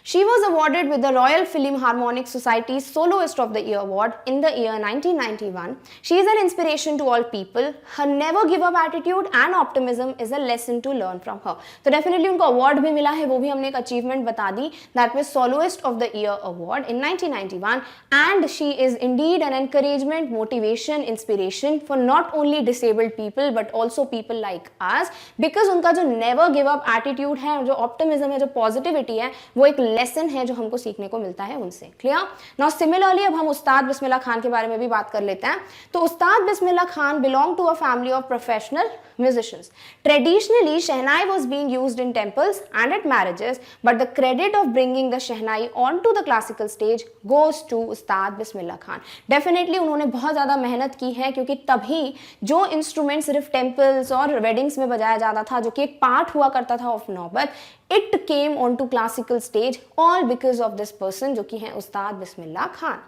She was awarded with the Royal Philharmonic Society's Soloist of the Year award in the year 1991. She is an inspiration to all people. Her never give up attitude and optimism is a lesson to learn from her. तो definitely उनको award भी मिला है, वो भी हमने एक achievement बता दी, that was Soloist of the Year award in 1991, and she is indeed an encouragement, motivation, inspiration for not only disabled people but also people like us, because उनका जो never give up attitude है, जो optimism है, जो positivity है, वो एक लेसन है जो हमको सीखने को मिलता है उनसे। क्लियर? नाउ सिमिलरली अब हम उस्ताद बिस्मिल्लाह खान के बारे में भी बात कर लेते हैं। तो Ustad Bismillah Khan belong to a family of professional musicians. Traditionally, Shehnai was being used in temples and at marriages, but the credit of bringing the Shehnai onto the classical stage goes to Ustad Bismillah Khan. Definitely उन्होंने बहुत ज़्यादा मेहनत की है, क्योंकि तभी जो इंस्ट्रूमेंट सिर्फ टेम्पल्स और वेडिंग्स में बजाया जाता था, जो कि एक पार्ट हुआ करता था ऑफ नौबत, it came onto classical stage all because of this person जो कि है उस्ताद Bismillah Khan.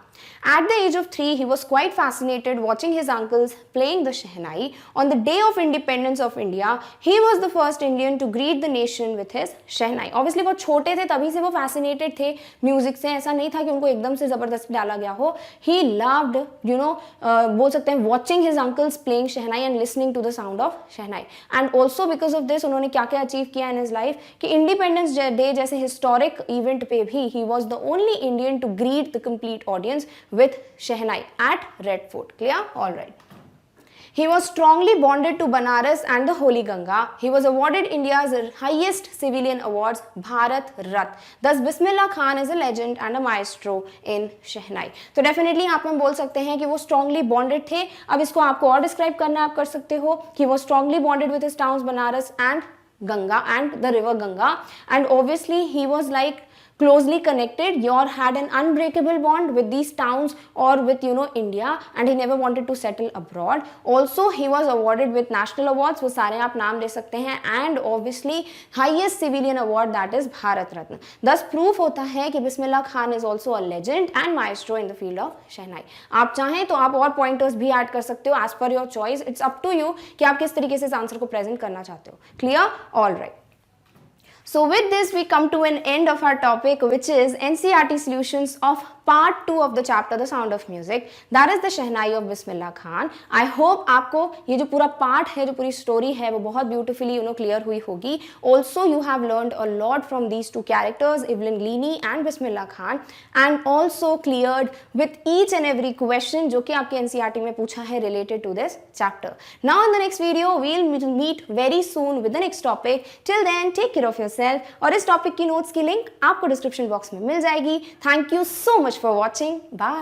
At the age of 3, he was quite fascinated watching his uncles playing the Shehnai. On the day of independence of India, he was the first Indian to greet the nation with his Shehnai. Obviously वो छोटे थे, तभी से वो fascinated थे म्यूजिक से. ऐसा नहीं था कि उनको एकदम से जबरदस्ती डाला गया हो. He loved, बोल सकते हैं, watching his uncles playing Shehnai and listening to the sound of Shehnai. And also because of this, उन्होंने क्या क्या अचीव किया in his life कि इंडिपेंडेंस डे जैसे हिस्टोरिक इवेंट पे भी he was the only Indian to greet the complete audience with Shehnai at Red Fort. Clear? All right. He was strongly bonded to Banaras and the Holy Ganga. He was awarded India's highest civilian awards, Bharat Ratna. Thus, Bismillah Khan is a legend and a maestro in Shehnai. तो definitely यहाँ पे हम बोल सकते हैं कि वो strongly bonded थे. अब इसको आपको और describe करना आप कर सकते हो कि वो strongly bonded with his towns Banaras and Ganga and the river Ganga, and obviously he was like closely connected. Yor had an unbreakable bond with these towns or with India, and he never wanted to settle abroad. Also he was awarded with national awards, वो सारे आप नाम ले सकते हैं, and obviously highest civilian award, that is Bharat Ratna. Thus proof होता है कि Bismillah Khan is also a legend and maestro in the field of Shehnai. आप चाहें तो आप और pointers भी add कर सकते हो as per your choice. It's up to you कि आप किस तरीके से इस आंसर को present करना चाहते हो. Clear? All right. So with this we come to an end of our topic, which is NCERT solutions of part 2 of the chapter The Sound of Music, that is the Shehnai of Bismillah Khan. I hope आपको ये जो पूरा part है, जो पूरी story है, वो बहुत beautifully clear हुई होगी. Also you have learned a lot from these two characters, Evelyn Glennie and Bismillah Khan, and also cleared with each and every question जो कि आपके NCERT में पूछा है related to this chapter. Now in the next video we'll meet very soon with the next topic. Till then take care of yourself. और इस टॉपिक की नोट्स की लिंक आपको डिस्क्रिप्शन बॉक्स में मिल जाएगी. Thank you so much for watching. Bye.